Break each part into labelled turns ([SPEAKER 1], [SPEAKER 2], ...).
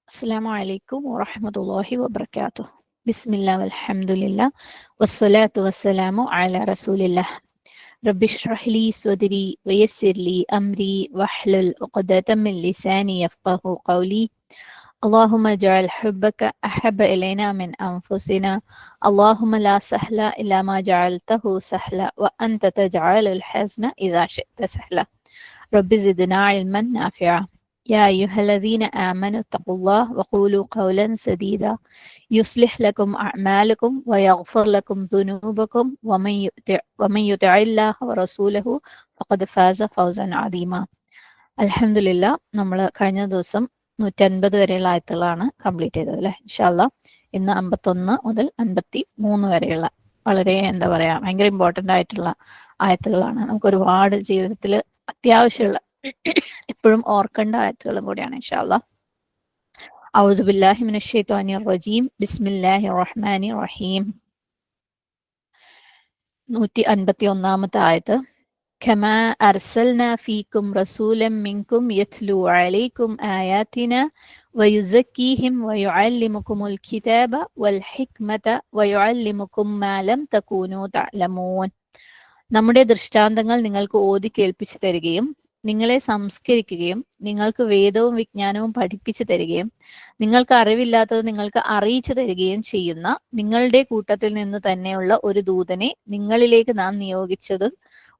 [SPEAKER 1] السلام عليكم ورحمة الله وبركاته. بسم الله والحمد لله والصلاة والسلام على رسول الله. رب اشرح لي صدري ويسر لي أمري واحلل عقدة من لساني يفقه قولي. اللهم اجعل حبك أحب إلينا من أنفسنا. اللهم لا سهل إلا ما جعلته سهلا وأنت تجعل الحزن إذا شئت سهلا. رب زدنا علما نافعا. يا أيها الذين آمنوا اتقوا الله وقولوا قولا سديدا يصلح لكم أعمالكم ويغفر لكم ذنوبكم ومن يطع الله ورسوله فقد فاز فوزا عظيما. അൽഹംദുലില്ലാ, നമ്മൾ കഴിഞ്ഞ ദിവസം 150 വരെയുള്ള ആയത്തുകളാണ് കംപ്ലീറ്റ് ചെയ്തത് അല്ലേ. ഇൻഷാ അല്ലാ ഇന്ന് 51 മുതൽ 53 വരെയുള്ള വളരെ ഭയങ്കര ഇമ്പോർട്ടൻ്റ് ആയിട്ടുള്ള ആയത്തുകളാണ്. നമുക്ക് ഒരുപാട് ജീവിതത്തിൽ അത്യാവശ്യമുള്ള എപ്പോഴും ഓർക്കേണ്ട ആയത്തുകളും കൂടിയാണ് ഇൻഷാ അല്ലാ. أعوذ بالله من الشيطان الرجيم بسم الله الرحمن الرحيم. 151 ആയത്ത്. كما أرسلنا فيكم رسولا منكم يتلو عليكم آياتنا ويزكيهم ويعلمكم الكتاب والحكمة ويعلمكم ما لم تكونوا تعلمون. നമ്മുടെ ദൃഷ്ടാന്തങ്ങൾ നിങ്ങൾക്ക് ഓതി കേൾപ്പിച്ചു തരികയും നിങ്ങളെ സംസ്കരിക്കുകയും നിങ്ങൾക്ക് വേദവും വിജ്ഞാനവും പഠിപ്പിച്ചു തരികയും നിങ്ങൾക്ക് അറിവില്ലാത്തത് നിങ്ങൾക്ക് അറിയിച്ചു തരികയും ചെയ്യുന്ന നിങ്ങളുടെ കൂട്ടത്തിൽ നിന്ന് തന്നെയുള്ള ഒരു ദൂതനെ നിങ്ങളിലേക്ക് നാം നിയോഗിച്ചത്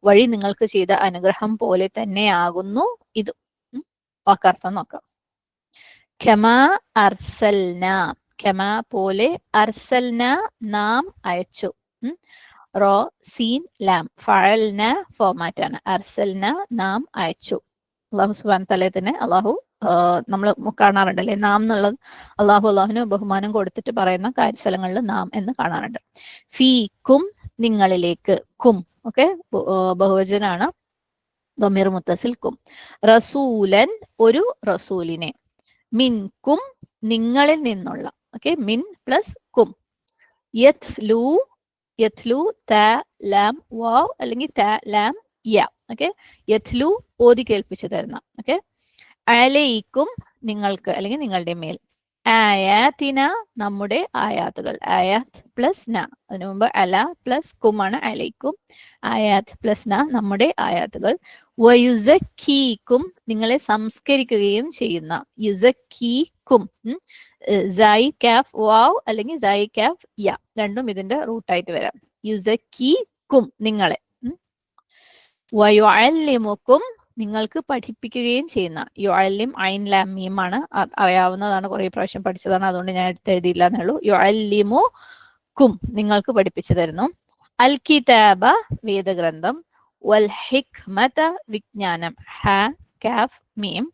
[SPEAKER 1] വഴി നിങ്ങൾക്ക് ചെയ്ത അനുഗ്രഹം പോലെ തന്നെയാകുന്നു ഇതും. വാക്കർത്ഥം നോക്കാം. ഖമാ അർസൽന, ഖമാ പോലെ, അർസൽന നാം അയച്ചു. റോ സീൻ ലാം ഫഅൽന ഫോമാറ്റ് ആണ്. അർസൽന നാം അയച്ചു. അള്ളാഹു സുബ്ഹാനഹു തആല തന്നെ നമ്മൾ കാണാറുണ്ടല്ലേ നാം എന്നുള്ളത്. അള്ളാഹുവിന് ബഹുമാനം കൊടുത്തിട്ട് പറയുന്ന കാര്യസ്ഥലങ്ങളിൽ നാം എന്ന് കാണാറുണ്ട്. ഫീക്കും നിങ്ങളിലേക്ക്, കും ഓക്കെ ബഹുവചനാണ്, ദമീർ മുത്തസിൽ കും. റസൂലൻ ഒരു റസൂലിനെ, മിൻകും നിങ്ങളിൽ നിന്നുള്ള, ഓക്കെ മിൻ പ്ലസ് കും. യത്ലു, യത്ലു ത ലാം വാവ് അല്ലെങ്കിൽ ത ലാം യ, ഓക്കെ യത്ലു ഓതി കേൾപ്പിച്ചു തരുന്ന, ഓക്കെ അലൈക്കും നിങ്ങൾക്ക് അല്ലെങ്കിൽ നിങ്ങളുടെ മേൽ, ആയാത്തിന നമ്മുടെ ആയാത്തുകൾ, ആയാത്ത് പ്ലസ് ന, അതിനു മുമ്പ് അല പ്ലസ് കുമാണ് അലൈക്കും, ആയാത്ത് പ്ലസ് ന നമ്മുടെ ആയാത്തുകൾ. വയുസക്കീക്കും നിങ്ങളെ സംസ്കരിക്കുകയും ചെയ്യുന്ന, യുസക്കീക്കും സൈ കാഫ് വാവ് അല്ലെങ്കിൽ സൈ കാഫ് യ രണ്ടും ഇതിന്റെ റൂട്ടായിട്ട് വരാം. യുസക്കീക്കും നിങ്ങളെ, വയുഅല്ലിമുക്കും നിങ്ങൾക്ക് പഠിപ്പിക്കുകയും ചെയ്യുന്ന, യുഅല്ലിം ഐൻ ലാം മീം ആണ്, അറിയാവുന്നതാണ്, കുറെ പ്രാവശ്യം പഠിച്ചതാണ്, അതുകൊണ്ട് ഞാൻ എടുത്തെഴുതിയില്ല എന്നുള്ളൂ. യുഅല്ലിമു കും നിങ്ങൾക്ക് പഠിപ്പിച്ചു തരുന്നു. അൽ കിതാബ വേദഗ്രന്ഥം, വൽ ഹിക്മത വിജ്ഞാനം, ഹ കാഫ് മീം.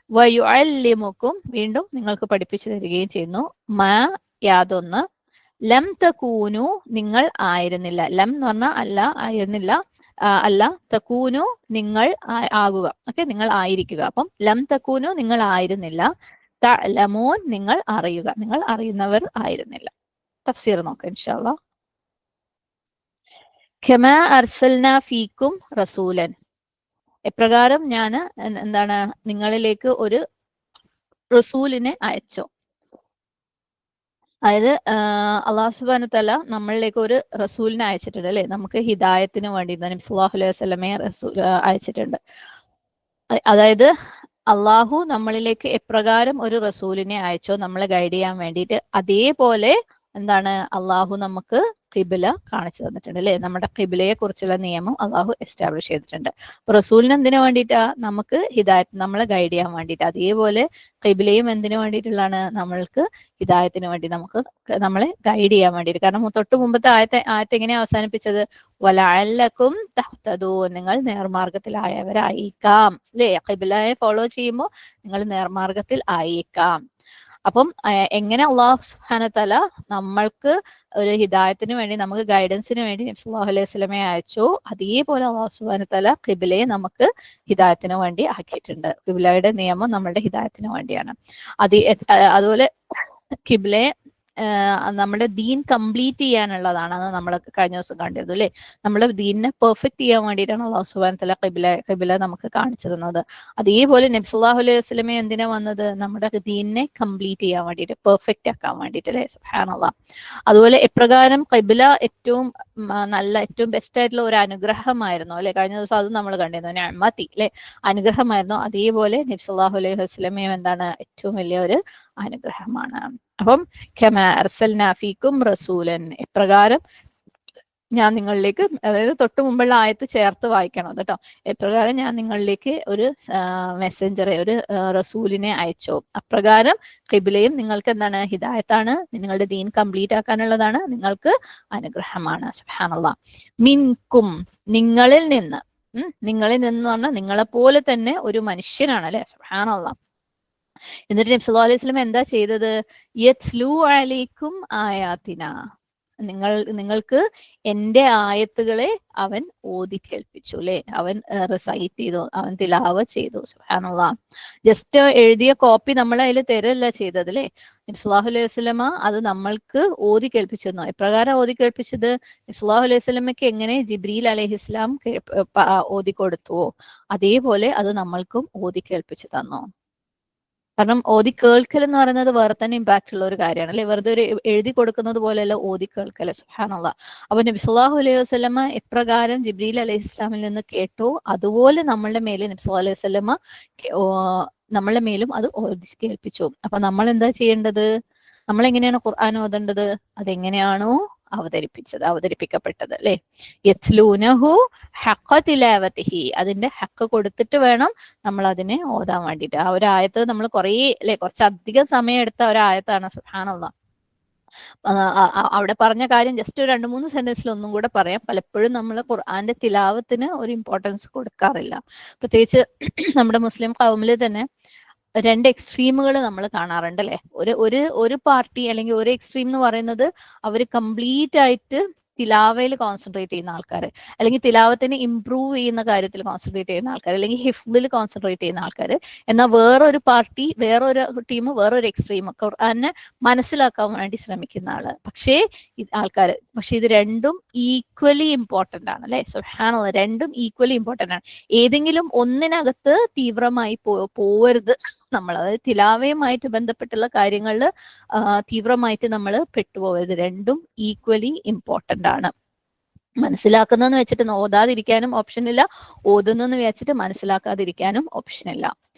[SPEAKER 1] വയുഅല്ലിമുക്കും വീണ്ടും നിങ്ങൾക്ക് പഠിപ്പിച്ചു തരികയും ചെയ്യുന്നു. മ യാതൊന്ന്, ലം തകൂനു നിങ്ങൾ ആയിരുന്നില്ല, ലം എന്ന് പറഞ്ഞാൽ അല്ല, ആയിരുന്നില്ല അല്ല, തകൂനു നിങ്ങൾ ആകുക, ഓക്കെ നിങ്ങൾ ആയിരിക്കുക. അപ്പം ലം തകൂനു നിങ്ങൾ ആയിരുന്നില്ല, തഅലമൂൻ നിങ്ങൾ അറിയുക, നിങ്ങൾ അറിയുന്നവർ ആയിരുന്നില്ല. തഫ്സീർ നോക്കാം ഇൻഷാ അല്ലാഹ്. കമാ അർസൽനാ ഫീക്കും റസൂലൻ, എപ്രകാരം ഞാൻ നിങ്ങളിലേക്ക് ഒരു റസൂലിനെ അയച്ചോ. അതായത് അള്ളാഹു സുബ്ഹാനഹു തആല നമ്മളിലേക്ക് ഒരു റസൂലിനെ അയച്ചിട്ടുണ്ട് അല്ലെ, നമുക്ക് ഹിദായത്തിന് വേണ്ടി നബി സല്ലല്ലാഹു അലൈഹി വസല്ലമയെ റസൂൽ അയച്ചിട്ടുണ്ട്. അതായത് അള്ളാഹു നമ്മളിലേക്ക് എപ്രകാരം ഒരു റസൂലിനെ അയച്ചോ നമ്മളെ ഗൈഡ് ചെയ്യാൻ വേണ്ടിയിട്ട്, അതേപോലെ അള്ളാഹു നമുക്ക് ഖിബ്ല കാണിച്ചു തന്നിട്ടുണ്ട് അല്ലെ. നമ്മുടെ ഖിബ്ലയെ കുറിച്ചുള്ള നിയമം അള്ളാഹു എസ്റ്റാബ്ലിഷ് ചെയ്തിട്ടുണ്ട്. റസൂലിന് എന്തിനു വേണ്ടിയിട്ടാ? നമുക്ക് ഹിദായത്ത്, നമ്മളെ ഗൈഡ് ചെയ്യാൻ വേണ്ടിയിട്ട്. അതേപോലെ ഖിബ്ലയും എന്തിനു വേണ്ടിയിട്ടുള്ളതാണ്? നമ്മൾക്ക് ഹിദായത്തിന് വേണ്ടി, നമ്മളെ ഗൈഡ് ചെയ്യാൻ വേണ്ടിയിട്ട്. കാരണം തൊട്ട് മുമ്പത്തെ ആയത്ത് എങ്ങനെയാ അവസാനിപ്പിച്ചത്? വലഅല്ലക്കും തഹ്തദൂൻ, നിങ്ങൾ നേർമാർഗത്തിലായവരായിരിക്കാം അല്ലെ. ഖിബ്ലയെ ഫോളോ ചെയ്യുമ്പോൾ നിങ്ങൾ നേർമാർഗത്തിൽ ആയിരിക്കാം. അപ്പം എങ്ങനെ അള്ളാഹു സുബ്ഹാനഹു തആല നമ്മൾക്ക് ഒരു ഹിദായത്തിന് വേണ്ടി, നമുക്ക് ഗൈഡൻസിന് വേണ്ടി നബി സല്ലല്ലാഹു അലൈഹി വസല്ലമയെ അയച്ചു, അതേപോലെ അള്ളാഹു സുബ്ഹാനഹു തആല ഖിബ്ലയെ നമുക്ക് ഹിദായത്തിന് വേണ്ടി ആക്കിയിട്ടുണ്ട്. ഖിബ്ലയുടെ നിയമം നമ്മുടെ ഹിദായത്തിന് വേണ്ടിയാണ്. അതുപോലെ ഖിബ്ലയെ നമ്മുടെ ദീൻ കംപ്ലീറ്റ് ചെയ്യാനുള്ളതാണ്. അത് നമ്മൾ കഴിഞ്ഞ ദിവസം കണ്ടിരുന്നു അല്ലേ. നമ്മുടെ ദീനിനെ പെർഫെക്റ്റ് ചെയ്യാൻ വേണ്ടിയിട്ടാണ് അള്ളാഹു സുബ്ഹാനഹു വ തആല ഖിബ്ല നമുക്ക് കാണിച്ചു തന്നത്. അതേപോലെ നബി സല്ലല്ലാഹു അലൈഹി വസല്ലമ എന്തിനാ വന്നത്? നമ്മുടെ ദീനിനെ കംപ്ലീറ്റ് ചെയ്യാൻ വേണ്ടിയിട്ട്, പെർഫെക്റ്റ് ആക്കാൻ വേണ്ടിയിട്ട് അല്ലേ. സുബ്ഹാനല്ലാഹ്. അതുപോലെ എപ്രകാരം ഖിബ്ല ഏറ്റവും നല്ല, ഏറ്റവും ബെസ്റ്റ് ആയിട്ടുള്ള ഒരു അനുഗ്രഹമായിരുന്നു അല്ലെ. കഴിഞ്ഞ ദിവസം അത് നമ്മൾ കണ്ടിരുന്നു, നിഅമതി അല്ലെ, അനുഗ്രഹമായിരുന്നു. അതേപോലെ നബി സല്ലല്ലാഹു അലൈഹി വസല്ലമയും എന്താണ്? ഏറ്റവും വലിയ ഒരു അനുഗ്രഹമാണ്. അപ്പം കമാ അർസൽനാ ഫീകും റസൂലൻ, എപ്രകാരം ഞാൻ നിങ്ങളിലേക്ക്, അതായത് തൊട്ട് മുമ്പുള്ള ആയത്ത് ചേർത്ത് വായിക്കണം കേട്ടോ. എപ്രകാരം ഞാൻ നിങ്ങളിലേക്ക് ഒരു മെസ്സഞ്ചറെ, ഒരു റസൂലിനെ അയച്ചോ, അപ്രകാരം ഖിബ്ലയും നിങ്ങൾക്ക് എന്താണ്? ഹിദായത്താണ്, നിങ്ങളുടെ ദീൻ കംപ്ലീറ്റ് ആക്കാനുള്ളതാണ്, നിങ്ങൾക്ക് അനുഗ്രഹമാണ്. സുബ്ഹാനല്ലാഹ്. മിൻകും, നിങ്ങളിൽ നിന്ന്, നിങ്ങളിൽ നിന്ന് പറഞ്ഞാൽ നിങ്ങളെ പോലെ തന്നെ ഒരു മനുഷ്യനാണ് അല്ലെ. സുബ്ഹാനല്ലാഹ്. എന്നിട്ട് നബി സല്ലല്ലാഹു അലൈഹി വസല്ലം എന്താ ചെയ്തത്? യത്ലു അലൈക്കും ആയാതിന, നിങ്ങൾക്ക് എന്റെ ആയത്തുകളെ അവൻ ഓതി കേൾപ്പിച്ചു അല്ലെ. അവൻ റിസൈറ്റ് ചെയ്തു, അവൻ തിലാവ ചെയ്തു. സുബ്ഹാനല്ലാഹ്. ജസ്റ്റ് എഴുതിയ കോപ്പി നമ്മൾ അതിൽ തരല്ല ചെയ്തത് അല്ലെ. നബി സല്ലല്ലാഹു അലൈഹി വസല്ലമ അത് നമ്മൾക്ക് ഓതി കേൾപ്പിച്ചിരുന്നു. എപ്രകാരം ഓതി കേൾപ്പിച്ചത്? നബി സല്ലല്ലാഹു അലൈഹി വസല്ലമയ്ക്ക് എങ്ങനെ ജിബ്രീൽ അലൈഹിസ്സലാം ഓതി കൊടുത്തുവോ അതേപോലെ അത് നമ്മൾക്കും ഓതി കേൾപ്പിച്ചു തന്നു. കാരണം ഓതി കേൾക്കൽ എന്ന് പറയുന്നത് വേറെ തന്നെ ഇമ്പാക്ട് ഉള്ള ഒരു കാര്യമാണ് അല്ലെ. വെറുതെ ഒരു എഴുതി കൊടുക്കുന്നത് പോലെയല്ല ഓതി കേൾക്കൽ. സുബ്ഹാനല്ലാഹ്. അപ്പൊ നബി സല്ലല്ലാഹു അലൈഹി വസല്ലമ എപ്രകാരം ജിബ്രീൽ അലൈഹി ഇസ്ലാമിൽ നിന്ന് കേട്ടോ അതുപോലെ നമ്മളുടെ മേലെ നബി സല്ലല്ലാഹു അലൈഹി വസല്ലമ നമ്മളുടെ മേലും അത് ഓതി കേൾപ്പിച്ചു. അപ്പൊ നമ്മൾ എന്താ ചെയ്യേണ്ടത്? നമ്മൾ എങ്ങനെയാണ് ഖുർആൻ ഓതേണ്ടത്? അതെങ്ങനെയാണോ അവതരിപ്പിക്കപ്പെട്ടത് അല്ലെ. യത്ലൂനഹു ഹഖ തിലാവതിഹി, അതിന്റെ ഹക്ക് കൊടുത്തിട്ട് വേണം നമ്മൾ അതിനെ ഓതാൻ വേണ്ടിയിട്ട്. ആ ഒരു ആയത്ത് നമ്മൾ കുറേ അല്ലെ, കുറച്ചധികം സമയം എടുത്ത ഒരായത്താണ്. സുബ്ഹാനല്ലാഹ്. അവിടെ പറഞ്ഞ കാര്യം ജസ്റ്റ് ഒരു 2-3 സെന്റൻസിൽ ഒന്നും കൂടെ പറയാം. പലപ്പോഴും നമ്മൾ ഖുർആന്റെ തിലാവത്തിന് ഒരു ഇമ്പോർട്ടൻസ് കൊടുക്കാറില്ല. പ്രത്യേകിച്ച് നമ്മുടെ മുസ്ലിം ഖൗമിൽ തന്നെ 2 എക്സ്ട്രീമുകൾ നമ്മൾ കാണാറുണ്ട് അല്ലെ. ഒരു പാർട്ടി അല്ലെങ്കിൽ ഒരു എക്സ്ട്രീം എന്ന് പറയുന്നത് അവർ കംപ്ലീറ്റ് ആയിട്ട് തിലാവയിൽ കോൺസെൻട്രേറ്റ് ചെയ്യുന്ന ആൾക്കാർ, അല്ലെങ്കിൽ തിലാവത്തിനെ ഇംപ്രൂവ് ചെയ്യുന്ന കാര്യത്തിൽ കോൺസെൻട്രേറ്റ് ചെയ്യുന്ന ആൾക്കാർ, അല്ലെങ്കിൽ ഹിഫ്ദിൽ കോൺസെൻട്രേറ്റ് ചെയ്യുന്ന ആൾക്കാർ. എന്നാൽ വേറൊരു പാർട്ടി, വേറൊരു ടീം, വേറൊരു എക്സ്ട്രീം ഖുർആനെ മനസ്സിലാക്കാൻ വേണ്ടി ശ്രമിക്കുന്ന ആള്. പക്ഷേ ഇത് രണ്ടും ഈക്വലി ഇമ്പോർട്ടന്റ് ആണ് അല്ലെ. സുബ്ഹാനല്ലാഹ്. രണ്ടും ഈക്വലി ഇമ്പോർട്ടന്റ് ആണ്. ഏതെങ്കിലും ഒന്നിനകത്ത് തീവ്രമായി പോവരുത് നമ്മൾ. അതായത് തിലാവയുമായിട്ട് ബന്ധപ്പെട്ടുള്ള കാര്യങ്ങളിൽ തീവ്രമായിട്ട് നമ്മൾ പെട്ടുപോകരുത്. രണ്ടും ഈക്വലി ഇമ്പോർട്ടന്റ് ആണ്. മനസ്സിലാക്കുന്നതെന്ന് വെച്ചിട്ട് ഓതാതിരിക്കാനും ഓപ്ഷനില്ല, ഓതുന്നെന്ന് വെച്ചിട്ട് മനസ്സിലാക്കാതിരിക്കാനും ഓപ്ഷനില്ല.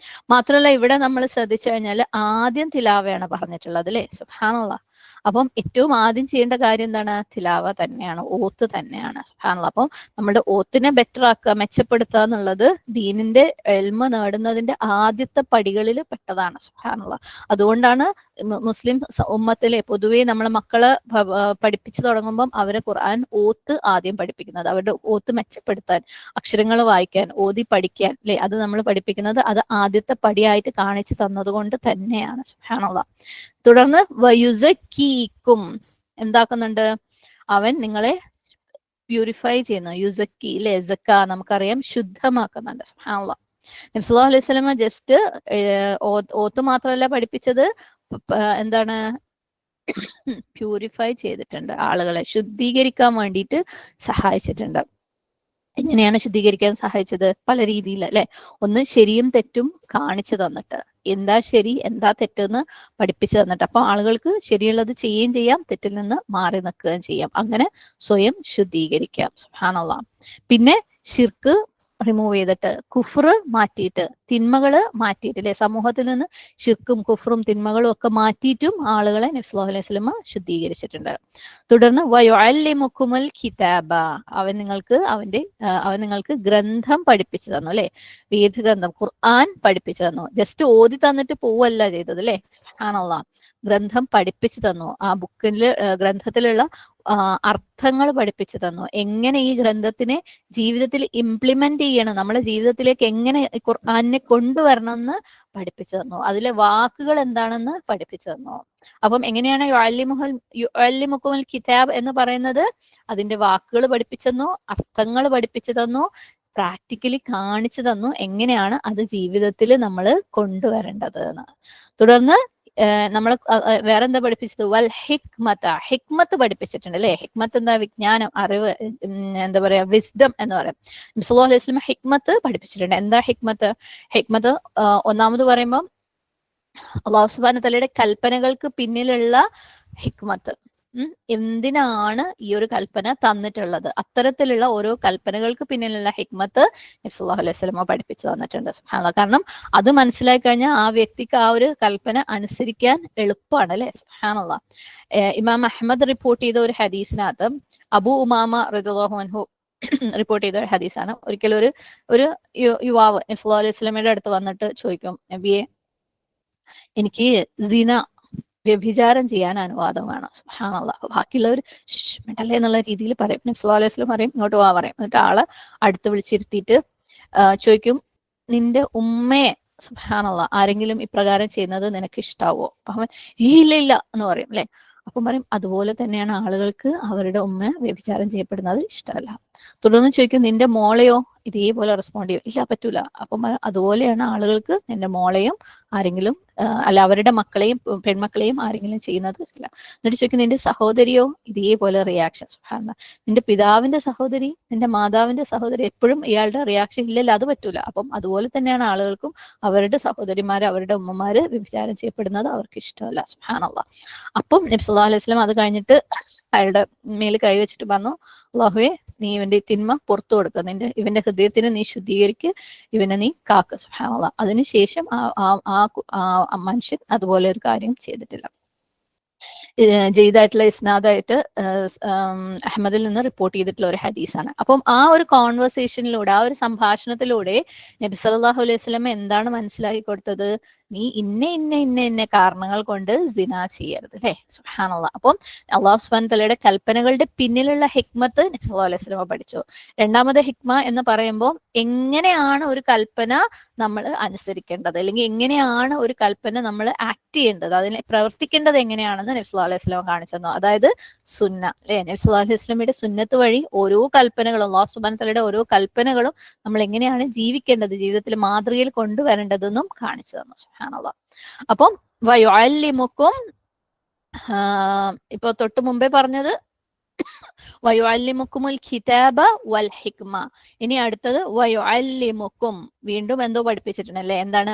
[SPEAKER 1] മാത്രമല്ല ഇവിടെ നമ്മൾ ശ്രദ്ധിച്ചു കഴിഞ്ഞാൽ ആദ്യം തിലാവയാണ് പറഞ്ഞിട്ടുള്ളത് അല്ലെ. സുബ്ഹാനല്ലാഹ്. അപ്പം ഏറ്റവും ആദ്യം ചെയ്യേണ്ട കാര്യം എന്താണ്? തിലാവ തന്നെയാണ്, ഓത്ത് തന്നെയാണ്. സുബ്ഹാനല്ലാഹ്. അപ്പം നമ്മുടെ ഓത്തിനെ ബെറ്റർ ആക്കുക, മെച്ചപ്പെടുത്തുക എന്നുള്ളത് ദീനിന്റെ എൽമ നേടുന്നതിന്റെ ആദ്യത്തെ പടികളിൽ പെട്ടതാണ്. സുബ്ഹാനല്ലാഹ്. അതുകൊണ്ടാണ് മുസ്ലിം ഉമ്മത്തിലെ പൊതുവെ നമ്മളെ മക്കളെ പഠിപ്പിച്ചു തുടങ്ങുമ്പം അവരെ ഖുർആൻ ഓത്ത് ആദ്യം പഠിപ്പിക്കുന്നത്. അവരുടെ ഓത്ത് മെച്ചപ്പെടുത്താൻ, അക്ഷരങ്ങൾ വായിക്കാൻ, ഓതി പഠിക്കാൻ അല്ലെ, അത് നമ്മൾ പഠിപ്പിക്കുന്നത് അത് ആദ്യത്തെ പടിയായിട്ട് കാണിച്ചു തന്നത് കൊണ്ട് തന്നെയാണ്. സുബ്ഹാനല്ലാഹ്. തുടർന്ന് വയുസക്കീക്കും, എന്താക്കുന്നുണ്ട്? അവൻ നിങ്ങളെ പ്യൂരിഫൈ ചെയ്യുന്നു. യുസക്കി അല്ലെ, സക്ക നമുക്കറിയാം, ശുദ്ധമാക്കുന്നുണ്ട്. സുബ്ഹാനല്ലാഹ്. നബി സല്ലല്ലാഹു അലൈഹി വസല്ലമ ജസ്റ്റ് ഓത്ത് മാത്രമല്ല പഠിപ്പിച്ചത്, എന്താണ്? പ്യൂരിഫൈ ചെയ്തിട്ടുണ്ട്, ആളുകളെ ശുദ്ധീകരിക്കാൻ വേണ്ടിയിട്ട് സഹായിച്ചിട്ടുണ്ട്. എങ്ങനെയാണ് ശുദ്ധീകരിക്കാൻ സഹായിച്ചത്? പല രീതിയിൽ അല്ലെ. ഒന്ന് ശരിയും തെറ്റും കാണിച്ചു തന്നിട്ട്, എന്താ ശരി എന്താ തെറ്റെന്ന് പഠിപ്പിച്ചു തന്നിട്ട്, അപ്പൊ ആളുകൾക്ക് ശരിയുള്ളത് ചെയ്യുകയും ചെയ്യാം, തെറ്റിൽ നിന്ന് മാറി നിൽക്കുകയും ചെയ്യാം. അങ്ങനെ സ്വയം ശുദ്ധീകരിക്കാം. സുബ്ഹാനല്ലാഹ്. പിന്നെ ശിർക്ക് റിമൂവ് ചെയ്തിട്ട്, കുഫ്ർ മാറ്റിയിട്ട്, തിന്മകള് മാറ്റിയിട്ട് അല്ലെ, സമൂഹത്തിൽ നിന്ന് ശിർക്കും കുഫ്റും തിന്മകളും ഒക്കെ മാറ്റിയിട്ടും ആളുകളെ നബി സല്ലല്ലാഹു അലൈഹി വസല്ലമ ശുദ്ധീകരിച്ചിട്ടുണ്ട്. തുടർന്ന് വയുഅല്ലിമുക്കുമുൽ കിതാബ, അവൻ നിങ്ങൾക്ക് ഗ്രന്ഥം പഠിപ്പിച്ചു തന്നു അല്ലെ. വേദഗ്രന്ഥം ഖുർആൻ പഠിപ്പിച്ചു തന്നു. ജസ്റ്റ് ഓതി തന്നിട്ട് പോവല്ല ചെയ്തത് അല്ലെ. സുബ്ഹാനല്ലാഹ്. ഗ്രന്ഥം പഠിപ്പിച്ചു തന്നു. ആ ഗ്രന്ഥത്തിലുള്ള അർത്ഥങ്ങൾ പഠിപ്പിച്ചു തന്നു. എങ്ങനെ ഈ ഗ്രന്ഥത്തിനെ ജീവിതത്തിൽ ഇംപ്ലിമെന്റ് ചെയ്യണം, നമ്മളെ ജീവിതത്തിലേക്ക് എങ്ങനെ ഖുർആനെ കൊണ്ടുവരണം എന്ന് പഠിപ്പിച്ചു തന്നു. അതിലെ വാക്കുകൾ എന്താണെന്ന് പഠിപ്പിച്ചു തന്നു. അപ്പം എങ്ങനെയാണ് യുഅല്ലിമുക്കുമുൽ കിതാബ് എന്ന് പറയുന്നത്? അതിന്റെ വാക്കുകൾ പഠിപ്പിച്ചു തന്നു, അർത്ഥങ്ങൾ പഠിപ്പിച്ചു തന്നു, പ്രാക്ടിക്കലി കാണിച്ചു തന്നു എങ്ങനെയാണ് അത് ജീവിതത്തിൽ നമ്മൾ കൊണ്ടുവരേണ്ടത് എന്ന്. തുടർന്ന് നമ്മൾ വേറെന്താ പഠിപ്പിച്ചത്? വൽ ഹിക്മത്ത് പഠിപ്പിച്ചിട്ടുണ്ട് അല്ലെ. ഹിക്മത്ത് എന്താ? വിജ്ഞാനം, അറിവ്, എന്താ പറയാ, വിസ്ഡം എന്ന് പറയാം. നബി സല്ലല്ലാഹു അലൈഹി വസല്ലം ഹിക്മത്ത് പഠിപ്പിച്ചിട്ടുണ്ട്. എന്താ ഹിക്മത്ത്? ഹിക്മത്ത് ഒന്നാമത് പറയുമ്പോൾ അല്ലാഹു സുബ്ഹാനഹു വതആലയുടെ കൽപ്പനകൾക്ക് പിന്നിലുള്ള ഹിക്മത്ത്. എന്തിനാണ് ഈ ഒരു കൽപ്പന തന്നിട്ടുള്ളത്, അത്തരത്തിലുള്ള ഓരോ കൽപ്പനകൾക്ക് പിന്നിലുള്ള ഹിക്മത്ത് നബി സല്ലല്ലാഹു അലൈഹി വസല്ലം പഠിപ്പിച്ചു തന്നിട്ടുണ്ട്. സുബ്ഹാനല്ലാഹ്. കാരണം അത് മനസ്സിലാക്കി കഴിഞ്ഞാൽ ആ വ്യക്തിക്ക് ആ ഒരു കൽപ്പന അനുസരിക്കാൻ എളുപ്പമാണ് അല്ലെ. സുബ്ഹാനല്ലാഹ്. ഇമാം അഹ്മദ് റിപ്പോർട്ട് ചെയ്ത ഒരു ഹദീസിനകത്ത് അബൂ ഉമാമ റളിയല്ലാഹു അൻഹു റിപ്പോർട്ട് ചെയ്ത ഒരു ഹദീസാണ്. ഒരിക്കലും ഒരു യുവാവ് നബി സല്ലല്ലാഹു അലൈഹി വസല്ലമയുടെ അടുത്ത് വന്നിട്ട് ചോദിക്കും, നബിയെ, എനിക്ക് സിന, വ്യഭിചാരം ചെയ്യാൻ അനുവാദം വേണം. സുബ്ഹാനല്ലാഹ്. ബാക്കിയുള്ളവർ മിണ്ടല്ലേ എന്നുള്ള രീതിയിൽ പറയും. നബി സല്ലല്ലാഹു അലൈഹി വസല്ലം പറയും, ഇങ്ങോട്ട് വാ പറയും. എന്നിട്ട് ആളെ അടുത്ത് വിളിച്ചിരുത്തിയിട്ട് ചോദിക്കും, നിന്റെ ഉമ്മയെ, സുബ്ഹാനല്ലാഹ്, ആരെങ്കിലും ഇപ്രകാരം ചെയ്യുന്നത് നിനക്ക് ഇഷ്ടാവോ? അപ്പൊ അവൻ ഇല്ല ഇല്ല എന്ന് പറയും അല്ലെ. അപ്പം പറയും, അതുപോലെ തന്നെയാണ് ആളുകൾക്ക് അവരുടെ ഉമ്മ വ്യഭിചാരം ചെയ്യപ്പെടുന്നത് ഇഷ്ടമല്ല. തുടർന്ന് ചോദിക്കും, നിന്റെ മോളെയോ? ഇതേപോലെ റെസ്പോണ്ട് ചെയ്യും, ഇല്ല പറ്റൂല. അപ്പം അതുപോലെയാണ് ആളുകൾക്ക് നിന്റെ മോളെയും ആരെങ്കിലും അല്ല അവരുടെ മക്കളെയും പെൺമക്കളെയും ആരെങ്കിലും ചെയ്യുന്നത് ഇല്ല. എന്നിട്ട് ചോദിക്കും, നിന്റെ സഹോദരിയോ? ഇതേപോലെ റിയാക്ഷൻ. സുബ്ഹാനല്ലാഹ്. നിന്റെ പിതാവിന്റെ സഹോദരി, നിന്റെ മാതാവിന്റെ സഹോദരി, എപ്പോഴും ഇയാളുടെ റിയാക്ഷൻ ഇല്ലല്ല, അത് പറ്റൂല. അപ്പം അതുപോലെ തന്നെയാണ് ആളുകൾക്കും അവരുടെ സഹോദരിമാര്, അവരുടെ ഉമ്മമാര് വ്യഭിചാരം ചെയ്യപ്പെടുന്നത് അവർക്ക് ഇഷ്ടമല്ല. സുബ്ഹാനല്ലാഹ്. അപ്പം നബി സല്ലല്ലാഹു അലൈഹി വസല്ലം അത് കഴിഞ്ഞിട്ട് അയാളുടെ മേൽ കൈവച്ചിട്ട് പറഞ്ഞു, അല്ലാഹുവേ, നീ ഇവന്റെ തിന്മ പുറത്തു കൊടുക്കുക, ഇവന്റെ ഹൃദയത്തിന് നീ ശുദ്ധീകരിക്ക്, ഇവനെ നീ കാക്ക. സുബ്ഹാനല്ലാഹ്. അതിനുശേഷം ആ മനുഷ്യൻ അതുപോലെ ഒരു കാര്യം ചെയ്തിട്ടില്ല. ജയ്ദായിട്ടുള്ള ഇസ്നാദായിട്ട് അഹമ്മദിൽ നിന്ന് റിപ്പോർട്ട് ചെയ്തിട്ടുള്ള ഒരു ഹദീസാണ്. അപ്പം ആ ഒരു കോൺവെർസേഷനിലൂടെ, ആ ഒരു സംഭാഷണത്തിലൂടെ നബി സല്ലല്ലാഹു അലൈഹി വസല്ലം എന്താണ് മനസ്സിലാക്കി കൊടുത്തത്? നീ ഇന്ന കാരണങ്ങൾ കൊണ്ട് സിന ചെയ്യരുത് അല്ലെ. സുബ്ഹാനല്ലാഹ്. അപ്പം അല്ലാഹു സുബ്ഹാനഹു വതആലയുടെ കൽപ്പനകളുടെ പിന്നിലുള്ള ഹിക്മത്ത് നബി സല്ലല്ലാഹു അലൈഹി വസല്ലം പഠിച്ചു. രണ്ടാമത്തെ ഹിക്മ എന്ന് പറയുമ്പോൾ എങ്ങനെയാണ് ഒരു കൽപ്പന നമ്മൾ അനുസരിക്കേണ്ടത്, അല്ലെങ്കിൽ എങ്ങനെയാണ് ഒരു കൽപ്പന നമ്മൾ ആക്ട് ചെയ്യേണ്ടത്, അതിനെ പ്രവർത്തിക്കേണ്ടത് എങ്ങനെയാണെന്ന് നബി സല്ലല്ലാഹു അലൈഹി വസല്ലം കാണിച്ചു തന്നു. അതായത് സുന്ന അല്ലെ. നബി സല്ലല്ലാഹു അലൈഹി വസല്ലമയുടെ സുന്നത്ത് വഴി ഓരോ കൽപ്പനകളും, അല്ലാഹു സുബ്ഹാനഹു വതആലയുടെ ഓരോ കൽപ്പനകളും നമ്മൾ എങ്ങനെയാണ് ജീവിക്കേണ്ടത്, ജീവിതത്തിൽ മാതൃകയിൽ കൊണ്ടുവരേണ്ടതെന്നും കാണിച്ചു തന്നു. സുബ്ഹാനല്ലാഹ്. അപ്പം വയുഅല്ലിമുക്കും, ഇപ്പൊ തൊട്ട് മുമ്പേ പറഞ്ഞത് വയുഅല്ലിമുക്കുമുൽ കിതാബ വൽ ഹിക്മ. ഇനി അടുത്തത് വയുഅല്ലിമുക്കും, വീണ്ടും എന്തോ പഠിപ്പിച്ചിട്ടുണ്ട് അല്ലെ. എന്താണ്?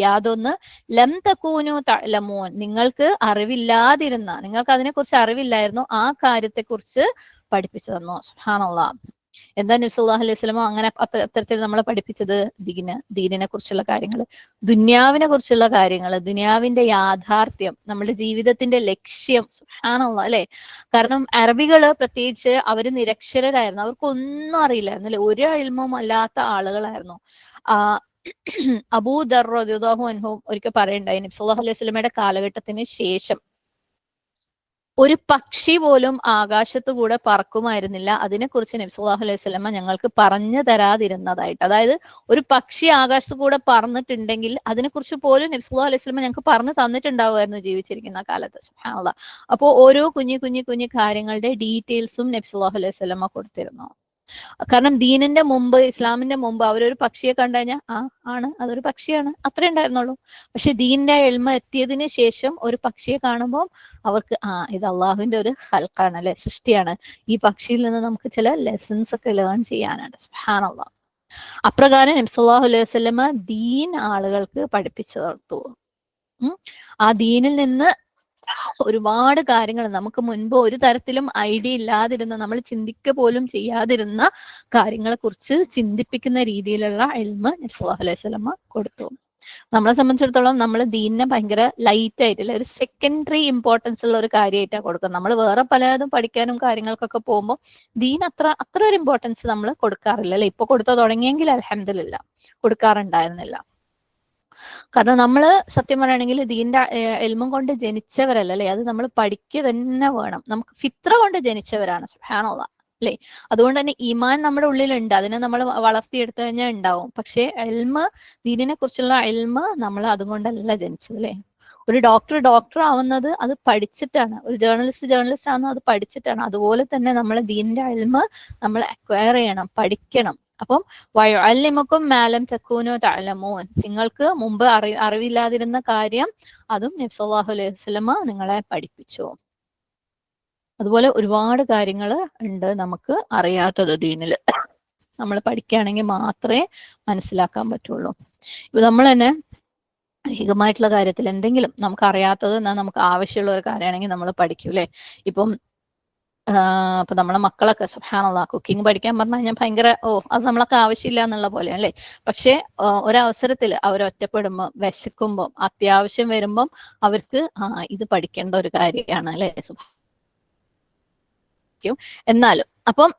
[SPEAKER 1] യാതൊന്ന് ലം തകൂനു തഅലമൂൻ, നിങ്ങൾക്ക് അറിവില്ലാതിരുന്ന, നിങ്ങൾക്ക് അതിനെക്കുറിച്ച് അറിവില്ലായിരുന്നു, ആ കാര്യത്തെക്കുറിച്ച് പഠിപ്പിച്ചു തന്നു. സുബ്ഹാനല്ലാഹ്. എന്താ നബി സല്ലല്ലാഹു അലൈഹി വസല്ലം അങ്ങനെ അത്തരത്തിൽ നമ്മളെ പഠിപ്പിച്ചത്? ദീനിനെ കുറിച്ചുള്ള കാര്യങ്ങൾ, ദുനിയാവിനെ കുറിച്ചുള്ള കാര്യങ്ങൾ, ദുനിയാവിന്റെ യാഥാർത്ഥ്യം, നമ്മുടെ ജീവിതത്തിന്റെ ലക്ഷ്യം. സുബ്ഹാനല്ലാഹ് അല്ലെ. കാരണം അറബികള് പ്രത്യേകിച്ച് അവര് നിരക്ഷരരായിരുന്നു, അവർക്കൊന്നും അറിയില്ലായിരുന്നു അല്ലെ, ഒരു ഇൽമും അല്ലാത്ത ആളുകളായിരുന്നു. അബൂദർ റളിയല്ലാഹു അൻഹു ഒരിക്കൽ പറയണ്ടായി, നബി സല്ലല്ലാഹു അലൈഹി വസല്ലമയുടെ കാലഘട്ടത്തിന് ശേഷം ഒരു പക്ഷി പോലും ആകാശത്തു കൂടെ പറക്കുമായിരുന്നില്ല, അതിനെക്കുറിച്ച് നബി സല്ലല്ലാഹു അലൈഹി വസല്ലമ ഞങ്ങൾക്ക് പറഞ്ഞു തരാതിരുന്നതായിട്ട്. അതായത് ഒരു പക്ഷി ആകാശത്തു കൂടെ പറന്നിട്ടുണ്ടെങ്കിൽ അതിനെക്കുറിച്ച് പോലും നബി സല്ലല്ലാഹു അലൈഹി വസല്ലമ ഞങ്ങൾക്ക് പറഞ്ഞു തന്നിട്ടുണ്ടാവുമായിരുന്നു ജീവിച്ചിരിക്കുന്ന കാലത്ത്. സുബ്ഹാനല്ലാഹ്. അപ്പോൾ ഓരോ കുഞ്ഞു കാര്യങ്ങളുടെ ഡീറ്റെയിൽസും നബി സല്ലല്ലാഹു അലൈഹി വസല്ലമ കൊടുത്തിരുന്നു. കാരണം ദീനിന്റെ മുമ്പ്, ഇസ്ലാമിന്റെ മുമ്പ് അവരൊരു പക്ഷിയെ കണ്ടു കഴിഞ്ഞാൽ ആണ് അതൊരു പക്ഷിയാണ്, അത്രേ ഉണ്ടായിരുന്നുള്ളൂ. പക്ഷെ ദീനിന്റെ ഇൽമ എത്തിയതിന് ശേഷം ഒരു പക്ഷിയെ കാണുമ്പോൾ അവർക്ക് ഇത് അള്ളാഹുവിന്റെ ഒരു ഖൽഖാണ് അല്ലെ, സൃഷ്ടിയാണ്, ഈ പക്ഷിയിൽ നിന്ന് നമുക്ക് ചില ലെസൺസ് ഒക്കെ ലേൺ ചെയ്യാനാണ്. സുബ്ഹാനല്ലാഹ്. അപ്രകാരം നബി സല്ലല്ലാഹു അലൈഹി വസല്ലമ ദീൻ ആളുകൾക്ക് പഠിപ്പിച്ചു കൊടുത്തു. ആ ദീനിൽ നിന്ന് ഒരുപാട് കാര്യങ്ങൾ നമുക്ക് മുൻപ് ഒരു തരത്തിലും ഐഡിയ ഇല്ലാതിരുന്ന, നമ്മൾ ചിന്തിക്ക പോലും ചെയ്യാതിരുന്ന കാര്യങ്ങളെ കുറിച്ച് ചിന്തിപ്പിക്കുന്ന രീതിയിലുള്ള ഇൽമ നബി സല്ലല്ലാഹു അലൈഹി വസല്ലമ കൊടുത്തു. നമ്മളെ സംബന്ധിച്ചിടത്തോളം നമ്മൾ ദീനിനെ ഭയങ്കര ലൈറ്റ് ആയിട്ടില്ല, ഒരു സെക്കൻഡറി ഇമ്പോർട്ടൻസ് ഉള്ള ഒരു കാര്യമായിട്ടാണ് കൊടുക്കുന്നത്. നമ്മൾ വേറെ പലതും പഠിക്കാനും കാര്യങ്ങൾക്കൊക്കെ പോകുമ്പോൾ ദീൻ അത്ര ഒരു ഇമ്പോർട്ടൻസ് നമ്മൾ കൊടുക്കാറില്ല അല്ലെ. ഇപ്പൊ കൊടുത്തു തുടങ്ങിയെങ്കിൽ അൽഹംദുലില്ലാ, കൊടുക്കാറുണ്ടായിരുന്നില്ല. കാരണം നമ്മള് സത്യം പറയുകയാണെങ്കിൽ ദീന്റെ ഇൽമും കൊണ്ട് ജനിച്ചവരല്ല അല്ലെ, അത് നമ്മൾ പഠിക്കുക തന്നെ വേണം. നമുക്ക് ഫിത്ര കൊണ്ട് ജനിച്ചവരാണ്. സുബ്ഹാനല്ലാഹ് അല്ലെ. അതുകൊണ്ട് തന്നെ ഈമാൻ നമ്മുടെ ഉള്ളിലുണ്ട്, അതിനെ നമ്മൾ വളർത്തിയെടുത്തു കഴിഞ്ഞാൽ ഉണ്ടാവും. പക്ഷെ ഇൽമ, ദീനിനെ കുറിച്ചുള്ള ഇൽമ നമ്മൾ അതുകൊണ്ടല്ല ജനിച്ചത് അല്ലെ. ഒരു ഡോക്ടർ ആവുന്നത് അത് പഠിച്ചിട്ടാണ്, ഒരു ജേർണലിസ്റ്റ് ആവുന്നത് അത് പഠിച്ചിട്ടാണ്. അതുപോലെ തന്നെ നമ്മൾ ദീനിന്റെ ഇൽമ നമ്മൾ അക്വയർ ചെയ്യണം, പഠിക്കണം. അപ്പം വയുഅല്ലിമുക്കും മാ ലം തകൂനു തഅലമൂൻ, നിങ്ങൾക്ക് മുമ്പ് അറിവില്ലാതിരുന്ന കാര്യം അതും നബി സല്ലല്ലാഹു അലൈഹി വസല്ലമ നിങ്ങളെ പഠിപ്പിച്ചു. അതുപോലെ ഒരുപാട് കാര്യങ്ങൾ ഉണ്ട് നമുക്ക് അറിയാത്തത് ദീനിൽ. നമ്മൾ പഠിക്കുകയാണെങ്കിൽ മാത്രമേ മനസ്സിലാക്കാൻ പറ്റുള്ളൂ. ഇപ്പൊ നമ്മൾ തന്നെ ഹികമായിട്ടുള്ള കാര്യത്തിൽ എന്തെങ്കിലും നമുക്ക് അറിയാത്തത് എന്നാൽ നമുക്ക് ആവശ്യമുള്ള ഒരു കാര്യമാണെങ്കിൽ നമ്മൾ പഠിക്കും അല്ലേ. ഇപ്പം അപ്പൊ നമ്മളെ മക്കളൊക്കെ സുബ്ഹാനല്ലാഹ് കുക്കിംഗ് പഠിക്കാൻ പറഞ്ഞു കഴിഞ്ഞാൽ ഭയങ്കര അത് നമ്മളൊക്കെ ആവശ്യമില്ല എന്നുള്ള പോലെ അല്ലേ. പക്ഷെ ഒരവസരത്തിൽ അവർ ഒറ്റപ്പെടുമ്പോൾ, വിശക്കുമ്പോൾ, അത്യാവശ്യം വരുമ്പം അവർക്ക് ഇത് പഠിക്കേണ്ട ഒരു കാര്യമാണ് അല്ലെ. എന്നാലും അപ്പം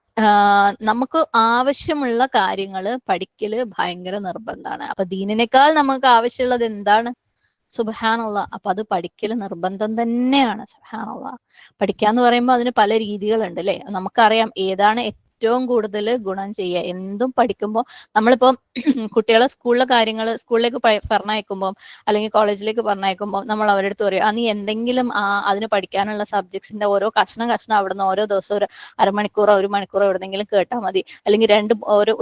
[SPEAKER 1] നമുക്ക് ആവശ്യമുള്ള കാര്യങ്ങൾ പഠിക്കല് ഭയങ്കര നിർബന്ധമാണ്. അപ്പൊ ദീനിനേക്കാൾ നമുക്ക് ആവശ്യമുള്ളത് എന്താണ്? സുബ്ഹാനല്ലാഹ്. അപ്പൊ അത് പഠിക്കൽ നിർബന്ധം തന്നെയാണ്. സുബ്ഹാനല്ലാഹ്. പഠിക്കാന്ന് പറയുമ്പോൾ അതിന് പല രീതികളുണ്ട് അല്ലെ. നമുക്കറിയാം ഏതാണ് ഏറ്റവും കൂടുതൽ ഗുണം ചെയ്യുക. എന്തും പഠിക്കുമ്പോൾ നമ്മളിപ്പം കുട്ടികളെ സ്കൂളിലെ കാര്യങ്ങൾ സ്കൂളിലേക്ക് പറഞ്ഞയക്കുമ്പോൾ അല്ലെങ്കിൽ കോളേജിലേക്ക് പറഞ്ഞയക്കുമ്പോൾ നമ്മൾ അവരുടെ അടുത്ത് പറയും, നീ എന്തെങ്കിലും അതിന് പഠിക്കാനുള്ള സബ്ജക്ട്സിന്റെ ഓരോ കഷ്ണം അവിടുന്ന് ഓരോ ദിവസം ഒരു അരമണിക്കൂറോ 1 മണിക്കൂറോ എവിടെന്നെങ്കിലും കേട്ടാൽ മതി, അല്ലെങ്കിൽ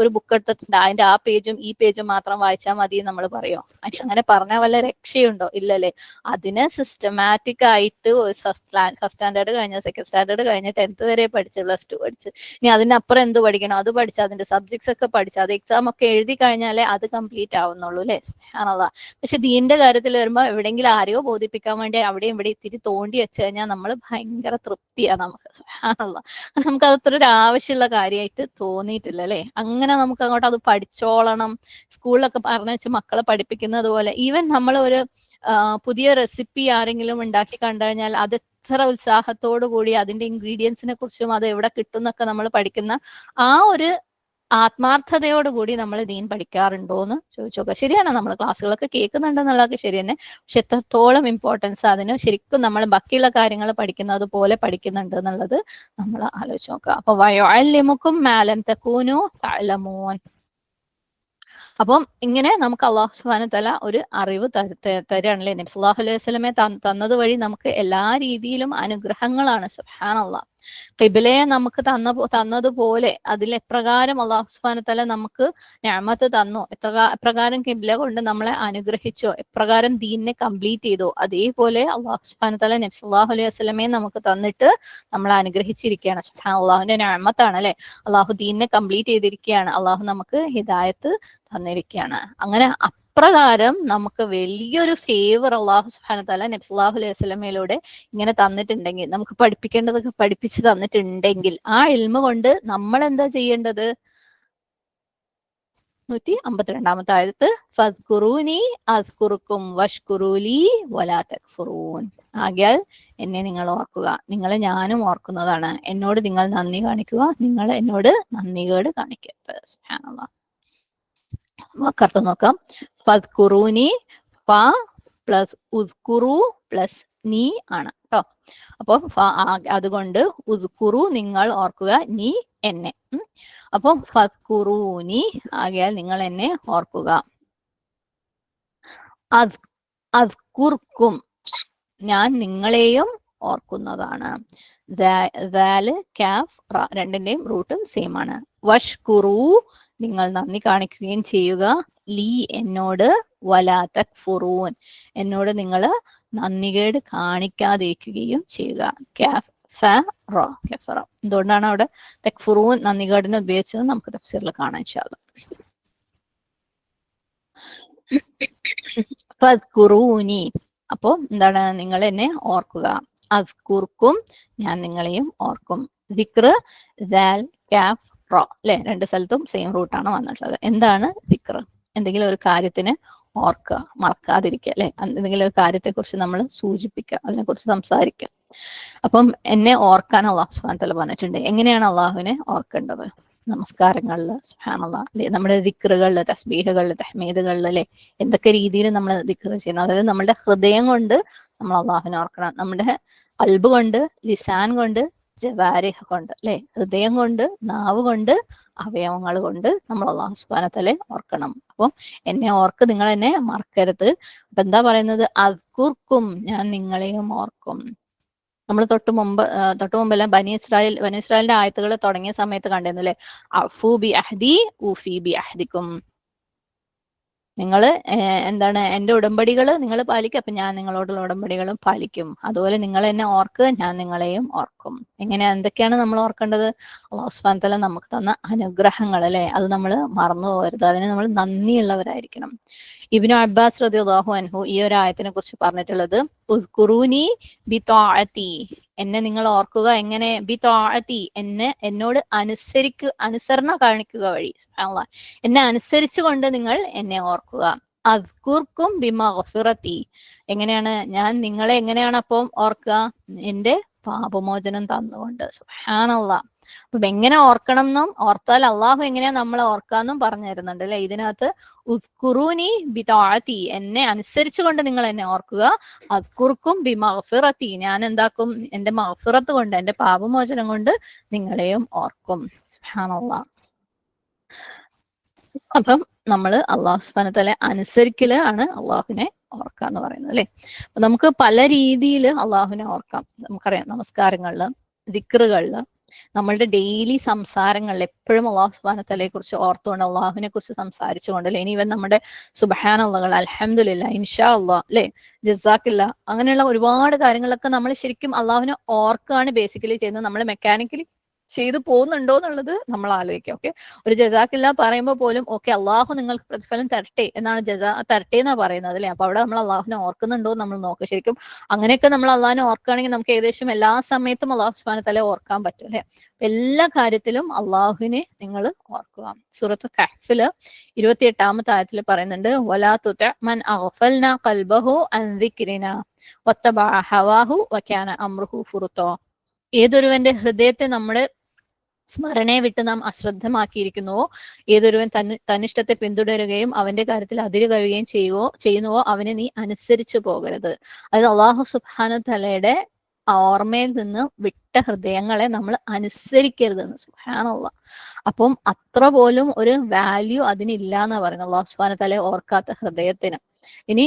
[SPEAKER 1] ഒരു ബുക്ക് എടുത്തിട്ടുണ്ട് അതിന്റെ ആ പേജും ഈ പേജും മാത്രം വായിച്ചാൽ മതി നമ്മൾ പറയോ? അങ്ങനെ പറഞ്ഞാൽ വല്ല രക്ഷയുണ്ടോ? ഇല്ലല്ലേ. അതിനെ സിസ്റ്റമാറ്റിക് ആയിട്ട് ഫസ്റ്റ് സ്റ്റാൻഡേർഡ് കഴിഞ്ഞ, സെക്കൻഡ് സ്റ്റാൻഡേർഡ് കഴിഞ്ഞ് 10th വരെ പഠിച്ച്, +2 പഠിച്ച്, ഇനി അതിനപ്പുറം എന്ത് പഠിക്കണം? അത് പഠിച്ച് അതിന്റെ സബ്ജക്ട്സ് ഒക്കെ പഠിച്ച് അത് എക്സാം ഒക്കെ എഴുതി കഴിഞ്ഞാലേ അത് കംപ്ലീറ്റ് ആവുന്നുള്ളൂ അല്ലെ. സുബ്ഹാനല്ലാഹ്. പക്ഷെ ദീന്റെ കാര്യത്തിൽ വരുമ്പോൾ എവിടെയെങ്കിലും ആരെയോ ബോധിപ്പിക്കാൻ വേണ്ടി അവിടെയും ഇവിടെ ഇത്തിരി തോണ്ടി വെച്ച് കഴിഞ്ഞാൽ നമ്മൾ ഭയങ്കര തൃപ്തിയാണ് നമുക്ക്. സുബ്ഹാനല്ലാഹ്. നമുക്ക് അത്ര ഒരു ആവശ്യമുള്ള കാര്യമായിട്ട് തോന്നിയിട്ടില്ല അല്ലെ. അങ്ങനെ നമുക്ക് അങ്ങോട്ട് അത് പഠിച്ചോളണം. സ്കൂളിലൊക്കെ പറഞ്ഞു വെച്ച് മക്കളെ പഠിപ്പിക്കുന്നത് പോലെ ഈവൻ നമ്മൾ ഒരു പുതിയ റെസിപ്പി ആരെങ്കിലും ഉണ്ടാക്കി കണ്ടു കഴിഞ്ഞാൽ അത് എത്ര ഉത്സാഹത്തോടു കൂടി അതിന്റെ ഇൻഗ്രീഡിയൻസിനെ കുറിച്ചും അത് എവിടെ കിട്ടും എന്നൊക്കെ നമ്മൾ പഠിക്കുന്ന ആ ഒരു ആത്മാർത്ഥതയോടുകൂടി നമ്മൾ ദീൻ പഠിക്കാറുണ്ടോ എന്ന് ചോദിച്ചു നോക്കുക. ശരിയാണ്, നമ്മൾ ക്ലാസ്സുകളൊക്കെ കേൾക്കുന്നുണ്ടെന്നുള്ളതൊക്കെ ശരി തന്നെ. പക്ഷെ എത്രത്തോളം ഇമ്പോർട്ടൻസ് അതിന് ശരിക്കും നമ്മൾ ബാക്കിയുള്ള കാര്യങ്ങൾ പഠിക്കുന്നത് പോലെ പഠിക്കുന്നുണ്ട് എന്നുള്ളത് നമ്മൾ ആലോചിച്ച് നോക്കുക. അപ്പൊ വയുഅല്ലിമുക്കും മാ ലം തകൂനു തഅലമൂൻ. അപ്പം ഇങ്ങനെ നമുക്ക് അല്ലാഹു സുബ്ഹാനഹു തആല ഒരു അറിവ് തരാണല്ലേ. നബി സല്ലല്ലാഹു അലൈഹി വസല്ലമയെ തന്നത് വഴി നമുക്ക് എല്ലാ രീതിയിലും അനുഗ്രഹങ്ങളാണ്. സുബ്ഹാനല്ലാഹ്. ഖിബ്ലയെ നമുക്ക് തന്നതുപോലെ അതിൽ എപ്രകാരം അല്ലാഹു സുബ്ഹാനഹു തആല നമുക്ക് നിഅമത്ത് തന്നു, എപ്രകാരം ഖിബ്ല കൊണ്ട് നമ്മളെ അനുഗ്രഹിച്ചോ, എപ്രകാരം ദീനിനെ കംപ്ലീറ്റ് ചെയ്തോ, അതേപോലെ അല്ലാഹു സുബ്ഹാനഹു തആല നബി സല്ലല്ലാഹു അലൈഹി വസല്ലമയെ നമുക്ക് തന്നിട്ട് നമ്മളെ അനുഗ്രഹിച്ചിരിക്കുകയാണ്. സുബ്ഹാനല്ലാഹിന്റെ നിഅമത്താണ് അല്ലെ. അല്ലാഹു ദീനിനെ കംപ്ലീറ്റ് ചെയ്തിരിക്കുകയാണ്. അല്ലാഹു നമുക്ക് ഹിദായത്ത് തന്നിരിക്കുകയാണ്. അങ്ങനെ അപ്രകാരം നമുക്ക് വലിയൊരു ഫേവർ അല്ലാഹു സുബ്ഹാനഹു തആല നബി സല്ലല്ലാഹു അലൈഹി വസല്ലമയിലൂടെ ഇങ്ങനെ തന്നിട്ടുണ്ടെങ്കിൽ, നമുക്ക് പഠിപ്പിക്കേണ്ടതൊക്കെ പഠിപ്പിച്ച് തന്നിട്ടുണ്ടെങ്കിൽ, ആ ഇൽമ കൊണ്ട് നമ്മൾ എന്താ ചെയ്യേണ്ടത്? 152ാമത്തെ ആയത്ത് ഫദ്കുറൂനി അസ്കുറുക്കും വഷ്കുറൂലി വലാ തക്ഫുറൂൻ. ആകയാൽ എന്നെ നിങ്ങൾ ഓർക്കുക, നിങ്ങളെ ഞാനും ഓർക്കുന്നതാണ്. എന്നോട് നിങ്ങൾ നന്ദി കാണിക്കുക, നിങ്ങൾ എന്നോട് നന്ദികേട് കാണിക്കരുത്. സുബ്ഹാനല്ലാഹ്. വാക്കർത്ഥം നോക്കാം. ഫദ്കുറൂനി ഫ പ്ലസ് ഉസ്കുറു പ്ലസ് നീ ആണ് കേട്ടോ. അപ്പൊ അതുകൊണ്ട് ഉസ്കുറു നിങ്ങൾ ഓർക്കുക, നീ എന്നെ. അപ്പൊ ഫദ്കുറൂനി ആകയാൽ നിങ്ങൾ എന്നെ ഓർക്കുക. അസ്കുർക്കും ഞാൻ നിങ്ങളെയും ഓർക്കുന്നതാണ്. രണ്ടിന്റെയും റൂട്ടും സെയിം ആണ്. വഷ്കുറു നിങ്ങൾ നന്ദി കാണിക്കുകയും ചെയ്യുക, ലീ എന്നോട്, വലാ തക്ഫുറൂൻ എന്നോട് നിങ്ങൾ നന്ദികേട് കാണിക്കാതിരിക്കുകയും ചെയ്യുക. എന്തുകൊണ്ടാണ് അവിടെ തക്ഫുറൂൻ നന്ദികേടിനെ ഉപയോഗിച്ചത് നമുക്ക് തഫ്സീറിൽ കാണാൻ ഇൻഷാഅല്ലാഹ്. ഫദ്കുറൂനി അപ്പോ എന്താണ്? നിങ്ങൾ എന്നെ ഓർക്കുക. അസ്കുർക്കും ഞാൻ നിങ്ങളെയും ഓർക്കും. ദിക്ർ ദാൽ കാഫ് റോ അല്ലെ, രണ്ട് സ്ഥലത്തും സെയിം റൂട്ടാണ് വന്നിട്ടുള്ളത്. എന്താണ് ദിക്ർ? എന്തെങ്കിലും ഒരു കാര്യത്തിന് ഓർക്കുക, മറക്കാതിരിക്കുക അല്ലെ. എന്തെങ്കിലും ഒരു കാര്യത്തെ കുറിച്ച് നമ്മൾ സൂചിപ്പിക്കുക, അതിനെക്കുറിച്ച് സംസാരിക്കുക. അപ്പം എന്നെ ഓർക്കാൻ അല്ലാഹു സുബ്ഹാനഹു വതആല പറഞ്ഞിട്ടുണ്ട്. എങ്ങനെയാണ് അള്ളാഹുവിനെ ഓർക്കേണ്ടത്? നമസ്കാരങ്ങളില് സുബ്ഹാനല്ലാഹ് അല്ലെ, നമ്മുടെ ദിക്റുകളില്, തസ്ബീഹുകളില്, തഹ്മീദുകളില് അല്ലെ, എന്തൊക്കെ രീതിയിൽ നമ്മൾ ദിക്ർ ചെയ്യുന്നത്. അതായത് നമ്മുടെ ഹൃദയം കൊണ്ട് നമ്മൾ അള്ളാഹുവിനെ ഓർക്കണം, നമ്മുടെ ഖൽബ് കൊണ്ട്, ലിസാൻ കൊണ്ട്, ജവാരിഹ് കൊണ്ട് അല്ലെ, ഹൃദയം കൊണ്ട്, നാവ് കൊണ്ട്, അവയവങ്ങൾ കൊണ്ട് നമ്മൾ അല്ലാഹു സുബ്ഹാനഹു വതആല ഓർക്കണം. അപ്പം എന്നെ ഓർക്ക്, നിങ്ങൾ എന്നെ മറക്കരുത്. അപ്പൊ എന്താ പറയുന്നത്? അസ്കുർക്കും ഞാൻ നിങ്ങളെയും ഓർക്കും. നമ്മൾ തൊട്ട് മുമ്പെല്ലാം ബനി ഇസ്രായേലിന്റെ ആയത്തുകൾ തുടങ്ങിയ സമയത്ത് കണ്ടിരുന്നു അല്ലെ, അഫൂ ബി അഹ്ദി ഊഫി ബി അഹ്ദിക്കും. നിങ്ങൾ എന്താണ് എന്റെ ഉടമ്പടികൾ നിങ്ങൾ പാലിക്കും, അപ്പൊ ഞാൻ നിങ്ങളോടുള്ള ഉടമ്പടികളും പാലിക്കും. അതുപോലെ നിങ്ങൾ എന്നെ ഓർക്കുക, ഞാൻ നിങ്ങളെയും ഓർക്കും. എന്തൊക്കെയാണ് നമ്മൾ ഓർക്കേണ്ടത്? അല്ലാഹു സുബ്ഹാനഹു വ തആല നമുക്ക് തന്ന അനുഗ്രഹങ്ങൾ അല്ലെ, അത് നമ്മൾ മറന്നു പോകരുത്. അതിന് നമ്മൾ നന്ദിയുള്ളവരായിരിക്കണം. ഇബ്നു അബ്ബാസ് റളിയല്ലാഹു അൻഹു ഈ ഒരു ആയത്തിനെ കുറിച്ച് പറഞ്ഞിട്ടുള്ളത്, ഉസ്കുറൂനി ബിത്വാഅതി, എന്നെ നിങ്ങൾ ഓർക്കുക എങ്ങനെ? ബിത്വാഅതി, എന്നോട് അനുസരണ കാണിക്കുക വഴി. സുബ്ഹാനല്ലാഹ്, എന്നെ അനുസരിച്ചുകൊണ്ട് നിങ്ങൾ എന്നെ ഓർക്കുക. അദ്കുർക്കും ബിമഗ്ഫിറതി, എങ്ങനെയാണ് ഞാൻ നിങ്ങളെ എങ്ങനെയാണ് അപ്പം ഓർക്കുക? എന്റെ പാപമോചനം തന്നുകൊണ്ട്. സുബ്ഹാനല്ലാഹ്. അപ്പൊ എങ്ങനെ ഓർക്കണം എന്നും ഓർത്താൽ അള്ളാഹു എങ്ങനെയാ നമ്മളെ ഓർക്കാന്നും പറഞ്ഞു തരുന്നുണ്ട് അല്ലെ ഇതിനകത്ത്. ഉസ്കുറൂനി ബിതാഅതി, എന്നെ അനുസരിച്ചുകൊണ്ട് നിങ്ങൾ എന്നെ ഓർക്കുക. അദ്കുർക്കും ബിമഗ്ഫിറതി, ഞാൻ എന്താക്കും? എന്റെ മഗ്ഫിറത്ത് കൊണ്ട്, എന്റെ പാപമോചനം കൊണ്ട് നിങ്ങളെയും ഓർക്കും. സുബ്ഹാനല്ലാഹ്. അപ്പം നമ്മൾ അള്ളാഹു സുബ്ഹാനഹു വ തആല അനുസരിക്കല് ആണ് അള്ളാഹുവിനെ ഓർക്കുക എന്ന് പറയുന്നത് അല്ലെ. അപ്പൊ നമുക്ക് പല രീതിയിൽ അള്ളാഹുവിനെ ഓർക്കാം. നമുക്കറിയാം, നമസ്കാരങ്ങളില്, ദിക്റുകളില്, നമ്മളുടെ ഡെയിലി സംസാരങ്ങളിൽ എപ്പോഴും അള്ളാഹു സുബ്ഹാനഹു വ തആലയെ കുറിച്ച് ഓർത്തുകൊണ്ട് അള്ളാഹുവിനെ കുറിച്ച് സംസാരിച്ചുകൊണ്ട് അല്ലെ. ഇനി ഇവൻ നമ്മുടെ സുബ്ഹാനല്ലാഹ്, അൽഹംദുലില്ലാഹ്, ഇൻഷാ അല്ലാഹ് അല്ലെ, ജസാക്കില്ല, അങ്ങനെയുള്ള ഒരുപാട് കാര്യങ്ങളൊക്കെ നമ്മൾ ശരിക്കും അള്ളാഹുവിനെ ഓർക്കുകയാണ് ബേസിക്കലി ചെയ്യുന്നത്. നമ്മൾ മെക്കാനിക്കലി ചെയ്തു പോകുന്നുണ്ടോ എന്നുള്ളത് നമ്മൾ ആലോചിക്കാം. ഓക്കെ, ഒരു ജസാക്കില്ല പറയുമ്പോൾ പോലും ഓക്കെ അള്ളാഹു നിങ്ങൾക്ക് പ്രതിഫലം തരട്ടെ എന്നാണ്, തരട്ടെ എന്നാ പറയുന്നത് അല്ലെ. അപ്പൊ അവിടെ നമ്മൾ അള്ളാഹുവിനെ ഓർക്കുന്നുണ്ടോ എന്ന് നമ്മൾ നോക്കുക. ശരിക്കും അങ്ങനെയൊക്കെ നമ്മൾ അള്ളാഹിനെ ഓർക്കുകയാണെങ്കിൽ നമുക്ക് ഏകദേശം എല്ലാ സമയത്തും അള്ളാഹു സുബ്ഹാനഹു വ തആല ഓർക്കാൻ പറ്റും അല്ലെ. എല്ലാ കാര്യത്തിലും അള്ളാഹുവിനെ നിങ്ങൾ ഓർക്കുക. സൂറത്ത് കഹ്ഫില് 28-ാമത്തെ ആയത്തിൽ പറയുന്നുണ്ട്, വലാ തുതി മൻ അഗ്ഫൽനാ ഖൽബഹു അൻ ദിക്രിനാ വത്തബഅ ഹവാഹു വകാന അംറുഹു ഫുർതാ. ഏതൊരുവന്റെ ഹൃദയത്തെ നമ്മുടെ സ്മരണയെ വിട്ട് നാം അശ്രദ്ധമാക്കിയിരിക്കുന്നുവോ, ഏതൊരുവൻ തന്നിഷ്ടത്തെ പിന്തുടരുകയും അവന്റെ കാര്യത്തിൽ അതിര് കവിയുകയും ചെയ്യുന്നുവോ അവനെ നീ അനുസരിച്ചു പോകരുത്. അതായത് അള്ളാഹു സുബ്ഹാനഹു വ തആലയുടെ ഓർമ്മയിൽ നിന്ന് വിട്ട ഹൃദയങ്ങളെ നമ്മൾ അനുസരിക്കരുതെന്ന്. സുബ്ഹാനല്ലാഹ്. അപ്പം അത്ര പോലും ഒരു വാല്യൂ അതിനില്ല എന്നാ പറയുന്നത്, അള്ളാഹു സുബ്ഹാനഹു വ തആലയെ ഓർക്കാത്ത ഹൃദയത്തിന്. ഇനി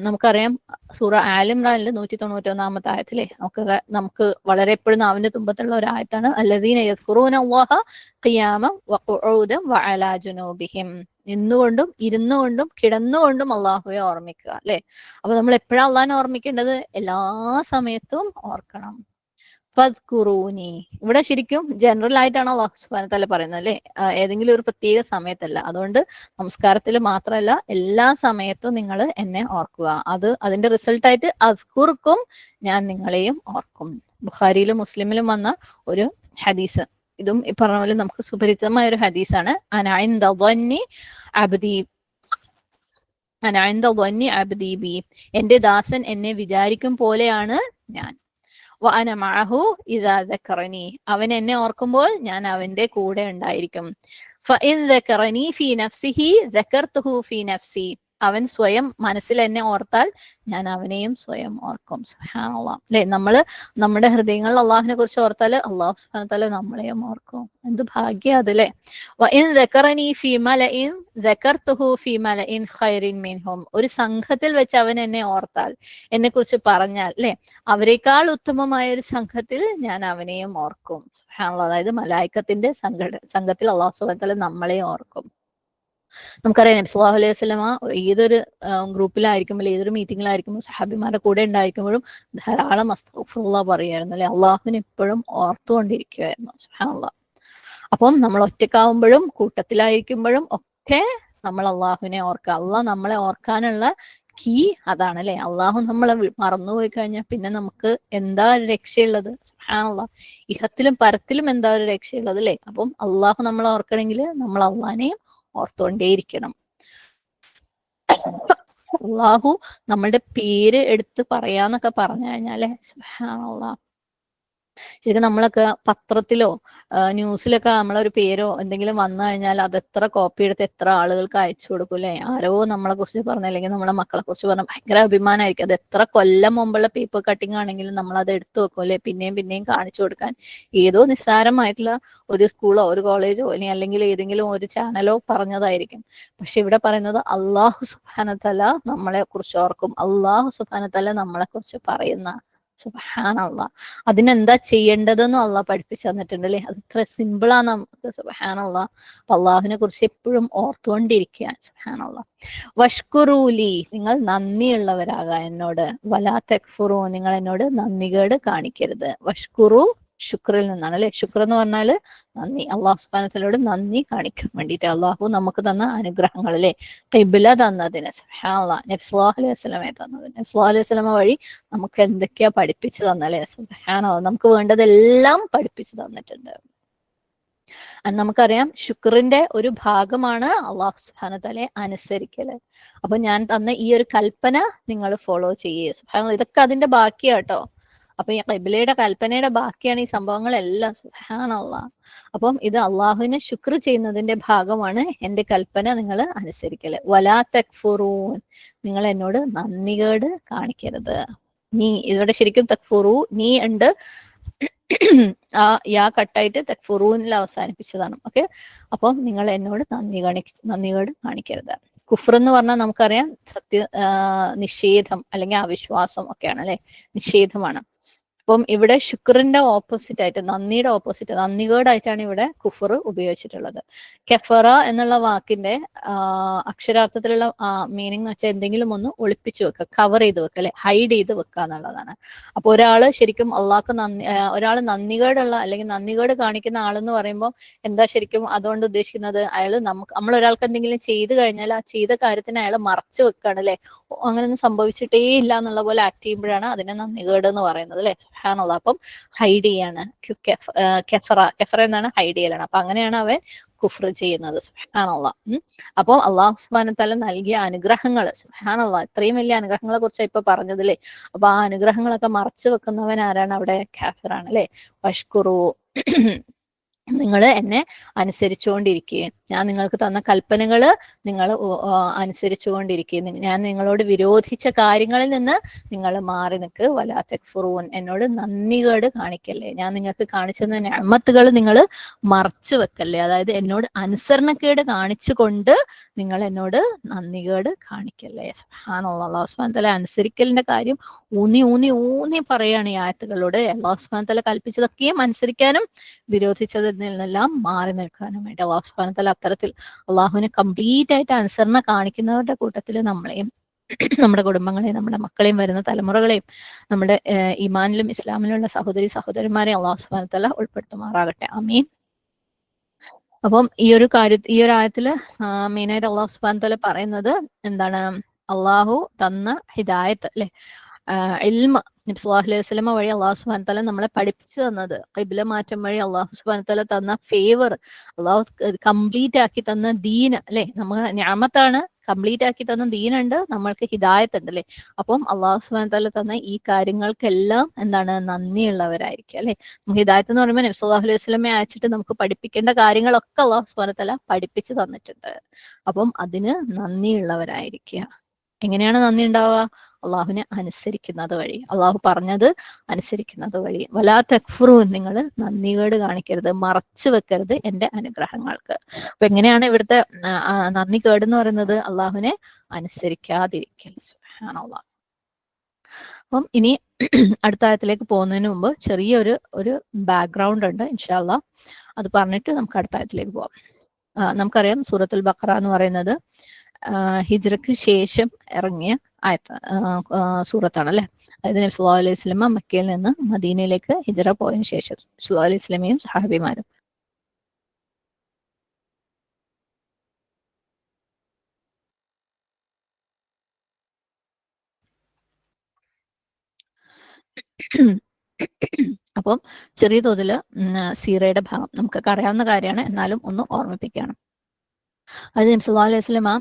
[SPEAKER 1] നമുക്കറിയാം, സൂറ ആലിമ്രാനിൽ 191-ാമത്തെ ആയത്തിലെ നമുക്ക് വളരെ എപ്പോഴും നാവിന്റെ തുമ്പത്തുള്ള ഒരു ആയത്താണ്, അല്ലദീന യസ്കുറൂന അല്ലാഹ ഖിയാമൻ വഖുഊദൻ വഅലാ ജുനൂബിഹിം, നിന്നുകൊണ്ടും ഇരുന്നുകൊണ്ടും കിടന്നുകൊണ്ടും അള്ളാഹുവെ ഓർമ്മിക്കുക അല്ലെ. അപ്പൊ നമ്മൾ എപ്പോഴാണ് അള്ളാഹിനെ ഓർമ്മിക്കേണ്ടത്? എല്ലാ സമയത്തും ഓർക്കണം. ഫദ്കുറൂനി, ഇവിടെ ശരിക്കും ജനറൽ ആയിട്ടാണ് അല്ലാഹു സുബ്ഹാനഹു വ തആല പറയുന്നത് അല്ലെ, ഏതെങ്കിലും ഒരു പ്രത്യേക സമയത്തല്ല. അതുകൊണ്ട് നമസ്കാരത്തിൽ മാത്രമല്ല, എല്ലാ സമയത്തും നിങ്ങൾ എന്നെ ഓർക്കുക. അതിന്റെ റിസൾട്ടായിട്ട് അസ്കുർക്കും, ഞാൻ നിങ്ങളെയും ഓർക്കും. ബുഖാരിയിലും മുസ്ലിമിലും വന്ന ഒരു ഹദീസ്, ഇതും ഈ പറഞ്ഞ പോലെ നമുക്ക് സുപരിചിതമായ ഒരു ഹദീസാണ്. അന ഇൻദ ظني അബ്ദി ബി, എന്റെ ദാസൻ എന്നെ വിചാരിക്കും പോലെയാണ് ഞാൻ. വഅന മഅഹു ഇദാ ദക്കറനി, അവൻ എന്നെ ഓർക്കുമ്പോൾ ഞാൻ അവന്റെ കൂടെ ഉണ്ടായിരിക്കും. ഫഇൻ ദക്കറനി ഫീ നഫ്സിഹി ദക്കർതുഹു ഫീ നഫ്സി, അവൻ സ്വയം മനസ്സിൽ എന്നെ ഓർത്താൽ ഞാൻ അവനെയും സ്വയം ഓർക്കും. സുബ്ഹാനല്ലാഹ് അല്ലെ. നമ്മള് നമ്മുടെ ഹൃദയങ്ങളിൽ അള്ളാഹുവിനെ കുറിച്ച് ഓർത്താൽ അള്ളാഹു സുബ്ഹാനഹു വ തആല നമ്മളെയും ഓർക്കും. എന്ത് ഭാഗ്യം അതല്ലേ. വഇൻ ദക്കറനി ഫീ മലഇൻ ദക്കർതുഹു ഫീ മലഇൻ ഖൈറിൻ മിൻഹും, ഒരു സംഘത്തിൽ വെച്ച് അവൻ എന്നെ ഓർത്താൽ, എന്നെ കുറിച്ച് പറഞ്ഞാൽ അല്ലെ, അവരെക്കാൾ ഉത്തമമായ ഒരു സംഘത്തിൽ ഞാൻ അവനെയും ഓർക്കും. സുബ്ഹാനല്ലാഹ്. അതായത് മലായിക്കത്തിന്റെ സംഘത്തിൽ അള്ളാഹു സുബ്ഹാനഹു വ തആല നമ്മളെയും ഓർക്കും. നമുക്കറിയാം, നബി സല്ലല്ലാഹു അലൈഹി വസല്ലമ ഏതൊരു ഗ്രൂപ്പിലായിരിക്കുമ്പോൾ, ഏതൊരു മീറ്റിംഗിലായിരിക്കുമ്പോൾ, സഹാബിമാരുടെ കൂടെ ഉണ്ടായിരിക്കുമ്പോഴും ധാരാളം അസ്തഗ്ഫിറുല്ലാഹ് പറയുമായിരുന്നു അല്ലെ. അള്ളാഹുവിനെ എപ്പോഴും ഓർത്തുകൊണ്ടിരിക്കുമായിരുന്നു. സുബ്ഹാനല്ലാഹ്. അപ്പം നമ്മൾ ഒറ്റക്കാവുമ്പോഴും കൂട്ടത്തിലായിരിക്കുമ്പോഴും ഒക്കെ നമ്മൾ അള്ളാഹുവിനെ ഓർക്കുക. അള്ളാഹ് നമ്മളെ ഓർക്കാനുള്ള കീ അതാണ് അല്ലെ. അള്ളാഹു നമ്മളെ മറന്നുപോയി കഴിഞ്ഞാൽ പിന്നെ നമുക്ക് എന്താ ഒരു രക്ഷയുള്ളത്? സുബ്ഹാനല്ലാഹ്. ഇഹത്തിലും പരത്തിലും എന്താ ഒരു രക്ഷയുള്ളത് അല്ലെ. അപ്പം അള്ളാഹു നമ്മളെ ഓർക്കണമെങ്കിൽ നമ്മൾ അള്ളാഹിനെയും ഓർത്തുകൊണ്ടേയിരിക്കണം. അള്ളാഹു നമ്മളുടെ പേര് എടുത്ത് പറയാന്നൊക്കെ പറഞ്ഞു കഴിഞ്ഞാലേ സുബ്ഹാനല്ലാഹ്, ശരിക്കും നമ്മളൊക്കെ പത്രത്തിലോ ന്യൂസിലൊക്കെ നമ്മളൊരു പേരോ എന്തെങ്കിലും വന്നു കഴിഞ്ഞാൽ അത് എത്ര കോപ്പി എടുത്ത് എത്ര ആളുകൾക്ക് അയച്ചു കൊടുക്കും അല്ലെ. ആരോ നമ്മളെ കുറിച്ച് പറഞ്ഞ, അല്ലെങ്കിൽ നമ്മളെ മക്കളെ കുറിച്ച് പറഞ്ഞ ഭയങ്കര അഭിമാനമായിരിക്കും. അത് എത്ര കൊല്ലം മുമ്പുള്ള പേപ്പർ കട്ടിങ് ആണെങ്കിലും നമ്മൾ അത് എടുത്തു വെക്കും അല്ലെ, പിന്നെയും പിന്നെയും കാണിച്ചു കൊടുക്കാൻ. ഏതോ നിസ്സാരമായിട്ടുള്ള ഒരു സ്കൂളോ ഒരു കോളേജോ ഇനി അല്ലെങ്കിൽ ഏതെങ്കിലും ഒരു ചാനലോ പറഞ്ഞതായിരിക്കും. പക്ഷെ ഇവിടെ പറയുന്നത് അള്ളാഹു സുബ്ഹാനഹു വ തആല നമ്മളെ കുറിച്ച് ഓർക്കും. അള്ളാഹു സുബ്ഹാനഹു വ തആല നമ്മളെ കുറിച്ച് പറയുന്ന. സുബ്ഹാനല്ലാഹ്. അതിനെന്താ ചെയ്യേണ്ടതെന്നും അള്ളാഹ് പഠിപ്പിച്ചു തന്നിട്ടുണ്ട് അല്ലേ. അത് ഇത്ര സിമ്പിളാണ് നമുക്ക്. സുബ്ഹാനല്ലാഹ്. അപ്പൊ അള്ളാഹുവിനെ കുറിച്ച് എപ്പോഴും ഓർത്തുകൊണ്ടിരിക്കുക. സുബ്ഹാനല്ലാഹ്. വഷ്കുറൂലി, നിങ്ങൾ നന്ദിയുള്ളവരാകാ എന്നോട്. വലാ തക്ഫുറൂ, നിങ്ങൾ എന്നോട് നന്ദികേട് കാണിക്കരുത്. വഷ്കുറു ശുക്രിൽ നിന്നാണ് അല്ലെ. ശുക്ർ എന്ന് പറഞ്ഞാല് നന്ദി. അള്ളാഹു സുബ്ഹാനഹു വ തആലയോട് നന്ദി കാണിക്കാൻ വേണ്ടിയിട്ട് അള്ളാഹു നമുക്ക് തന്ന അനുഗ്രഹങ്ങൾ അല്ലെ. ഖിബ്ല തന്നതിന്, സുബ്ഹാനല്ലാഹ്, നബി സല്ലല്ലാഹു അലൈഹി വസല്ലമയെ തന്നത്, നബി സല്ലല്ലാഹു അലൈഹി വസല്ലമ വഴി നമുക്ക് എന്തൊക്കെയാ പഠിപ്പിച്ചു തന്നല്ലേ. സുബ്ഹാനല്ലാഹ്. നമുക്ക് വേണ്ടതെല്ലാം പഠിപ്പിച്ചു തന്നിട്ടുണ്ട്. നമുക്കറിയാം ശുക്രിന്റെ ഒരു ഭാഗമാണ് അള്ളാഹു സുബ്ഹാനഹു വ തആലയെ അനുസരിക്കല്. അപ്പൊ ഞാൻ തന്ന ഈ ഒരു കൽപ്പന നിങ്ങൾ ഫോളോ ചെയ്യുക. സുബ്ഹാനല്ലാഹ്. ഇതൊക്കെ അതിന്റെ ബാക്കിയാട്ടോ. അപ്പൊ ഈ ഖിബ്ലയുടെ കൽപ്പനയുടെ ബാക്കിയാണ് ഈ സംഭവങ്ങളെല്ലാം. സുബ്ഹാനല്ലാഹ്. അപ്പം ഇത് അള്ളാഹുവിനെ ശുക്ർ ചെയ്യുന്നതിന്റെ ഭാഗമാണ് എന്റെ കൽപ്പന നിങ്ങൾ അനുസരിക്കല്. വലാ തക്ഫുറൂൻ, നിങ്ങൾ എന്നോട് നന്ദികേട് കാണിക്കരുത്. നീ, ഇവിടെ ശരിക്കും തക്ഫുറു നീ ഉണ്ട്, ആ യാ കട്ടായിട്ട് തക്ഫുറൂനിൽ അവസാനിപ്പിച്ചതാണ്. ഓക്കെ. അപ്പം നിങ്ങൾ എന്നോട് നന്ദികേട് കാണിക്കരുത്. കുഫർ എന്ന് പറഞ്ഞാൽ നമുക്കറിയാം നിഷേധം അല്ലെങ്കിൽ അവിശ്വാസം ഒക്കെയാണ് അല്ലെ. നിഷേധമാണ്. അപ്പം ഇവിടെ ശുക്രിന്റെ ഓപ്പോസിറ്റ് ആയിട്ട്, നന്ദിയുടെ ഓപ്പോസിറ്റ്, നന്ദികേടായിട്ടാണ് ഇവിടെ കുഫർ ഉപയോഗിച്ചിട്ടുള്ളത്. കെഫറ എന്നുള്ള വാക്കിന്റെ അക്ഷരാർത്ഥത്തിലുള്ള മീനിങ് വെച്ചാൽ എന്തെങ്കിലും ഒന്ന് ഒളിപ്പിച്ചു വെക്കുക, കവർ ചെയ്ത് വെക്കുക അല്ലെ, ഹൈഡ് ചെയ്ത് വെക്കുക എന്നുള്ളതാണ്. അപ്പൊ ഒരാള് ശരിക്കും അള്ളാഹ്ക്ക് ഒരാൾ നന്ദികേടുള്ള അല്ലെങ്കിൽ നന്ദികേട് കാണിക്കുന്ന ആളെന്ന് പറയുമ്പോൾ എന്താ ശരിക്കും അതുകൊണ്ട് ഉദ്ദേശിക്കുന്നത്? അയാൾ നമ്മൾ ഒരാൾക്ക് എന്തെങ്കിലും ചെയ്തു കഴിഞ്ഞാൽ ആ ചെയ്ത കാര്യത്തിന് അയാൾ മറച്ചു വെക്കുകയാണ് അല്ലെ. അങ്ങനെയൊന്നും സംഭവിച്ചിട്ടേ ഇല്ല എന്നുള്ള പോലെ ആക്ട് ചെയ്യുമ്പോഴാണ് അതിനെ നന്ദികേട് എന്ന് പറയുന്നത് അല്ലെ. സുബ്ഹാനല്ലാഹ്. അപ്പം ഹൈഡ് ചെയ്യാണ്. കെഫറ എന്നാണ്, ഹൈഡ് ചെയ്യലാണ്. അപ്പൊ അങ്ങനെയാണ് അവൻ കുഫ്ർ ചെയ്യുന്നത്. സുബ്ഹാനല്ലാഹ്. അപ്പോൾ അള്ളാഹു സുബ്ഹാനഹു വ തആല നൽകിയ അനുഗ്രഹങ്ങൾ, സുബ്ഹാനല്ലാഹ്, ഇത്രയും വലിയ അനുഗ്രഹങ്ങളെ കുറിച്ച് ഇപ്പൊ പറഞ്ഞതില്ലേ. അപ്പൊ ആ അനുഗ്രഹങ്ങളൊക്കെ മറച്ചു വെക്കുന്നവൻ ആരാണ്? അവിടെ കാഫിറാണ് അല്ലെ. വഷ്കുറു, നിങ്ങൾ എന്നെ അനുസരിച്ചുകൊണ്ടിരിക്കുകയും ഞാൻ നിങ്ങൾക്ക് തന്ന കൽപ്പനകള് നിങ്ങൾ അനുസരിച്ചുകൊണ്ടിരിക്കുകയും ഞാൻ നിങ്ങളോട് വിരോധിച്ച കാര്യങ്ങളിൽ നിന്ന് നിങ്ങൾ മാറി നിൽക്ക്. വലാ തക്ഫുറൂൻ, എന്നോട് നന്ദികേട് കാണിക്കല്ലേ. ഞാൻ നിങ്ങൾക്ക് കാണിച്ചു തന്ന നിഅമത്തുകൾ നിങ്ങൾ മറച്ചു വെക്കല്ലേ. അതായത് എന്നോട് അനുസരണക്കേട് കാണിച്ചുകൊണ്ട് നിങ്ങൾ എന്നോട് നന്ദികേട് കാണിക്കല്ലേ. സുബ്ഹാനല്ലാഹ്. അല്ലാഹു സുബ്ഹാനഹു വ തആല അനുസരിക്കലിന്റെ കാര്യം ഊന്നി ഊന്നി ഊന്നി പറയാണ് ഈ ആയത്തുകളിലൂടെ. അല്ലാഹു സുബ്ഹാനഹു വ തആല കൽപ്പിച്ചതൊക്കെയും അനുസരിക്കാനും വിരോധിച്ചതിൽ നിന്നെല്ലാം മാറി നിൽക്കാനും വേണ്ടി അള്ളാഹു സുബ്ഹാനഹു വ തആല അത്തരത്തിൽ അള്ളാഹുവിനെ കംപ്ലീറ്റ് ആയിട്ട് അനുസരണ കാണിക്കുന്നവരുടെ കൂട്ടത്തിൽ നമ്മളെയും നമ്മുടെ കുടുംബങ്ങളെയും നമ്മുടെ മക്കളെയും വരുന്ന തലമുറകളെയും നമ്മുടെ ഈമാനിലും ഇസ്ലാമിലുള്ള സഹോദരന്മാരെ അള്ളാഹു സുബ്ഹാനഹു വ തആല ഉൾപ്പെടുത്തുമാറാകട്ടെ. ആമീൻ. അപ്പം ഈ ഒരു ആയത്തില് മെയിനായിട്ട് അള്ളാഹു സുബ്ഹാനഹു വ തആല പറയുന്നത് എന്താണ്? അള്ളാഹു തന്ന ഹിദായത്ത് അല്ലെ, ഇൽമ, നബി സല്ലല്ലാഹു അലൈഹി വസല്ലമ വഴി അള്ളാഹു സുബ്ഹാനഹു വ തആല നമ്മളെ പഠിപ്പിച്ചു തന്നത്, ഖിബ്ല മാറ്റം വഴി അള്ളാഹു സുബ്ഹാനഹു വ തആല തന്ന ഫേവർ, അള്ളാഹു കംപ്ലീറ്റ് ആക്കി തന്ന ദീൻ അല്ലെ, നമ്മൾ നിഅമത്താണ്, കംപ്ലീറ്റ് ആക്കി തന്ന ദീനുണ്ട്, നമ്മൾക്ക് ഹിദായത്ത് ഉണ്ട് അല്ലെ. അപ്പം അള്ളാഹു സുബ്ഹാനഹു വ തആല തന്ന ഈ കാര്യങ്ങൾക്കെല്ലാം എന്താണ്? നന്ദിയുള്ളവരായിരിക്കും അല്ലെ. ഹിദായത്ത് എന്ന് പറയുമ്പോൾ നബി സല്ലല്ലാഹു അലൈഹി വസല്ലമയെ അയച്ചിട്ട് നമുക്ക് പഠിപ്പിക്കേണ്ട കാര്യങ്ങളൊക്കെ അള്ളാഹു സുബ്ഹാനഹു വ തആല പഠിപ്പിച്ചു തന്നിട്ടുണ്ട്. അപ്പം അതിന് നന്ദിയുള്ളവരായിരിക്കുക. എങ്ങനെയാണ് നന്ദി ഉണ്ടാവുക? അള്ളാഹുവിനെ അനുസരിക്കുന്നത് വഴി, അള്ളാഹു പറഞ്ഞത് അനുസരിക്കുന്നത് വഴി. വലാ തക്ഫുറൂൻ, നിങ്ങൾ നന്ദികേട് കാണിക്കരുത്, മറച്ചു വെക്കരുത് എന്റെ അനുഗ്രഹങ്ങൾക്ക്. അപ്പൊ എങ്ങനെയാണ് ഇവിടുത്തെ നന്ദി കേട് എന്ന് പറയുന്നത്? അള്ളാഹുവിനെ അനുസരിക്കാതിരിക്കൽ. സുബ്ഹാനല്ലാഹ്. അപ്പം ഇനി അടുത്ത ആയത്തിലേക്ക് പോകുന്നതിന് മുമ്പ് ചെറിയൊരു ബാക്ക്ഗ്രൗണ്ട് ഉണ്ട്, ഇൻഷാ അല്ലാഹ്. അത് പറഞ്ഞിട്ട് നമുക്ക് അടുത്ത ആയത്തിലേക്ക് പോവാം. നമുക്കറിയാം സൂറത്തുൽ ബഖറ എന്ന് പറയുന്നത് ഹിജ്റക്ക് ശേഷം ഇറങ്ങിയ സൂറത്താണ് അല്ലെ. അതായത് നബി സല്ലല്ലാഹു അലൈഹി വസല്ലമ മക്കയിൽ നിന്ന് മദീനയിലേക്ക് ഹിജ്റ പോയതിനു ശേഷം സല്ലല്ലാഹു അലൈഹി വസല്ലമയും സഹാബിമാരും അപ്പം ചെറിയ തോതില് സീറയുടെ ഭാഗം നമുക്കൊക്കെ അറിയാവുന്ന കാര്യമാണ്, എന്നാലും ഒന്ന് ഓർമ്മിപ്പിക്കുകയാണ്. അത് നബി സല്ലല്ലാഹു അലൈഹി വസല്ലമ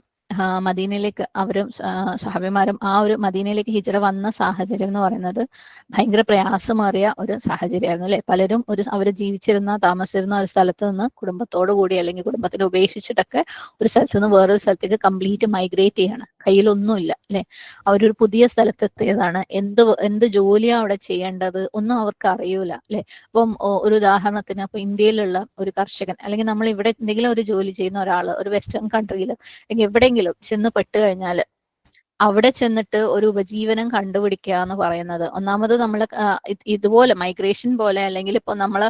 [SPEAKER 1] മദീനയിലേക്ക് അവരും സഹാബിമാരും ആ ഒരു മദീനയിലേക്ക് ഹിജ്റ വന്ന സാഹചര്യം എന്ന് പറയുന്നത് ഭയങ്കര പ്രയാസമേറിയ ഒരു സാഹചര്യമായിരുന്നു അല്ലെ. പലരും അവർ താമസിച്ചിരുന്ന ഒരു സ്ഥലത്ത് നിന്ന് കുടുംബത്തോടു കൂടി അല്ലെങ്കിൽ കുടുംബത്തിനെ ഉപേക്ഷിച്ചിട്ടൊക്കെ ഒരു സ്ഥലത്ത് നിന്ന് വേറൊരു സ്ഥലത്തേക്ക് കംപ്ലീറ്റ് മൈഗ്രേറ്റ് ചെയ്യാണ്. കയ്യിലൊന്നുമില്ല അല്ലെ. അവരൊരു പുതിയ സ്ഥലത്തെത്തിയതാണ്. എന്ത് ജോലിയാണ് അവിടെ ചെയ്യേണ്ടത് ഒന്നും അവർക്ക് അറിയൂല അല്ലെ. അപ്പം ഒരു ഉദാഹരണത്തിന് ഇപ്പൊ ഇന്ത്യയിലുള്ള ഒരു കർഷകൻ അല്ലെങ്കിൽ നമ്മൾ ഇവിടെ എന്തെങ്കിലും ഒരു ജോലി ചെയ്യുന്ന ഒരാൾ ഒരു വെസ്റ്റേൺ കൺട്രിയിൽ അല്ലെങ്കിൽ എവിടെയെങ്കിലും ചെന്ന് പെട്ട് കഴിഞ്ഞാൽ അവിടെ ചെന്നിട്ട് ഒരു ഉപജീവനം കണ്ടുപിടിക്കുക എന്ന് പറയുന്നത്, ഒന്നാമത് നമ്മൾ ഇതുപോലെ മൈഗ്രേഷൻ പോലെ, അല്ലെങ്കിൽ ഇപ്പൊ നമ്മള്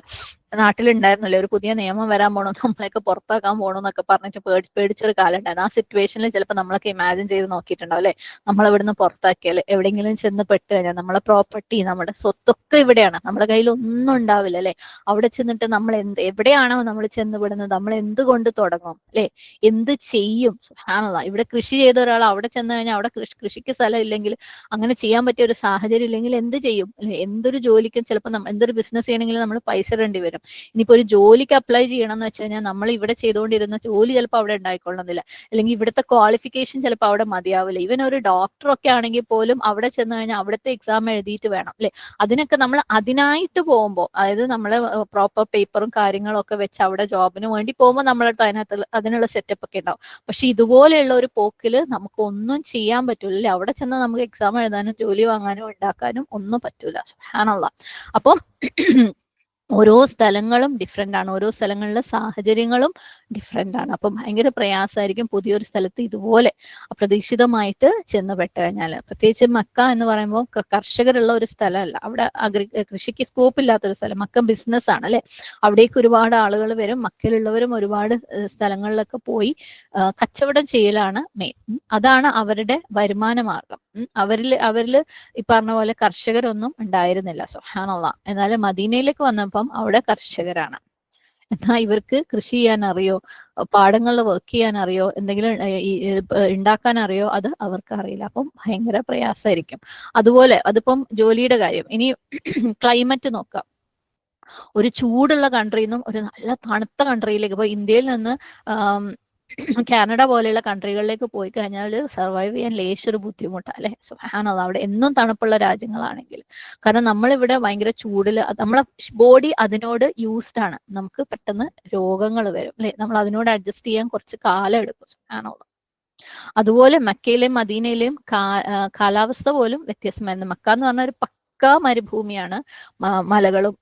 [SPEAKER 1] നാട്ടിലുണ്ടായിരുന്നല്ലേ ഒരു പുതിയ നിയമം വരാൻ പോണു, നമ്മളെയൊക്കെ പുറത്താക്കാൻ പോണു എന്നൊക്കെ പറഞ്ഞിട്ട് പേടിച്ചൊരു കാലം ഉണ്ടായിരുന്നു. ആ സിറ്റുവേഷനിൽ ചിലപ്പോൾ നമ്മളൊക്കെ ഇമാജിൻ ചെയ്ത് നോക്കിയിട്ടുണ്ടാവും അല്ലെ, നമ്മൾ ഇവിടുന്ന് പുറത്താക്കിയാൽ എവിടെയെങ്കിലും ചെന്ന് പെട്ട് കഴിഞ്ഞാൽ നമ്മളെ പ്രോപ്പർട്ടി, നമ്മുടെ സ്വത്തൊക്കെ ഇവിടെയാണ്, നമ്മുടെ കയ്യിൽ ഒന്നും ഉണ്ടാവില്ല അല്ലെ. അവിടെ ചെന്നിട്ട് നമ്മൾ എവിടെയാണോ നമ്മൾ ചെന്ന് വിടുന്നത്, നമ്മൾ എന്തുകൊണ്ട് തുടങ്ങും അല്ലെ, എന്ത് ചെയ്യും? സുബ്ഹാനല്ലാഹ്, ഇവിടെ കൃഷി ചെയ്ത ഒരാൾ അവിടെ ചെന്ന് കഴിഞ്ഞാൽ അവിടെ കൃഷിക്ക് സ്ഥലം ഇല്ലെങ്കിൽ, അങ്ങനെ ചെയ്യാൻ പറ്റിയ ഒരു സാഹചര്യം ഇല്ലെങ്കിൽ എന്ത് ചെയ്യും? എന്തൊരു ജോലിക്കും ചിലപ്പോൾ എന്തൊരു ബിസിനസ് ചെയ്യണമെങ്കിൽ നമ്മൾ പൈസ ഇടേണ്ടി വരും. ഇനിയിപ്പോ ഒരു ജോലിക്ക് അപ്ലൈ ചെയ്യണം എന്ന് വെച്ച് കഴിഞ്ഞാൽ നമ്മൾ ഇവിടെ ചെയ്തുകൊണ്ടിരുന്ന ജോലി ചിലപ്പോൾ അവിടെ ഉണ്ടായിക്കൊള്ളുന്നില്ല, അല്ലെങ്കിൽ ഇവിടുത്തെ ക്വാളിഫിക്കേഷൻ ചിലപ്പോൾ അവിടെ മതിയാവില്ല. ഈവൻ ഒരു ഡോക്ടറൊക്കെ ആണെങ്കിൽ പോലും അവിടെ ചെന്ന് കഴിഞ്ഞാൽ അവിടുത്തെ എക്സാം എഴുതിയിട്ട് വേണം അല്ലെ. അതിനൊക്കെ നമ്മൾ അതിനായിട്ട് പോകുമ്പോൾ, അതായത് നമ്മളെ പ്രോപ്പർ പേപ്പറും കാര്യങ്ങളും ഒക്കെ വെച്ച് അവിടെ ജോബിന് വേണ്ടി പോകുമ്പോൾ നമ്മളടുത്ത് അതിനുള്ള സെറ്റപ്പ് ഒക്കെ ഉണ്ടാവും. പക്ഷെ ഇതുപോലെയുള്ള ഒരു പോക്കില് നമുക്ക് ഒന്നും ചെയ്യാൻ പറ്റൂല. അവിടെ ചെന്ന് നമുക്ക് എക്സാം എഴുതാനും ജോലി വാങ്ങാനും ഉണ്ടാക്കാനും ഒന്നും പറ്റൂല. സുബ്ഹാനല്ലാഹ്. അപ്പം ഓരോ സ്ഥലങ്ങളും ഡിഫറെന്റ് ആണ്, ഓരോ സ്ഥലങ്ങളിലെ സാഹചര്യങ്ങളും ഡിഫറെന്റ് ആണ്. അപ്പം ഭയങ്കര പ്രയാസമായിരിക്കും പുതിയൊരു സ്ഥലത്ത് ഇതുപോലെ അപ്രതീക്ഷിതമായിട്ട് ചെന്ന് പെട്ട് കഴിഞ്ഞാൽ. പ്രത്യേകിച്ച് മക്ക എന്ന് പറയുമ്പോൾ കർഷകരുള്ള ഒരു സ്ഥലമല്ല, അവിടെ കൃഷിക്ക് സ്കോപ്പ് ഇല്ലാത്തൊരു സ്ഥലം. മക്ക ബിസിനസ് ആണ് അല്ലെ, അവിടേക്ക് ഒരുപാട് ആളുകൾ വരും. മക്കയിലുള്ളവരും ഒരുപാട് സ്ഥലങ്ങളിലൊക്കെ പോയി കച്ചവടം ചെയ്യലാണ് മെയിൻ. അതാണ് അവരുടെ വരുമാന മാർഗം. അവരിൽ ഈ പറഞ്ഞ പോലെ കർഷകരൊന്നും ഉണ്ടായിരുന്നില്ല. സുബ്ഹാനല്ലാഹ്. എന്നാൽ മദീനയിലേക്ക് വന്നപ്പോൾ അവിടെ കർഷകരാണ്. എന്നാൽ ഇവർക്ക് കൃഷി ചെയ്യാൻ അറിയോ, പാടങ്ങളിൽ വർക്ക് ചെയ്യാൻ അറിയോ, എന്തെങ്കിലും ഉണ്ടാക്കാൻ അറിയോ, അത് അവർക്ക് അറിയില്ല. അപ്പം ഭയങ്കര പ്രയാസമായിരിക്കും. അതുപോലെ അതിപ്പം ജോലിയുടെ കാര്യം. ഇനി ക്ലൈമറ്റ് നോക്കാം. ഒരു ചൂടുള്ള കൺട്രിയിൽ നിന്നും ഒരു നല്ല തണുത്ത കൺട്രിയിലേക്ക്, ഇപ്പൊ ഇന്ത്യയിൽ നിന്ന് കാനഡ പോലെയുള്ള കൺട്രികളിലേക്ക് പോയി കഴിഞ്ഞാൽ സർവൈവ് ചെയ്യാൻ ലേശൊരു ബുദ്ധിമുട്ടാണ് അല്ലെ. സുബ്ഹാനല്ലാഹ്, അവിടെ എന്നും തണുപ്പുള്ള രാജ്യങ്ങളാണെങ്കിൽ. കാരണം നമ്മളിവിടെ ഭയങ്കര ചൂടില് നമ്മളെ ബോഡി അതിനോട് യൂസ്ഡ് ആണ്, നമുക്ക് പെട്ടെന്ന് രോഗങ്ങൾ വരും അല്ലെ. നമ്മൾ അതിനോട് അഡ്ജസ്റ്റ് ചെയ്യാൻ കുറച്ച് കാലം എടുക്കും. സുബ്ഹാനല്ലാഹ്. അതുപോലെ മക്കയിലെയും മദീനയിലെയും കാലാവസ്ഥ പോലും വ്യത്യസ്തമായിരുന്നു. മക്ക എന്ന് പറഞ്ഞ ഒരു പക്ക മരുഭൂമിയാണ്, മലകളും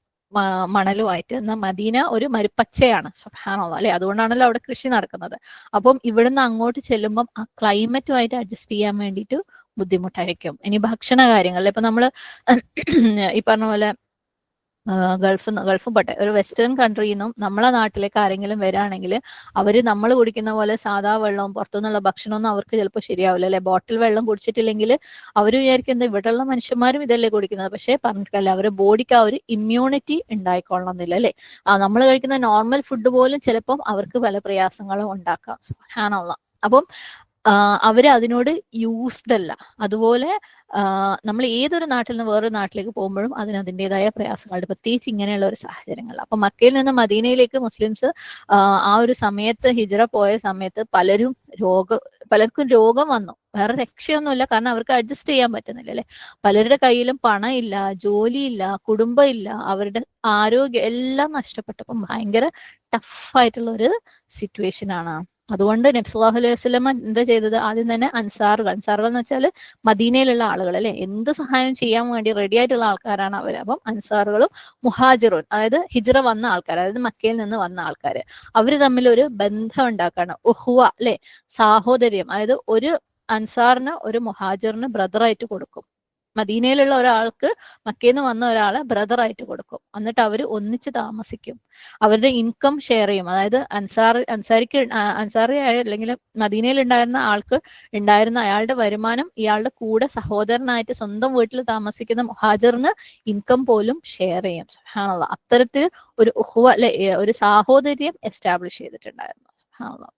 [SPEAKER 1] മണലുമായിട്ട്. എന്നാൽ മദീന ഒരു മരുപ്പച്ചയാണ്. സുബ്ഹാനല്ലാഹ് അല്ലെ. അതുകൊണ്ടാണല്ലോ അവിടെ കൃഷി നടക്കുന്നത്. അപ്പം ഇവിടുന്ന് അങ്ങോട്ട് ചെല്ലുമ്പം ആ ക്ലൈമറ്റുമായിട്ട് അഡ്ജസ്റ്റ് ചെയ്യാൻ വേണ്ടിയിട്ട് ബുദ്ധിമുട്ടായിരിക്കും. ഇനി ഭക്ഷണ കാര്യങ്ങളിൽ ഇപ്പൊ നമ്മള് ഈ പറഞ്ഞ പോലെ ഗൾഫും പോട്ടെ, ഒരു വെസ്റ്റേൺ കൺട്രിയിൽ നിന്നും നമ്മളെ നാട്ടിലേക്ക് ആരെങ്കിലും വരികയാണെങ്കിൽ അവര് നമ്മൾ കുടിക്കുന്ന പോലെ സാധാ വെള്ളവും പുറത്തുനിന്നുള്ള ഭക്ഷണമൊന്നും അവർക്ക് ചിലപ്പോൾ ശരിയാവില്ല അല്ലെ. ബോട്ടിൽ വെള്ളം കുടിച്ചിട്ടില്ലെങ്കിൽ അവർ വിചാരിക്കുന്നത് ഇവിടെയുള്ള മനുഷ്യന്മാരും ഇതല്ലേ കുടിക്കുന്നത്. പക്ഷേ പറഞ്ഞിട്ടല്ല, അവരുടെ ബോഡിക്ക് ആ ഒരു ഇമ്മ്യൂണിറ്റി ഉണ്ടായിക്കൊള്ളണമെന്നില്ല അല്ലെ. നമ്മൾ കഴിക്കുന്ന നോർമൽ ഫുഡ് പോലും ചിലപ്പം അവർക്ക് പല പ്രയാസങ്ങളും ഉണ്ടാക്കാം. സുബ്ഹാനല്ലാഹ്. അപ്പം അവര് അതിനോട് യൂസ്ഡ് അല്ല. അതുപോലെ നമ്മൾ ഏതൊരു നാട്ടിൽ നിന്ന് വേറൊരു നാട്ടിലേക്ക് പോകുമ്പോഴും അതിന് അതിൻ്റെതായ പ്രയാസങ്ങളുണ്ട്, പ്രത്യേകിച്ച് ഇങ്ങനെയുള്ള ഒരു സാഹചര്യങ്ങൾ. അപ്പൊ മക്കയിൽ നിന്ന് മദീനയിലേക്ക് മുസ്ലിംസ് ആ ഒരു സമയത്ത് ഹിജ്റ പോയ സമയത്ത് പലർക്കും രോഗം വന്നു. വേറെ രക്ഷയൊന്നുമില്ല, കാരണം അവർക്ക് അഡ്ജസ്റ്റ് ചെയ്യാൻ പറ്റുന്നില്ല അല്ലെ. പലരുടെ കയ്യിലും പണം ഇല്ല, ജോലിയില്ല, കുടുംബം ഇല്ല, അവരുടെ ആരോഗ്യം എല്ലാം നഷ്ടപ്പെട്ടപ്പം ഭയങ്കര ടഫായിട്ടുള്ള ഒരു സിറ്റുവേഷൻ ആണ്. അതുകൊണ്ട് നബി സല്ലല്ലാഹു അലൈഹി വസല്ലം എന്താ ചെയ്തത്? ആദ്യം തന്നെ അൻസാറുകൾ എന്ന് വെച്ചാൽ മദീനയിലുള്ള ആളുകൾ അല്ലെ, എന്ത് സഹായം ചെയ്യാൻ വേണ്ടി റെഡി ആയിട്ടുള്ള ആൾക്കാരാണ് അവർ. അപ്പം അൻസാറുകളും മുഹാജിറുൻ, അതായത് ഹിജ്റ വന്ന ആൾക്കാർ, അതായത് മക്കയിൽ നിന്ന് വന്ന ആൾക്കാർ, അവർ തമ്മിൽ ഒരു ബന്ധം ഉണ്ടാക്കാണ്. ഉഹ്വ അല്ലെ, സാഹോദര്യം. അതായത് ഒരു അൻസാറിന് ഒരു മുഹാജിറിന് ബ്രദറായിട്ട് കൊടുക്കും. മദീനയിലുള്ള ഒരാൾക്ക് മക്കയിൽ നിന്ന് വന്ന ഒരാളെ ബ്രദറായിട്ട് കൊടുക്കും. എന്നിട്ട് അവർ ഒന്നിച്ച് താമസിക്കും. അവരുടെ ഇൻകം ഷെയർ ചെയ്യും. അതായത് അൻസാറിയായ അല്ലെങ്കിൽ മദീനയിൽ ഉണ്ടായിരുന്ന ആൾക്ക് ഉണ്ടായിരുന്ന അയാളുടെ വരുമാനം ഇയാളുടെ കൂടെ സഹോദരനായിട്ട് സ്വന്തം വീട്ടിൽ താമസിക്കുന്ന മുഹാജിറിന് ഇൻകം പോലും ഷെയർ ചെയ്യും. സുബ്ഹാനല്ലാഹ്. അത്തരത്തിൽ ഒരു ഉഖ്വ അല്ലെ, ഒരു സാഹോദര്യം എസ്റ്റാബ്ലിഷ് ചെയ്തിട്ടുണ്ടായിരുന്നു. സുബ്ഹാനല്ലാഹ്.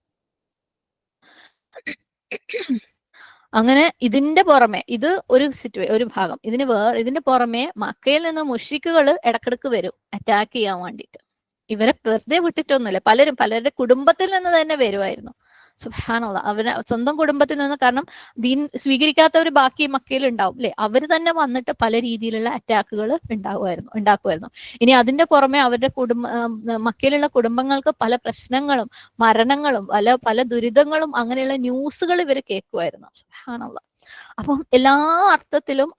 [SPEAKER 1] അങ്ങനെ ഇതിന്റെ പുറമെ ഇത് ഒരു ഭാഗം. ഇതിന്റെ പുറമെ മക്കയിൽ നിന്ന് മുശ്രിക്കുകൾ ഇടക്കിടക്ക് വരും അറ്റാക്ക് ചെയ്യാൻ വേണ്ടിയിട്ട്. ഇവരെ വെറുതെ വിട്ടിട്ടൊന്നുമില്ല. പലരുടെ കുടുംബത്തിൽ നിന്ന് തന്നെ വരുമായിരുന്നു. സുബ്ഹാനല്ലാഹ്. അവരെ സ്വന്തം കുടുംബത്തിൽ നിന്ന്, കാരണം ദീൻ സ്വീകരിക്കാത്തവർ ബാക്കി മക്കയിൽ ഉണ്ടാവും അല്ലെ, അവർ തന്നെ വന്നിട്ട് പല രീതിയിലുള്ള അറ്റാക്കുകൾ ഉണ്ടാക്കുമായിരുന്നു. ഇനി അതിന്റെ പുറമെ അവരുടെ മക്കയിലുള്ള കുടുംബങ്ങൾക്ക് പല പ്രശ്നങ്ങളും മരണങ്ങളും പല ദുരിതങ്ങളും അങ്ങനെയുള്ള ന്യൂസുകൾ ഇവർ കേൾക്കുമായിരുന്നു. സുബ്ഹാനല്ലാഹ്. അപ്പം എല്ലാ അർത്ഥത്തിലും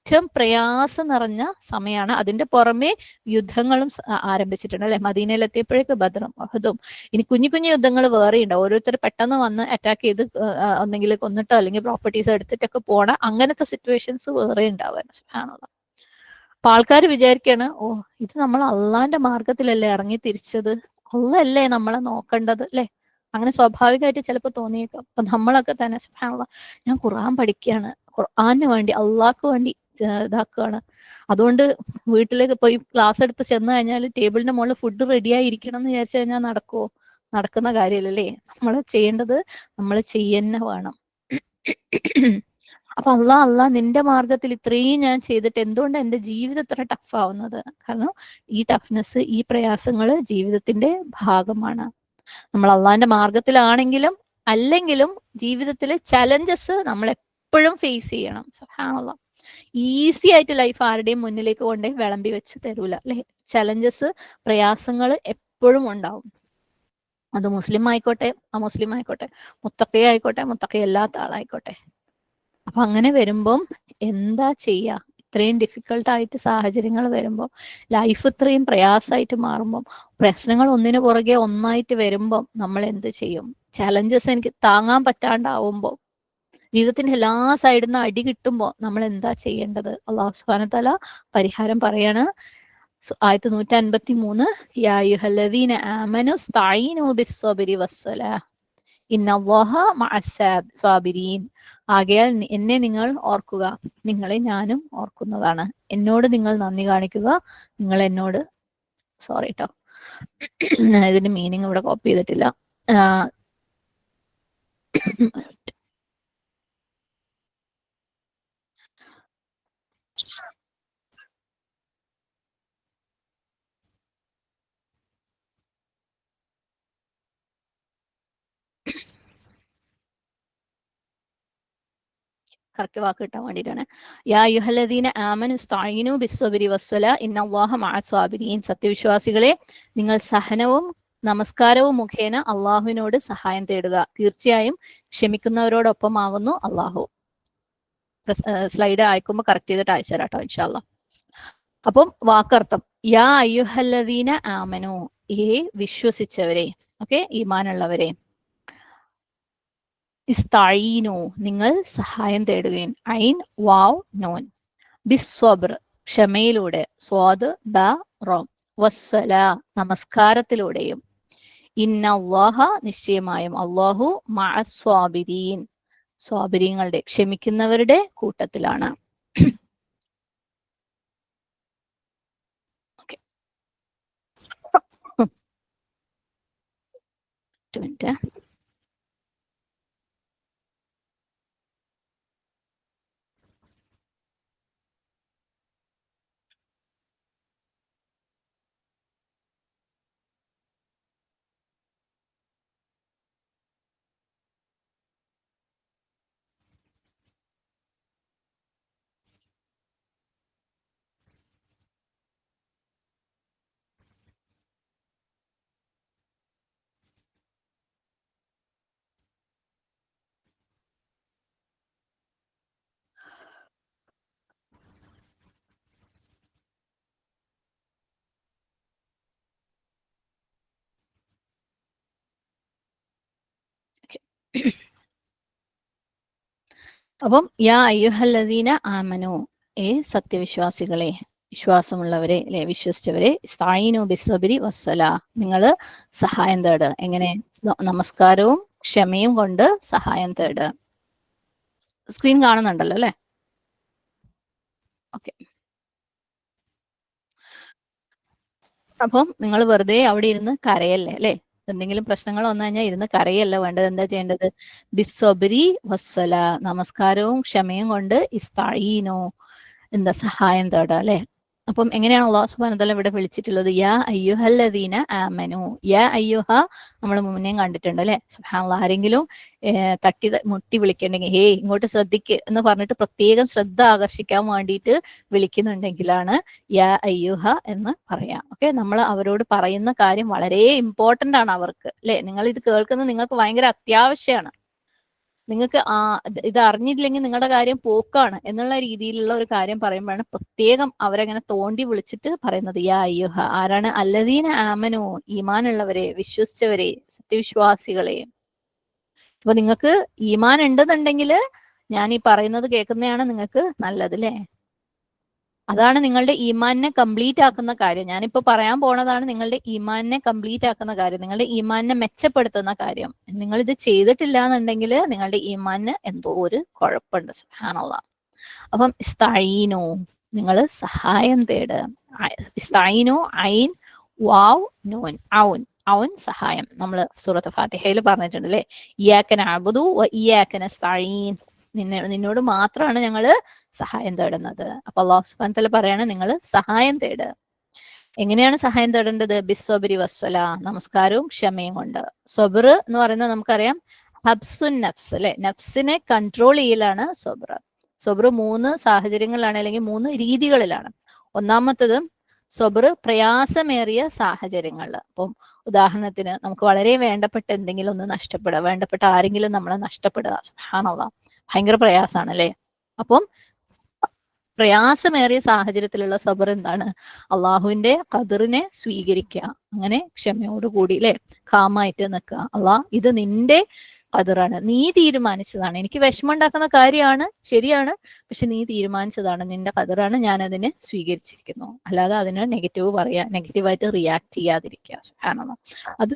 [SPEAKER 1] ഏറ്റവും പ്രയാസം നിറഞ്ഞ സമയമാണ്. അതിന്റെ പുറമെ യുദ്ധങ്ങളും ആരംഭിച്ചിട്ടുണ്ട് അല്ലെ. മദീനയിലെത്തിയപ്പോഴേക്ക് ബദറും ഉഹദും ഇനി കുഞ്ഞു കുഞ്ഞു യുദ്ധങ്ങൾ വേറെ ഉണ്ട്. ഓരോരുത്തർ പെട്ടെന്ന് വന്ന് അറ്റാക്ക് ചെയ്ത് ഒന്നെങ്കിൽ കൊന്നിട്ടോ അല്ലെങ്കിൽ പ്രോപ്പർട്ടീസ് എടുത്തിട്ടൊക്കെ പോണ അങ്ങനത്തെ സിറ്റുവേഷൻസ് വേറെ ഉണ്ടാവാൻ. സുബ്ഹാനല്ലാഹ്. അപ്പൊ ആൾക്കാർ വിചാരിക്കാണ്, ഓ ഇത് നമ്മൾ അള്ളാന്റെ മാർഗത്തിലല്ലേ ഇറങ്ങി തിരിച്ചത്, അള്ളല്ലേ നമ്മളെ നോക്കേണ്ടത് അല്ലെ. അങ്ങനെ സ്വാഭാവികമായിട്ട് ചിലപ്പോൾ തോന്നിയേക്കാം. അപ്പൊ നമ്മളൊക്കെ തന്നെ സുബ്ഹാനല്ലാഹ്, ഞാൻ ഖുർആൻ പഠിക്കുകയാണ്, ഖുർആന് വേണ്ടി അള്ളാഹ്ക്ക് വേണ്ടി ഇതാക്കുകയാണ്, അതുകൊണ്ട് വീട്ടിലേക്ക് പോയി ക്ലാസ് എടുത്ത് ചെന്ന് കഴിഞ്ഞാൽ ടേബിളിന്റെ മുകളിൽ ഫുഡ് റെഡിയായി ഇരിക്കണം എന്ന് വിചാരിച്ചു കഴിഞ്ഞാൽ നടക്കുമോ? നടക്കുന്ന കാര്യമല്ലല്ലേ. നമ്മൾ ചെയ്യേണ്ടത് നമ്മൾ ചെയ്യന്നെ വേണം. അപ്പൊ അള്ളാ നിന്റെ മാർഗത്തിൽ ഇത്രയും ഞാൻ ചെയ്തിട്ട് എന്തുകൊണ്ട് എന്റെ ജീവിതം ഇത്ര ടഫ് ആവുന്നത്? കാരണം ഈ ടഫ്നെസ്, ഈ പ്രയാസങ്ങള് ജീവിതത്തിന്റെ ഭാഗമാണ്. നമ്മൾ അള്ളാന്റെ മാർഗത്തിലാണെങ്കിലും അല്ലെങ്കിലും ജീവിതത്തിലെ ചലഞ്ചസ് നമ്മൾ എപ്പോഴും ഫേസ് ചെയ്യണം. സുബ്ഹാനല്ലാഹ്. ഈസി ആയിട്ട് ലൈഫ് ആരുടെയും മുന്നിലേക്ക് കൊണ്ടേ വിളമ്പി വെച്ച് തരൂല അല്ലെ. ചലഞ്ചസ്, പ്രയാസങ്ങൾ എപ്പോഴും ഉണ്ടാവും. അത് മുസ്ലിം ആയിക്കോട്ടെ അമുസ്ലിം ആയിക്കോട്ടെ, മുത്തഖി ആയിക്കോട്ടെ മുത്തഖിയല്ലാത്ത ആളായിക്കോട്ടെ. അപ്പൊ അങ്ങനെ വരുമ്പം എന്താ ചെയ്യാ? ഇത്രയും ഡിഫിക്കൽട്ടായിട്ട് സാഹചര്യങ്ങൾ വരുമ്പോൾ, ലൈഫ് ഇത്രയും പ്രയാസമായിട്ട് മാറുമ്പം, പ്രശ്നങ്ങൾ ഒന്നിനു പുറകെ ഒന്നായിട്ട് വരുമ്പം നമ്മൾ എന്ത് ചെയ്യും? ചലഞ്ചസ് എനിക്ക് താങ്ങാൻ പറ്റാണ്ടാവുമ്പോൾ, ജീവിതത്തിന്റെ എല്ലാ സൈഡിൽ നിന്ന് അടി കിട്ടുമ്പോൾ നമ്മൾ എന്താ ചെയ്യേണ്ടത്? അല്ലാഹു സുബ്ഹാനഹു വ തആല പരിഹാരം പറയാണ്. ആയത്ത് 153, യാ അയ്യുഹല്ലദീന ആമനു സ്തഈനു ബിസ്സബ്രി വസ്സലാഹ് ഇന്നല്ലാഹ മഅസ്സാബിരീൻ. ആകയാൽ എന്നെ നിങ്ങൾ ഓർക്കുക, നിങ്ങളെ ഞാനും ഓർക്കുന്നതാണ്. എന്നോട് നിങ്ങൾ നന്ദി കാണിക്കുക, നിങ്ങൾ എന്നോട് സോറി കേട്ടോ, ഇതിന്റെ മീനിങ് ഇവിടെ കോപ്പി ചെയ്തിട്ടില്ല. കറക്റ്റ് വാക്ക് കിട്ടാൻ വേണ്ടിയിട്ടാണ്. യാ അയ്യുഹല്ലദീന ആമനു സ്തഈനു ബിസ്സബ്രി വസ്സലാ ഇന്നല്ലാഹ മഅസ്സാബിരീൻ. സത്യവിശ്വാസികളെ, നിങ്ങൾ സഹനവും നമസ്കാരവും മുഖേന അള്ളാഹുവിനോട് സഹായം തേടുക, തീർച്ചയായും ക്ഷമിക്കുന്നവരോടൊപ്പമാകുന്നു അള്ളാഹു. സ്ലൈഡ് അയക്കുമ്പോൾ കറക്റ്റ് ചെയ്തിട്ട് അയച്ചു തരാം കേട്ടോ ഇൻഷാല്ലാ. അപ്പം വാക്കർത്ഥം, യാ അയ്യുഹല്ലദീന ആമനു, ഏ വിശ്വസിച്ചവരെ, ഓക്കെ, ഈമാനുള്ളവരെ, ഇസ്തഈനു, നിങ്ങൾ സഹായം തേടുകയും, ഐൻ വാവ് നോൻ, ബിസ്വബ്ർ, ക്ഷമയിലൂടെ, സ്വാദ് ബ റോം, വസ്സല, നമസ്കാരത്തിലൂടെയും, ഇന്നല്ലാഹ, നിശ്ചയമായും അല്ലാഹു, മഅസ്വാബിരീൻ, സ്വാബിരീങ്ങളുടെ, ക്ഷമിക്കുന്നവരുടെ കൂട്ടത്തിലാണ്. ഓക്കെ, ഒരു മിനിറ്റ്. അപ്പം യാ അയ്യുഹല്ലദീന ആമനു, ഏ സത്യവിശ്വാസികളെ, വിശ്വാസമുള്ളവരെ അല്ലെ, വിശ്വസിച്ചവരെ, സ്തഈനു ബിസ്സബ്രി വസ്സലാ, നിങ്ങൾ സഹായം തേട്. എങ്ങനെ? നമസ്കാരവും ക്ഷമയും കൊണ്ട് സഹായം തേട്. സ്ക്രീൻ കാണുന്നുണ്ടല്ലോ അല്ലെ? ഓക്കെ. അപ്പം നിങ്ങൾ വെറുതെ അവിടെ ഇരുന്ന് കരയല്ലേ അല്ലെ. എന്തെങ്കിലും പ്രശ്നങ്ങൾ വന്നു കഴിഞ്ഞാൽ ഇരുന്ന് കരയല്ല വേണ്ടത്. എന്താ ചെയ്യേണ്ടത്? ബിസ്സബ്രി വസ്സല, നമസ്കാരവും ക്ഷമയും കൊണ്ട്, ഇസ്തഈനു, എന്താ സഹായം തേടുക അല്ലെ. അപ്പം എങ്ങനെയാണ് അല്ലാഹു സുബ്ഹാനഹു വ തആല ഇവിടെ വിളിച്ചിട്ടുള്ളത്? യാ അയ്യുഹല്ലദീന ആമനു. യാ അയ്യുഹ നമ്മൾ മുന്നേയും കണ്ടിട്ടുണ്ട് അല്ലെ. സുബ്ഹാനല്ലാഹ്. ആരെങ്കിലും തട്ടി മുട്ടി വിളിക്കണ്ടെങ്കിൽ, ഹേ ഇങ്ങോട്ട് ശ്രദ്ധിക്ക് എന്ന് പറഞ്ഞിട്ട് പ്രത്യേകം ശ്രദ്ധ ആകർഷിക്കാൻ വേണ്ടിയിട്ട് വിളിക്കുന്നുണ്ടെങ്കിലാണ് യാ അയ്യുഹ എന്ന് പറയാം. ഓക്കെ, നമ്മൾ അവരോട് പറയുന്ന കാര്യം വളരെ ഇമ്പോർട്ടന്റ് ആണ് അവർക്ക് അല്ലെ. നിങ്ങൾ ഇത് കേൾക്കുന്നത് നിങ്ങൾക്ക് ഭയങ്കര അത്യാവശ്യമാണ്. നിങ്ങൾക്ക് ഇത് അറിഞ്ഞില്ലെങ്കിൽ നിങ്ങളുടെ കാര്യം പോക്കാണ് എന്നുള്ള രീതിയിലുള്ള ഒരു കാര്യം പറയുമ്പോഴാണ് പ്രത്യേകം അവരങ്ങനെ തോണ്ടി വിളിച്ചിട്ട് പറയുന്നത് യാ അയ്യുഹ, ആരാണ്? അല്ലദീന ആമനു, ഈമാനുള്ളവരെ, വിശ്വസിച്ചവരെ, സത്യവിശ്വാസികളെ. അപ്പൊ നിങ്ങൾക്ക് ഈമാൻ ഉണ്ടെന്നുണ്ടെങ്കിൽ ഞാൻ ഈ പറയുന്നത് കേൾക്കുന്നതാണ് നിങ്ങൾക്ക് നല്ലത്, അല്ലേ? അതാണ് നിങ്ങളുടെ ഈമാനിനെ കംപ്ലീറ്റ് ആക്കുന്ന കാര്യം. ഞാനിപ്പോ പറയാൻ പോണതാണ് നിങ്ങളുടെ ഈമാനിനെ കംപ്ലീറ്റ് ആക്കുന്ന കാര്യം, നിങ്ങളുടെ ഈമാനിനെ മെച്ചപ്പെടുത്തുന്ന കാര്യം. നിങ്ങൾ ഇത് ചെയ്തിട്ടില്ല എന്നുണ്ടെങ്കിൽ നിങ്ങളുടെ ഈമാനിന് എന്തോ ഒരു കുഴപ്പമുണ്ട്. സുബ്ഹാനല്ലാഹ്. അപ്പം ഇസ്തഈനു, നിങ്ങൾ സഹായം തേട്. ഇസ്തഈനു, ഐൻ വാവ് നൂൻ, ഔൻ. ഔൻ സഹായം. നമ്മൾ സൂറത്ത് ഫാത്തിഹയിൽ പറഞ്ഞിട്ടുണ്ട് അല്ലേ? ഇയ്യാക നഅ്ബുദു വ ഇയ്യാക നസ്തഈൻ, നിന്നോട് മാത്രമാണ് ഞങ്ങൾ സഹായം തേടുന്നത്. അപ്പൊ അല്ലാഹു സുബ്ഹാനഹു വതആല പറയാണ് നിങ്ങൾ സഹായം തേട്. എങ്ങനെയാണ് സഹായം തേടേണ്ടത്? ബിസ്സബ്രി വസ്സല, നമസ്കാരവും ക്ഷമയും കൊണ്ട്. സബർ എന്ന് പറയുന്നത് നമുക്കറിയാം ഹബ്സുൻ നഫ്സ്, അല്ലെ? നഫ്സിനെ കൺട്രോൾ ചെയ്യലാണ് സബർ. സബർ 3 സാഹചര്യങ്ങളിലാണ്, അല്ലെങ്കിൽ 3 രീതികളിലാണ്. ഒന്നാമത്തത് സബർ പ്രയാസമേറിയ സാഹചര്യങ്ങളിൽ. അപ്പം ഉദാഹരണത്തിന് നമുക്ക് വളരെ വേണ്ടപ്പെട്ട എന്തെങ്കിലും ഒന്ന് നഷ്ടപ്പെടുക, വേണ്ടപ്പെട്ട ആരെങ്കിലും നമ്മളെ നഷ്ടപ്പെടുക, സുബ്ഹാനല്ലാഹ്, ഭയങ്കര പ്രയാസമാണ്, അല്ലെ? അപ്പം പ്രയാസമേറിയ സാഹചര്യത്തിലുള്ള സബർ എന്താണ്? അള്ളാഹുവിന്റെ ഖദറിനെ സ്വീകരിക്കുക, അങ്ങനെ ക്ഷമയോടുകൂടി, അല്ലെ? കാമായിട്ട് നിൽക്കുക. ഇത് നിന്റെ ഖദറാണ്, നീ തീരുമാനിച്ചതാണ്, എനിക്ക് വിഷമം ഉണ്ടാക്കുന്ന കാര്യമാണ്, ശരിയാണ്, പക്ഷെ നീ തീരുമാനിച്ചതാണ്, നിന്റെ ഖദറാണ്, ഞാൻ അതിനെ സ്വീകരിച്ചിരിക്കുന്നു. അല്ലാതെ അതിന് നെഗറ്റീവ് പറയാ, നെഗറ്റീവായിട്ട് റിയാക്ട് ചെയ്യാതിരിക്കുക. സുബ്ഹാനല്ലാഹ്. അത്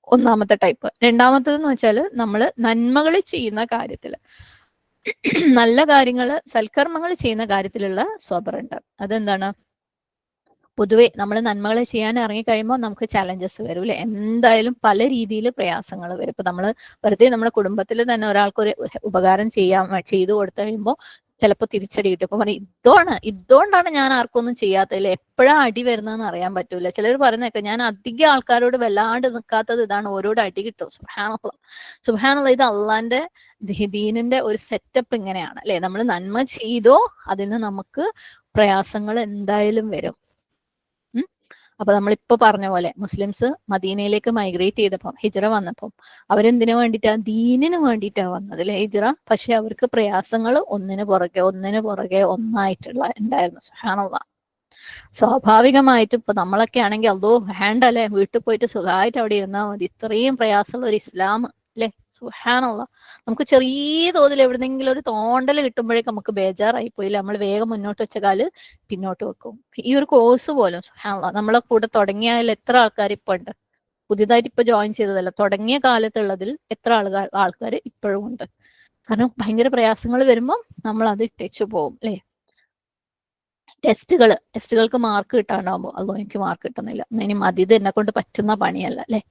[SPEAKER 1] ഒന്നാമത്തെ ടൈപ്പ്. രണ്ടാമത്തേതെന്ന് വെച്ചാൽ നമ്മൾ നന്മകൾ ചെയ്യുന്ന കാര്യത്തിൽ, നല്ല കാര്യങ്ങൾ, സൽക്കർമ്മങ്ങൾ ചെയ്യുന്ന കാര്യത്തിലുള്ള സ്വബറുണ്ട്. അതെന്താണ്? പൊതുവെ നമ്മൾ നന്മകൾ ചെയ്യാൻ ഇറങ്ങിക്കഴിയുമ്പോൾ നമുക്ക് ചലഞ്ചസ് വരും, അല്ലെ? എന്തായാലും പല രീതിയിൽ പ്രയാസങ്ങൾ വരും. ഇപ്പൊ നമ്മൾ വെറുതെ നമ്മുടെ കുടുംബത്തിൽ തന്നെ ഒരാൾക്കൊരു ഉപകാരം ചെയ്തു കൊടുത്തു കഴിയുമ്പോൾ ചിലപ്പോൾ തിരിച്ചടി കിട്ടും. ഇപ്പൊ പറയും ഇതുകൊണ്ടാണ് ഞാൻ ആർക്കൊന്നും ചെയ്യാത്തതിൽ, എപ്പോഴാ അടി വരുന്നതെന്ന് അറിയാൻ പറ്റൂല. ചിലർ പറയുന്നേക്കെ ഞാൻ അധികം ആൾക്കാരോട് വല്ലാണ്ട് നിൽക്കാത്തത് ഇതാണ്, ഓരോട് അടി കിട്ടും. സുബ്ഹാനല്ലാഹ്. സുബ്ഹാനല്ലാഹ്. ഇത് അള്ളാന്റെ ദീനിന്റെ ഒരു സെറ്റപ്പ് ഇങ്ങനെയാണ്, അല്ലെ? നമ്മൾ നന്മ ചെയ്തോ അതിന് നമുക്ക് പ്രയാസങ്ങൾ എന്തായാലും വരും. അപ്പൊ നമ്മളിപ്പോ പറഞ്ഞ പോലെ മുസ്ലിംസ് മദീനയിലേക്ക് മൈഗ്രേറ്റ് ചെയ്തപ്പം, ഹിജ്റ വന്നപ്പം, അവരെന്തിനു വേണ്ടിയിട്ടാ? ദീനിന് വേണ്ടിയിട്ടാ വന്നത്, അല്ലെ? ഹിജ്റ. പക്ഷെ അവർക്ക് പ്രയാസങ്ങൾ ഒന്നിനു പുറകെ ഒന്നായിട്ടുള്ള ഉണ്ടായിരുന്നു. സുബ്ഹാനല്ലാഹ്. സ്വാഭാവികമായിട്ടും ഇപ്പൊ നമ്മളൊക്കെ ആണെങ്കിൽ അതോ വേണ്ടല്ലേ, വീട്ടിൽ പോയിട്ട് സുഖമായിട്ട് അവിടെ ഇരുന്നാൽ മതി, ഇത്രയും പ്രയാസമുള്ള ഒരു ഇസ്ലാം, അല്ലെ? സുബ്ഹാനല്ലാഹ്. നമുക്ക് ചെറിയ തോതിൽ എവിടെന്നെങ്കിലും ഒരു തോണ്ടൽ കിട്ടുമ്പോഴേക്കും നമുക്ക് ബേജാറായി പോയില്ല, നമ്മൾ വേഗം മുന്നോട്ട് വെച്ച കാല് പിന്നോട്ട് വെക്കും. ഈ ഒരു കോഴ്സ് പോലും സുബ്ഹാനല്ലാഹ് നമ്മളെ കൂടെ തുടങ്ങിയാൽ എത്ര ആൾക്കാർ ഇപ്പൊ ഉണ്ട്, പുതിയതായിട്ട് ഇപ്പൊ ജോയിൻ ചെയ്തതല്ല, തുടങ്ങിയ കാലത്തുള്ളതിൽ എത്ര ആൾക്കാർ ഇപ്പോഴും ഉണ്ട്. കാരണം ഭയങ്കര പ്രയാസങ്ങൾ വരുമ്പോൾ നമ്മൾ അത് ഇട്ടേച്ചു പോകും, അല്ലെ? ടെസ്റ്റുകൾക്ക് മാർക്ക് കിട്ടാണ്ടാവുമ്പോൾ അതോ എനിക്ക് മാർക്ക് കിട്ടുന്നില്ല, ഇനി മതി, ഇത് എന്നെ കൊണ്ട് പറ്റുന്ന പണിയല്ല, അല്ലെ?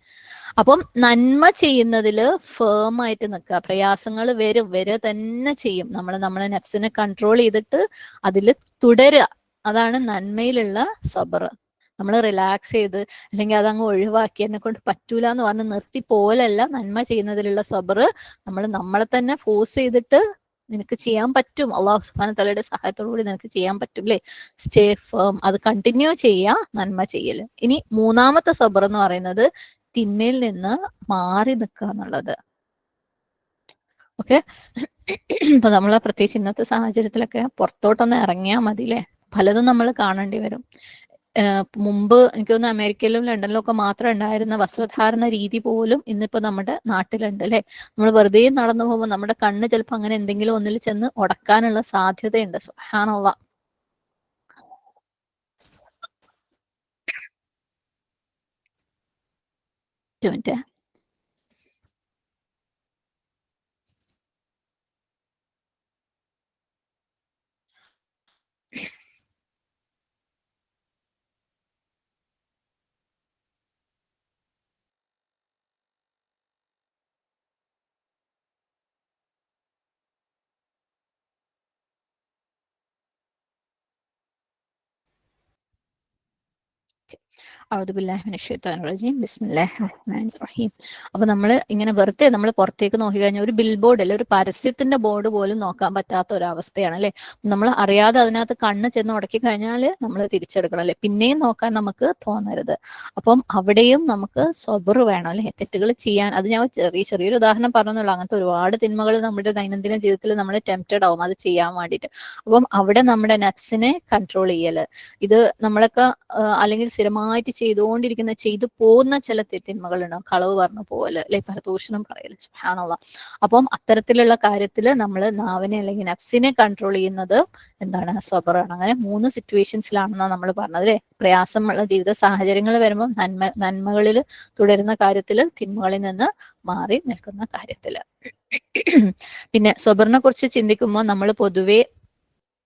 [SPEAKER 1] അപ്പം നന്മ ചെയ്യുന്നതിൽ ഫേം ആയിട്ട് നിൽക്കുക. പ്രയാസങ്ങൾ വരിക തന്നെ ചെയ്യും. നമ്മളെ നെഫ്സിനെ കൺട്രോൾ ചെയ്തിട്ട് അതിൽ തുടരുക. അതാണ് നന്മയിലുള്ള സബർ. നമ്മൾ റിലാക്സ് ചെയ്ത് അല്ലെങ്കിൽ അതങ്ങ് ഒഴിവാക്കി എന്നെ കൊണ്ട് പറ്റൂല എന്ന് പറഞ്ഞ് നിർത്തി പോലല്ല നന്മ ചെയ്യുന്നതിലുള്ള സബർ. നമ്മളെ തന്നെ ഫോഴ്സ് ചെയ്തിട്ട് നിനക്ക് ചെയ്യാൻ പറ്റും, അള്ളാഹു സുബ്ഹാനഹു തആലയുടെ സഹായത്തോടു കൂടി നിനക്ക് ചെയ്യാൻ പറ്റും, അല്ലേ? സ്റ്റേ ഫേം, അത് കണ്ടിന്യൂ ചെയ്യുക, നന്മ ചെയ്യല്. ഇനി മൂന്നാമത്തെ സബർ എന്ന് പറയുന്നത് തിന്മയിൽ നിന്ന് മാറി നിൽക്കുക എന്നുള്ളത്. ഓക്കെ. ഇപ്പൊ നമ്മൾ പ്രത്യേകിച്ച് ഇന്നത്തെ സാഹചര്യത്തിലൊക്കെ പുറത്തോട്ടൊന്ന് ഇറങ്ങിയാൽ മതി, അല്ലേ? പലതും നമ്മൾ കാണേണ്ടി വരും. മുമ്പ് എനിക്ക് തോന്നുന്നു അമേരിക്കയിലും ലണ്ടനിലും ഒക്കെ മാത്രം ഉണ്ടായിരുന്ന വസ്ത്രധാരണ രീതി പോലും ഇന്നിപ്പോ നമ്മുടെ നാട്ടിലുണ്ട്, അല്ലെ? നമ്മൾ വെറുതെ നടന്നു പോകുമ്പോൾ നമ്മുടെ കണ്ണ് ചിലപ്പോൾ അങ്ങനെ എന്തെങ്കിലും ഒന്നിൽ ചെന്ന് ഉടക്കാനുള്ള സാധ്യതയുണ്ട്. സുബ്ഹാനല്ലാഹ്. ഒരു മിനിറ്റ്. ബിസ്മില്ലാഹിർ റഹ്മാനിർ റഹീം. അപ്പൊ നമ്മൾ ഇങ്ങനെ വെറുതെ നമ്മൾ പുറത്തേക്ക് നോക്കി കഴിഞ്ഞാൽ ഒരു ബിൽ ബോർഡ് അല്ലെ, ഒരു പരസ്യത്തിന്റെ ബോർഡ് പോലും നോക്കാൻ പറ്റാത്ത ഒരു അവസ്ഥയാണ് അല്ലെ. നമ്മൾ അറിയാതെ അതിനകത്ത് കണ്ണ് ചെന്ന് ഉടക്കി കഴിഞ്ഞാൽ നമ്മൾ തിരിച്ചെടുക്കണം അല്ലെ, പിന്നെയും നോക്കാൻ നമുക്ക് തോന്നരുത്. അപ്പം അവിടെയും നമുക്ക് സ്വബർ വേണം അല്ലെ, തെറ്റുകൾ ചെയ്യാൻ. അത് ഞാൻ ചെറിയൊരു ഉദാഹരണം പറഞ്ഞുള്ളൂ. അങ്ങനത്തെ ഒരുപാട് തിന്മകൾ നമ്മുടെ ദൈനംദിന ജീവിതത്തിൽ നമ്മൾ ടെംപ്റ്റഡ് ആവും അത് ചെയ്യാൻ വേണ്ടിയിട്ട്. അപ്പം അവിടെ നമ്മുടെ നഫ്സിനെ കൺട്രോൾ ചെയ്യല്, ഇത് നമ്മളൊക്കെ അല്ലെങ്കിൽ സ്ഥിരമായിട്ട് ചെയ്തു പോകുന്ന ചില തിന്മകളുണ്ടാവും. കളവ് പറഞ്ഞു പോലെ അല്ലെ, പരദൂഷണം പറയല്, സുബ്ഹാനല്ലാഹ്. അപ്പം അത്തരത്തിലുള്ള കാര്യത്തിൽ നമ്മൾ നാവിനെ അല്ലെങ്കിൽ നഫ്സിനെ കൺട്രോൾ ചെയ്യുന്നത് എന്താണ്? സ്വബറാണ്. അങ്ങനെ 3 സിറ്റുവേഷൻസിലാണെന്നാണ് നമ്മൾ പറഞ്ഞത് അല്ലെ. പ്രയാസമുള്ള ജീവിത സാഹചര്യങ്ങൾ വരുമ്പോൾ നന്മകളിൽ തുടരുന്ന കാര്യത്തിൽ, തിന്മകളിൽ നിന്ന് മാറി നിൽക്കുന്ന കാര്യത്തില്. പിന്നെ സ്വബറിനെ കുറിച്ച് ചിന്തിക്കുമ്പോൾ നമ്മൾ പൊതുവെ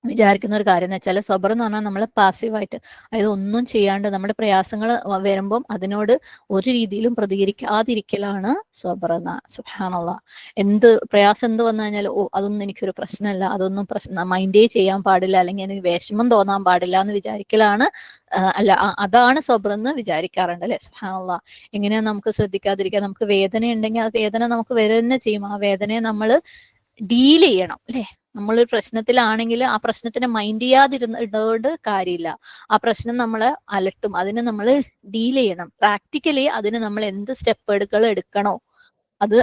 [SPEAKER 1] വിചാരിക്കുന്ന ഒരു കാര്യം എന്ന് വെച്ചാൽ, സ്വബർ എന്ന് പറഞ്ഞാൽ നമ്മൾ പാസീവായിട്ട്, അതായത് ഒന്നും ചെയ്യാണ്ട് നമ്മുടെ പ്രയാസങ്ങൾ വരുമ്പം അതിനോട് ഒരു രീതിയിലും പ്രതികരിക്കാതിരിക്കലാണ് സ്വബർ എന്ന. സുബ്ഹാനല്ലാഹ്. പ്രയാസം എന്ത് വന്നു കഴിഞ്ഞാൽ, അതൊന്നും എനിക്കൊരു പ്രശ്നമല്ല, അതൊന്നും മൈൻഡേ ചെയ്യാൻ പാടില്ല, അല്ലെങ്കിൽ എനിക്ക് വിഷമം തോന്നാൻ പാടില്ല എന്ന് വിചാരിക്കലാണ് അതാണ് സ്വബർ എന്ന് വിചാരിക്കാറുണ്ട് അല്ലെ. സുബ്ഹാനല്ലാഹ്. എങ്ങനെയാ നമുക്ക് ശ്രദ്ധിക്കാതിരിക്കുക? നമുക്ക് വേദന ഉണ്ടെങ്കിൽ ആ വേദന നമുക്ക് വരുന്ന ചെയ്യും. ആ വേദനയെ നമ്മൾ ഡീൽ ചെയ്യണം അല്ലെ. നമ്മളൊരു പ്രശ്നത്തിലാണെങ്കിൽ ആ പ്രശ്നത്തിനെ മൈൻഡ് ചെയ്യാതിരുന്നിട്ട് കാര്യമില്ല. ആ പ്രശ്നം നമ്മളെ അലട്ടും, അതിനെ നമ്മൾ ഡീൽ ചെയ്യണം. പ്രാക്ടിക്കലി അതിന് നമ്മൾ എന്ത് സ്റ്റെപ്പുകൾ എടുക്കണോ, അത്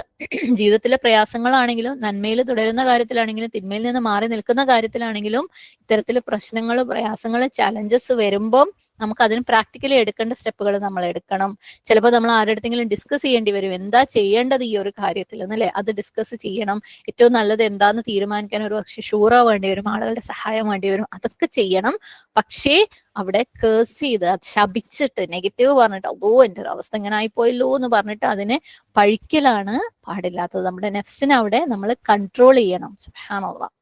[SPEAKER 1] ജീവിതത്തിലെ പ്രയാസങ്ങളാണെങ്കിലും നന്മയിൽ തുടരുന്ന കാര്യത്തിലാണെങ്കിലും തിന്മയിൽ നിന്ന് മാറി നിൽക്കുന്ന കാര്യത്തിലാണെങ്കിലും, ഇത്തരത്തിൽ പ്രശ്നങ്ങൾ, പ്രയാസങ്ങൾ, ചലഞ്ചസ് വരുമ്പം നമുക്ക് അതിന് പ്രാക്ടിക്കലി എടുക്കേണ്ട സ്റ്റെപ്പുകൾ നമ്മൾ എടുക്കണം. ചിലപ്പോൾ നമ്മൾ ആരുടെങ്കിലും ഡിസ്കസ് ചെയ്യേണ്ടി വരും, എന്താ ചെയ്യേണ്ടത് ഈ ഒരു കാര്യത്തിൽ എന്നല്ലേ. അത് ഡിസ്കസ് ചെയ്യണം. ഏറ്റവും നല്ലത് എന്താന്ന് തീരുമാനിക്കാൻ ഒരു പക്ഷെ ഷൂറ വേണ്ടി വരും, ആളുകളുടെ സഹായം വേണ്ടി വരും. അതൊക്കെ ചെയ്യണം. പക്ഷേ അവിടെ കേഴ്സ് ചെയ്ത്, അത് ശപിച്ചിട്ട്, നെഗറ്റീവ് പറഞ്ഞിട്ട്, എന്റെ ഒരു അവസ്ഥ ഇങ്ങനെ ആയിപ്പോയല്ലോ എന്ന് പറഞ്ഞിട്ട് അതിനെ പഴിക്കലാണ് പാടില്ലാത്തത്. നമ്മുടെ നെഫ്സിനെ അവിടെ നമ്മൾ കൺട്രോൾ ചെയ്യണം. സുബ്ഹാനല്ലാഹ്.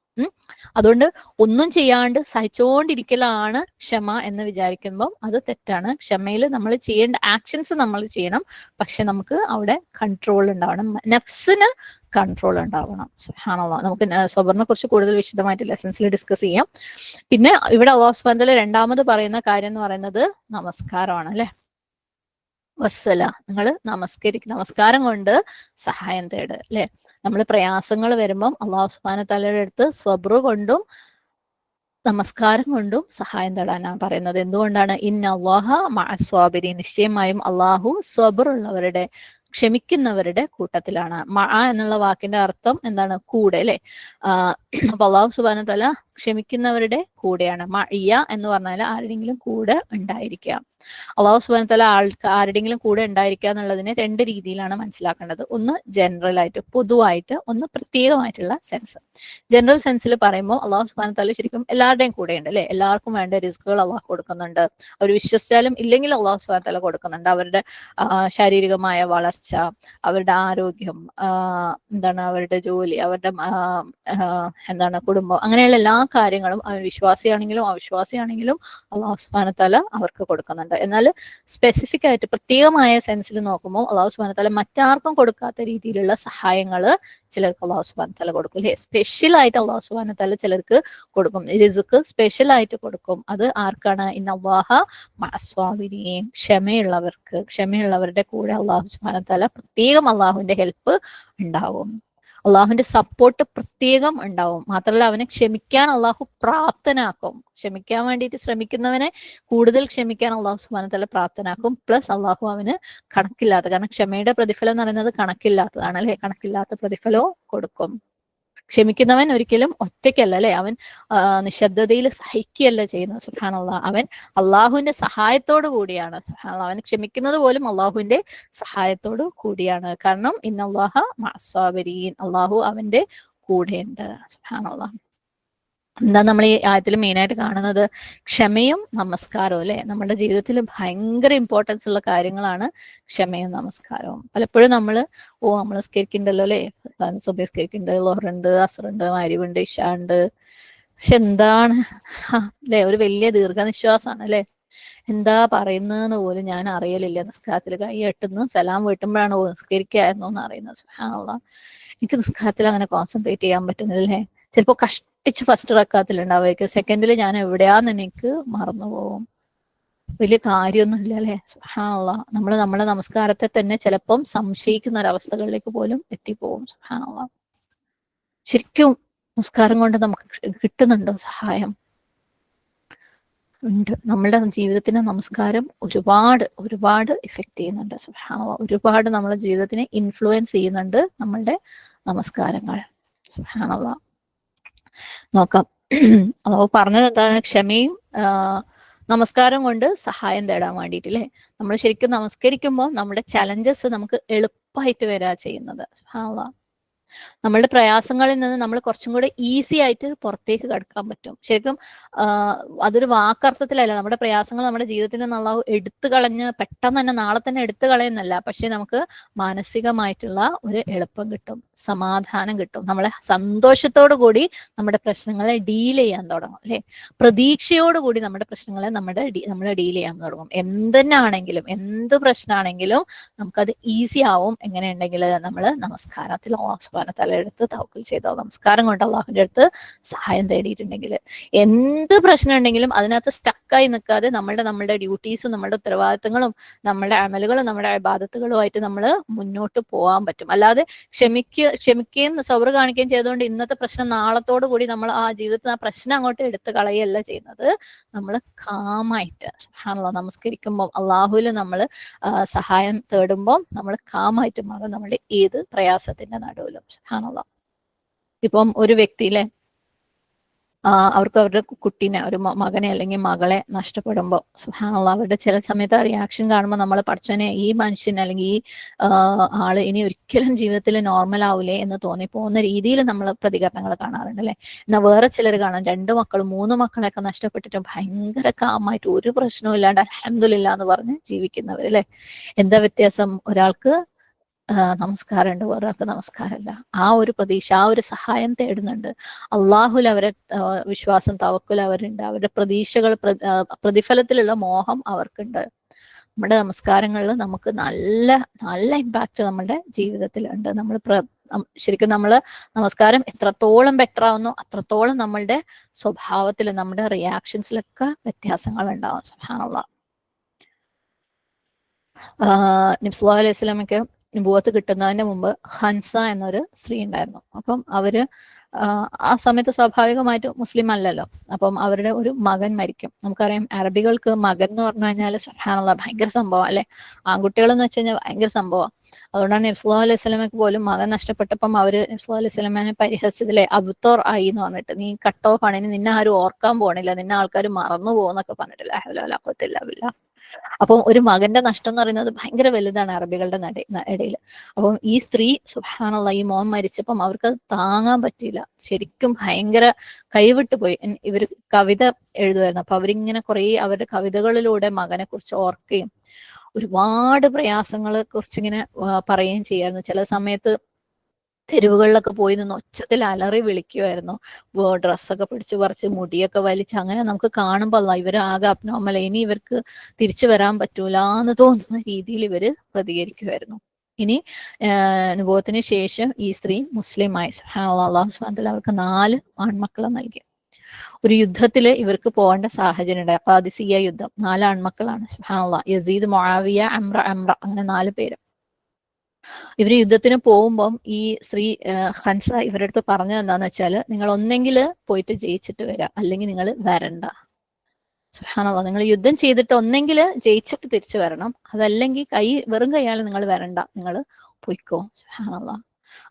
[SPEAKER 1] അതുകൊണ്ട് ഒന്നും ചെയ്യാണ്ട് സഹിച്ചുകൊണ്ടിരിക്കലാണ് ക്ഷമ എന്ന് വിചാരിക്കുമ്പോൾ അത് തെറ്റാണ്. ക്ഷമയിൽ നമ്മൾ ചെയ്യേണ്ട ആക്ഷൻസ് നമ്മൾ ചെയ്യണം, പക്ഷെ നമുക്ക് അവിടെ കൺട്രോൾ ഉണ്ടാവണം, നഫ്സിന് കൺട്രോൾ ഉണ്ടാവണം. സുബ്ഹാനല്ലാഹ്. നമുക്ക് സ്വബറിനെ കുറിച്ച് കൂടുതൽ വിശദമായിട്ട് ലെസൺസിൽ ഡിസ്കസ് ചെയ്യാം. പിന്നെ ഇവിടെ അല്ലാഹു സുബ്ഹാനഹു വ തആല രണ്ടാമത് പറയുന്ന കാര്യം എന്ന് പറയുന്നത് നമസ്കാരമാണ് അല്ലെ. വസ്സല, നിങ്ങൾ നമസ്കാരം കൊണ്ട് സഹായം തേട് അല്ലെ. നമ്മൾ പ്രയാസങ്ങൾ വരുമ്പം അല്ലാഹു സുബ്ഹാനഹു വ തആലയുടെ അടുത്ത് സ്വബ്ർ കൊണ്ടും നമസ്കാരം കൊണ്ടും സഹായം തേടാനാണ് പറയുന്നത്. എന്തുകൊണ്ടാണ്? ഇന്നല്ലാഹ മഅസ്വാബിരീൻ, നിശ്ചയമായും അള്ളാഹു സ്വബറുള്ളവരുടെ, ക്ഷമിക്കുന്നവരുടെ കൂട്ടത്തിലാണ്. എന്നുള്ള വാക്കിന്റെ അർത്ഥം എന്താണ്? കൂടെ അല്ലെ. അപ്പൊ അല്ലാഹു സുബ്ഹാനഹു വ തആല ക്ഷമിക്കുന്നവരുടെ കൂടെയാണ്. മഅയ്യ എന്ന് പറഞ്ഞാൽ ആരുടെങ്കിലും കൂടെ ഉണ്ടായിരിക്കുക. അല്ലാഹു സുബ്ഹാനഹു വ തആല ആരുടെങ്കിലും കൂടെ ഉണ്ടായിരിക്കുക എന്നുള്ളതിനെ 2 രീതിയിലാണ് മനസ്സിലാക്കേണ്ടത്. ഒന്ന് ജനറൽ ആയിട്ട്, പൊതുവായിട്ട്, ഒന്ന് പ്രത്യേകമായിട്ടുള്ള സെൻസ്. ജനറൽ സെൻസിൽ പറയുമ്പോൾ അല്ലാഹു സുബ്ഹാനഹു വ തആല ശരിക്കും എല്ലാവരുടെയും കൂടെ ഉണ്ട് അല്ലെ. എല്ലാവർക്കും വേണ്ട റിസ്കുകൾ അല്ലാഹു കൊടുക്കുന്നുണ്ട്. അവർ വിശ്വസിച്ചാലും ഇല്ലെങ്കിൽ അല്ലാഹു സുബ്ഹാനഹു വ തആല കൊടുക്കുന്നുണ്ട്. അവരുടെ ശാരീരികമായ വളർച്ച, അവരുടെ ആരോഗ്യം, അവരുടെ ജോലി, അവരുടെ കുടുംബം, അങ്ങനെയുള്ള എല്ലാ കാര്യങ്ങളും അവർ വിശ്വാസിയാണെങ്കിലും അവിശ്വാസിയാണെങ്കിലും അല്ലാഹു സുബ്ഹാനഹു വ തആല അവർക്ക് കൊടുക്കുന്നുണ്ട്. എന്നാൽ സ്പെസിഫിക് ആയിട്ട് പ്രത്യേകമായ സെൻസിൽ നോക്കുമ്പോൾ അല്ലാഹു സുബ്ഹാനഹു വ തആല മറ്റാർക്കും കൊടുക്കാത്ത രീതിയിലുള്ള സഹായങ്ങൾ ചിലർക്ക് അല്ലാഹു സുബ്ഹാനഹു വ തആല കൊടുക്കും അല്ലെ. സ്പെഷ്യൽ ആയിട്ട് അല്ലാഹു സുബ്ഹാനഹു വ തആല ചിലർക്ക് കൊടുക്കും, റിസ്ക് സ്പെഷ്യൽ ആയിട്ട് കൊടുക്കും. അത് ആർക്കാണ്? ഇന്നല്ലാഹ മഅസ്വാബിരീൻ, ക്ഷമയുള്ളവരുടെ കൂടെ അല്ലാഹു സുബ്ഹാനഹു വ തആല പ്രത്യേകം അല്ലാഹുവിന്റെ ഹെൽപ്പ് ഉണ്ടാവും, അള്ളാഹുവിന്റെ സപ്പോർട്ട് പ്രത്യേകം ഉണ്ടാവും. മാത്രമല്ല അവനെ ക്ഷമിക്കാൻ അള്ളാഹു പ്രാപ്തനാക്കും. ക്ഷമിക്കാൻ വേണ്ടിയിട്ട് ശ്രമിക്കുന്നവനെ കൂടുതൽ ക്ഷമിക്കാൻ അള്ളാഹു സുബ്ഹാനഹു വ തആല പ്രാപ്തനാക്കും. പ്ലസ് അള്ളാഹു അവന് കണക്കില്ലാത്ത, കാരണം ക്ഷമയുടെ പ്രതിഫലം എന്ന് പറയുന്നത് കണക്കില്ലാത്തതാണ് അല്ലെ. കണക്കില്ലാത്ത പ്രതിഫലവും കൊടുക്കും. ക്ഷമിക്കുന്നവൻ ഒരിക്കലും ഒറ്റയ്ക്കല്ല അല്ലെ. അവൻ നിശബ്ദതയിൽ സഹിക്കുകയല്ല ചെയ്യുന്നത്. സുബ്ഹാനല്ലാഹ്. അവൻ അള്ളാഹുവിന്റെ സഹായത്തോടു കൂടിയാണ്. സുബ്ഹാനല്ലാഹ്. അവൻ ക്ഷമിക്കുന്നത് പോലും അള്ളാഹുവിന്റെ സഹായത്തോടു കൂടിയാണ്. കാരണം ഇന്നല്ലാഹ മഅസ്സാബിരീൻ, അള്ളാഹു അവന്റെ കൂടെയുണ്ട്. സുബ്ഹാനല്ലാഹ്. എന്താ നമ്മൾ ഈ ആയത്തിൽ മെയിനായിട്ട് കാണുന്നത്? ക്ഷമയും നമസ്കാരവും അല്ലെ. നമ്മുടെ ജീവിതത്തിൽ ഭയങ്കര ഇമ്പോർട്ടൻസ് ഉള്ള കാര്യങ്ങളാണ് ക്ഷമയും നമസ്കാരവും. പലപ്പോഴും നമ്മൾ നിസ്കരിക്കണ്ടല്ലോ അല്ലെ, സുബഹി നിസ്കരിക്കുന്നുണ്ട്, ളുഹറുണ്ട്, അസ്റുണ്ട്, മഗ്‌രിബുണ്ട്, ഇശാ ഉണ്ട്. പക്ഷെ എന്താണ് അല്ലെ, ഒരു വലിയ ദീർഘനിശ്വാസമാണ് അല്ലെ. എന്താ പറയുന്നതെന്ന് പോലും ഞാൻ അറിയലില്ല. നിസ്കാരത്തിൽ കൈ എട്ടുന്നു, സലാം വീട്ടുമ്പോഴാണ് നിസ്കരിക്കായിരുന്നു എന്ന് അറിയുന്നത്. സുബ്ഹാനല്ലാഹ്. എനിക്ക് നിസ്കാരത്തിൽ അങ്ങനെ കോൺസെൻട്രേറ്റ് ചെയ്യാൻ പറ്റുന്നില്ലേ. ചിലപ്പോൾ കഷ്ടിച്ച് ഫസ്റ്റ് റക്കാത്തിൽ ഉണ്ടാവുമായിരിക്കും, സെക്കൻഡിൽ ഞാൻ എവിടെയാന്ന് എനിക്ക് മറന്നു പോകും. വലിയ കാര്യമൊന്നുമില്ല അല്ലെ? സുബ്ഹാനല്ലാഹ്. നമ്മൾ നമ്മുടെ നമസ്കാരത്തെ തന്നെ ചിലപ്പം സംശയിക്കുന്ന ഒരവസ്ഥകളിലേക്ക് പോലും എത്തിപ്പോകും. സുബ്ഹാനല്ലാഹ്. ശരിക്കും നമസ്കാരം കൊണ്ട് നമുക്ക് കിട്ടുന്നുണ്ടോ സഹായം? ഉണ്ട്. നമ്മളുടെ ജീവിതത്തിന് നമസ്കാരം ഒരുപാട് ഒരുപാട് ഇഫക്റ്റ് ചെയ്യുന്നുണ്ട്. സുബ്ഹാനല്ലാഹ്. ഒരുപാട് നമ്മുടെ ജീവിതത്തിനെ ഇൻഫ്ലുവൻസ് ചെയ്യുന്നുണ്ട് നമ്മളുടെ നമസ്കാരങ്ങൾ. സുബ്ഹാനല്ലാഹ്. നോക്കാം. അള്ളാഹു പറഞ്ഞത് എന്താണ്? ക്ഷമയും നമസ്കാരം കൊണ്ട് സഹായം തേടാൻ വേണ്ടിയിട്ട് അല്ലേ? നമ്മൾ ശരിക്കും നമസ്കരിക്കുമ്പോൾ നമ്മുടെ ചലഞ്ചസ് നമുക്ക് എളുപ്പമായിട്ട് വരിക ചെയ്യുന്നത്. സുബ്ഹാനല്ലാഹ്. നമ്മളുടെ പ്രയാസങ്ങളിൽ നിന്ന് നമ്മൾ കുറച്ചും കൂടെ ഈസി ആയിട്ട് പുറത്തേക്ക് കടക്കാൻ പറ്റും. ശരിക്കും അതൊരു വാക്കർത്ഥത്തിലല്ല, നമ്മുടെ പ്രയാസങ്ങൾ നമ്മുടെ ജീവിതത്തിൽ നിന്ന് അള്ളാഹു എടുത്തു കളഞ്ഞ് പെട്ടെന്ന് തന്നെ നാളെ തന്നെ എടുത്തു കളയുന്നല്ല, പക്ഷെ നമുക്ക് മാനസികമായിട്ടുള്ള ഒരു എളുപ്പം കിട്ടും, സമാധാനം കിട്ടും. നമ്മളെ സന്തോഷത്തോടു കൂടി നമ്മുടെ പ്രശ്നങ്ങളെ ഡീൽ ചെയ്യാൻ തുടങ്ങും അല്ലെ? പ്രതീക്ഷയോടുകൂടി നമ്മുടെ പ്രശ്നങ്ങളെ നമ്മൾ ഡീൽ ചെയ്യാൻ തുടങ്ങും. എന്തെന്നാണെങ്കിലും എന്ത് പ്രശ്നമാണെങ്കിലും നമുക്കത് ഈസി ആവും. എങ്ങനെയുണ്ടെങ്കിൽ നമ്മൾ നമസ്കാരത്തിൽ അള്ളാഹു സുബ്ഹാനഹു വ തആല അടുത്ത് തവക്കുൽ ചെയ്തോ, നമസ്കാരം കൊണ്ട് അള്ളാഹുവിന്റെ അടുത്ത് സഹായം തേടിയിട്ടുണ്ടെങ്കിൽ എന്ത് പ്രശ്നം ഉണ്ടെങ്കിലും അതിനകത്ത് സ്റ്റക്കായി നിൽക്കാതെ നമ്മളുടെ ഡ്യൂട്ടീസും നമ്മുടെ ഉത്തരവാദിത്തങ്ങളും നമ്മുടെ അമലുകളും നമ്മുടെ ഇബാദത്തുകളുമായിട്ട് നമ്മൾ മുന്നോട്ട് പോകാൻ പറ്റും. അല്ലാതെ ക്ഷമിക്കുകയും സബർ കാണിക്കുകയും ചെയ്തുകൊണ്ട് ഇന്നത്തെ പ്രശ്നം നാളത്തോടു കൂടി നമ്മൾ ആ ജീവിതത്തിൽ ആ പ്രശ്നം അങ്ങോട്ട് എടുത്ത് കളയല്ല ചെയ്യുന്നത്. നമ്മൾ കാമായിട്ട് സുബ്ഹാനല്ലാഹ് നമസ്കരിക്കുമ്പോൾ അള്ളാഹുവിൽ നമ്മൾ സഹായം തേടുമ്പോൾ നമ്മൾ കാമായിട്ട് മാറും നമ്മുടെ ഏത് പ്രയാസത്തിന്റെ നടുവിലും. സുബ്ഹാനല്ലാഹ്. ഇപ്പം ഒരു വ്യക്തിയിലെ അവർക്ക് അവരുടെ കുട്ടീനെ, ഒരു മകനെ അല്ലെങ്കിൽ മകളെ നഷ്ടപ്പെടുമ്പോൾ സുബ്ഹാനല്ലാഹ് അവരുടെ ചില സമയത്ത് റിയാക്ഷൻ കാണുമ്പോൾ നമ്മൾ പഠിച്ചോനെ ഈ മനുഷ്യൻ അല്ലെങ്കിൽ ഈ ആള് ഇനി ഒരിക്കലും ജീവിതത്തിൽ നോർമൽ ആവൂലേ എന്ന് തോന്നിപ്പോകുന്ന രീതിയിൽ നമ്മൾ പ്രതികരണങ്ങൾ കാണാറുണ്ട് അല്ലെ? എന്നാൽ വേറെ ചിലർ കാണാം 2 മക്കളും 3 മക്കളെയൊക്കെ നഷ്ടപ്പെട്ടിട്ട് ഭയങ്കര കാമായിട്ട് ഒരു പ്രശ്നവും ഇല്ലാണ്ട് അൽഹംദുലില്ലാ എന്ന് പറഞ്ഞ് ജീവിക്കുന്നവർ അല്ലെ? എന്താ വ്യത്യാസം? ഒരാൾക്ക് നമസ്കാരമുണ്ട്, വേറൊരാൾക്ക് നമസ്കാരമില്ല. ആ ഒരു പ്രതീക്ഷ, ആ ഒരു സഹായം തേടുന്നുണ്ട്. അള്ളാഹുൽ അവരെ വിശ്വാസം തവക്കുൽ അവരുണ്ട്. അവരുടെ പ്രതീക്ഷകൾ പ്രതിഫലത്തിലുള്ള മോഹം അവർക്കുണ്ട്. നമ്മുടെ നമസ്കാരങ്ങളിൽ നമുക്ക് നല്ല നല്ല ഇമ്പാക്റ്റ് നമ്മുടെ ജീവിതത്തിലുണ്ട്. നമ്മൾ ശരിക്കും നമ്മൾ നമസ്കാരം എത്രത്തോളം ബെറ്റർ ആവുന്നു അത്രത്തോളം നമ്മളുടെ സ്വഭാവത്തിൽ നമ്മുടെ റിയാക്ഷൻസിലൊക്കെ വ്യത്യാസങ്ങൾ ഉണ്ടാവും. സുബ്ഹാനല്ലാഹ്. നബി സല്ലല്ലാഹു അലൈഹി വസല്ലമയ്ക്ക് നുബുവത്ത് കിട്ടുന്നതിന് മുമ്പ് ഹൻസ എന്നൊരു സ്ത്രീ ഉണ്ടായിരുന്നു. അപ്പം അവര് ആ സമയത്ത് സ്വാഭാവികമായിട്ട് മുസ്ലിം അല്ലല്ലോ. അപ്പം അവരുടെ ഒരു മകൻ മരിക്കും. നമുക്കറിയാം അറബികൾക്ക് മകൻ എന്ന് പറഞ്ഞു കഴിഞ്ഞാൽ സുബ്ഹാനല്ലാഹ് ഭയങ്കര സംഭവം അല്ലെ? ആൺകുട്ടികൾ എന്ന് വെച്ച് കഴിഞ്ഞാൽ ഭയങ്കര സംഭവം. അതുകൊണ്ടാണ് നബി സല്ലല്ലാഹു അലൈഹി വസല്ലമയ്ക്ക് പോലും മകൻ നഷ്ടപ്പെട്ടപ്പം അവര് നബി സല്ലല്ലാഹു അലൈഹി വസല്ലമനെ പരിഹസിച്ചില്ലേ, അബ്തോർ ആയി എന്ന് പറഞ്ഞിട്ട്, നീ കട്ട് ഓഫ് ആണ്, ഇനി നിന്നെ ആരും ഓർക്കാൻ പോണില്ല, നിന്നെ ആൾക്കാർ മറന്നു പോകുന്നൊക്കെ പറഞ്ഞിട്ടില്ല. ലാ ഹൗല വലാ ഖുവത ഇല്ലാ ബില്ലാഹ്. അപ്പം ഒരു മകന്റെ നഷ്ടം എന്ന് പറയുന്നത് ഭയങ്കര വലുതാണ് അറബികളുടെ ഇടയിൽ. അപ്പം ഈ സ്ത്രീ സുബ്ഹാനല്ലാഹ് ഈ മോൻ മരിച്ചപ്പം അവർക്ക് താങ്ങാൻ പറ്റിയില്ല. ശരിക്കും ഭയങ്കര കൈവിട്ടു പോയി. ഇവർ കവിത എഴുതുമായിരുന്നു. അപ്പൊ അവരിങ്ങനെ കുറെ അവരുടെ കവിതകളിലൂടെ മകനെ കുറിച്ച് ഓർക്കുകയും ഒരുപാട് പ്രയാസങ്ങളെ കുറിച്ചിങ്ങനെ പറയുകയും ചെയ്യായിരുന്നു. ചില സമയത്ത് തെരുവുകളിലൊക്കെ പോയി നിന്ന് ഒച്ചത്തിൽ അലറി വിളിക്കുമായിരുന്നു. ഡ്രസ്സൊക്കെ പിടിച്ചു പറിച്ച് മുടിയൊക്കെ വലിച്ച്, അങ്ങനെ നമുക്ക് കാണുമ്പോൾ അല്ല ഇവരാകെ അബ്നോർമൽ, ഇനി ഇവർക്ക് തിരിച്ചു വരാൻ പറ്റൂല എന്ന് തോന്നുന്ന രീതിയിൽ ഇവര് പ്രതികരിക്കുമായിരുന്നു. ഇനി നുബുവത്തിന് ശേഷം ഈ സ്ത്രീ മുസ്ലിമായി. സുബ്ഹാനല്ലാഹ്. അല്ലാഹു സുബ്ഹാനഹു വ തആല അവർക്ക് 4 ആൺമക്കളെ നൽകി. ഒരു യുദ്ധത്തില് ഇവർക്ക് പോകേണ്ട സാഹചര്യം ഉണ്ടായി. ഖാദിസിയ്യ യുദ്ധം. 4 ആൺമക്കളാണ്. സുബ്ഹാനല്ലാഹ്. യസീദ്, മുആവിയ, അംറ അങ്ങനെ 4 പേര്. ഇവര് യുദ്ധത്തിന് പോകുമ്പം ഈ സ്ത്രീ ഹൻസ ഇവരുടെ അടുത്ത് പറഞ്ഞത് എന്താന്ന് വെച്ചാല്, നിങ്ങൾ ഒന്നെങ്കിൽ പോയിട്ട് ജയിച്ചിട്ട് വരാം, അല്ലെങ്കിൽ നിങ്ങൾ വരണ്ട. സുബ്ഹാനല്ലാഹ്. നിങ്ങൾ യുദ്ധം ചെയ്തിട്ട് ഒന്നെങ്കിൽ ജയിച്ചിട്ട് തിരിച്ചു വരണം, അതല്ലെങ്കിൽ വെറും കൈയാൽ നിങ്ങൾ വരണ്ട, നിങ്ങൾ പൊയ്ക്കോ. സുബ്ഹാനല്ലാഹ്.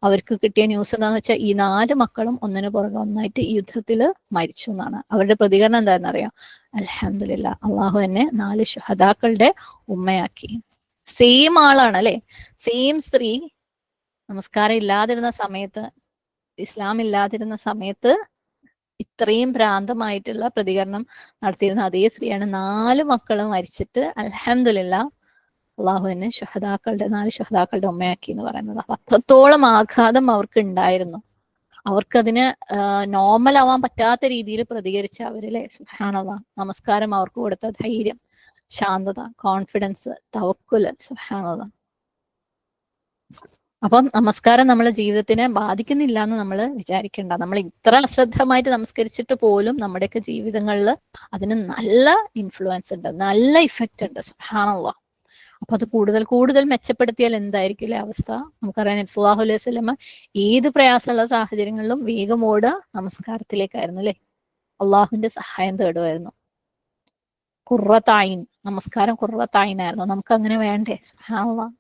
[SPEAKER 1] അവർക്ക് കിട്ടിയ ന്യൂസ് എന്താന്ന് വെച്ചാൽ ഈ 4 മക്കളും ഒന്നിനു പുറകെ ഒന്നായിട്ട് ഈ യുദ്ധത്തിൽ മരിച്ചു എന്നാണ്. അവരുടെ പ്രതികരണം എന്താണെന്ന് അറിയാം? അൽഹംദുലില്ലാഹ്, അള്ളാഹു എന്നെ 4 ശുഹദാക്കളുടെ ഉമ്മയാക്കി. സെയിം ആളാണ് അല്ലെ? സെയിം സ്ത്രീ നമസ്കാരം ഇല്ലാതിരുന്ന സമയത്ത്, ഇസ്ലാം ഇല്ലാതിരുന്ന സമയത്ത് ഇത്രയും ഭ്രാന്തമായിട്ടുള്ള പ്രതികരണം നടത്തിയിരുന്ന അതേ സ്ത്രീയാണ് 4 മക്കളും മരിച്ചിട്ട് അൽഹംദുലില്ലാഹ് അള്ളാഹു എന്നെ 4 ശുഹദാക്കളുടെ ഉമ്മയാക്കി എന്ന് പറയുന്നത്. അത്രത്തോളം ആഘാതം അവർക്ക് ഉണ്ടായിരുന്നു. അവർക്കതിന് നോർമൽ ആവാൻ പറ്റാത്ത രീതിയിൽ പ്രതികരിച്ച അവരിലെ സുബ്ഹാനല്ലാഹ്. നമസ്കാരം അവർക്ക് കൊടുത്ത ധൈര്യം, ശാന്തത, കോൺഫിഡൻസ്, തവക്കുല്. സുബ്ഹാനല്ലാഹ്. അപ്പം നമസ്കാരം നമ്മളെ ജീവിതത്തിനെ ബാധിക്കുന്നില്ല എന്ന് നമ്മൾ വിചാരിക്കേണ്ട. നമ്മൾ ഇത്ര അശ്രദ്ധമായിട്ട് നമസ്കരിച്ചിട്ട് പോലും നമ്മുടെയൊക്കെ ജീവിതങ്ങളിൽ അതിന് നല്ല ഇൻഫ്ലുവൻസ് ഉണ്ട്, നല്ല ഇഫക്റ്റ് ഉണ്ട്. സുബ്ഹാനല്ലാഹ്. അപ്പൊ അത് കൂടുതൽ കൂടുതൽ മെച്ചപ്പെടുത്തിയാൽ എന്തായിരിക്കില്ല അവസ്ഥ? നമുക്കറിയാം നബി സല്ലല്ലാഹു അലൈഹി വസല്ലമ ഏത് പ്രയാസമുള്ള സാഹചര്യങ്ങളിലും വേഗം ഓടുക നമസ്കാരത്തിലേക്കായിരുന്നു അല്ലെ, അള്ളാഹുവിന്റെ സഹായം തേടുമായിരുന്നു. ഖുർറത്തായിൻ, നമസ്കാരം ഖുർറത്തായിനായിരുന്നു. നമുക്ക് അങ്ങനെ വേണ്ടേ? സുബ്ഹാനല്ലാഹ്.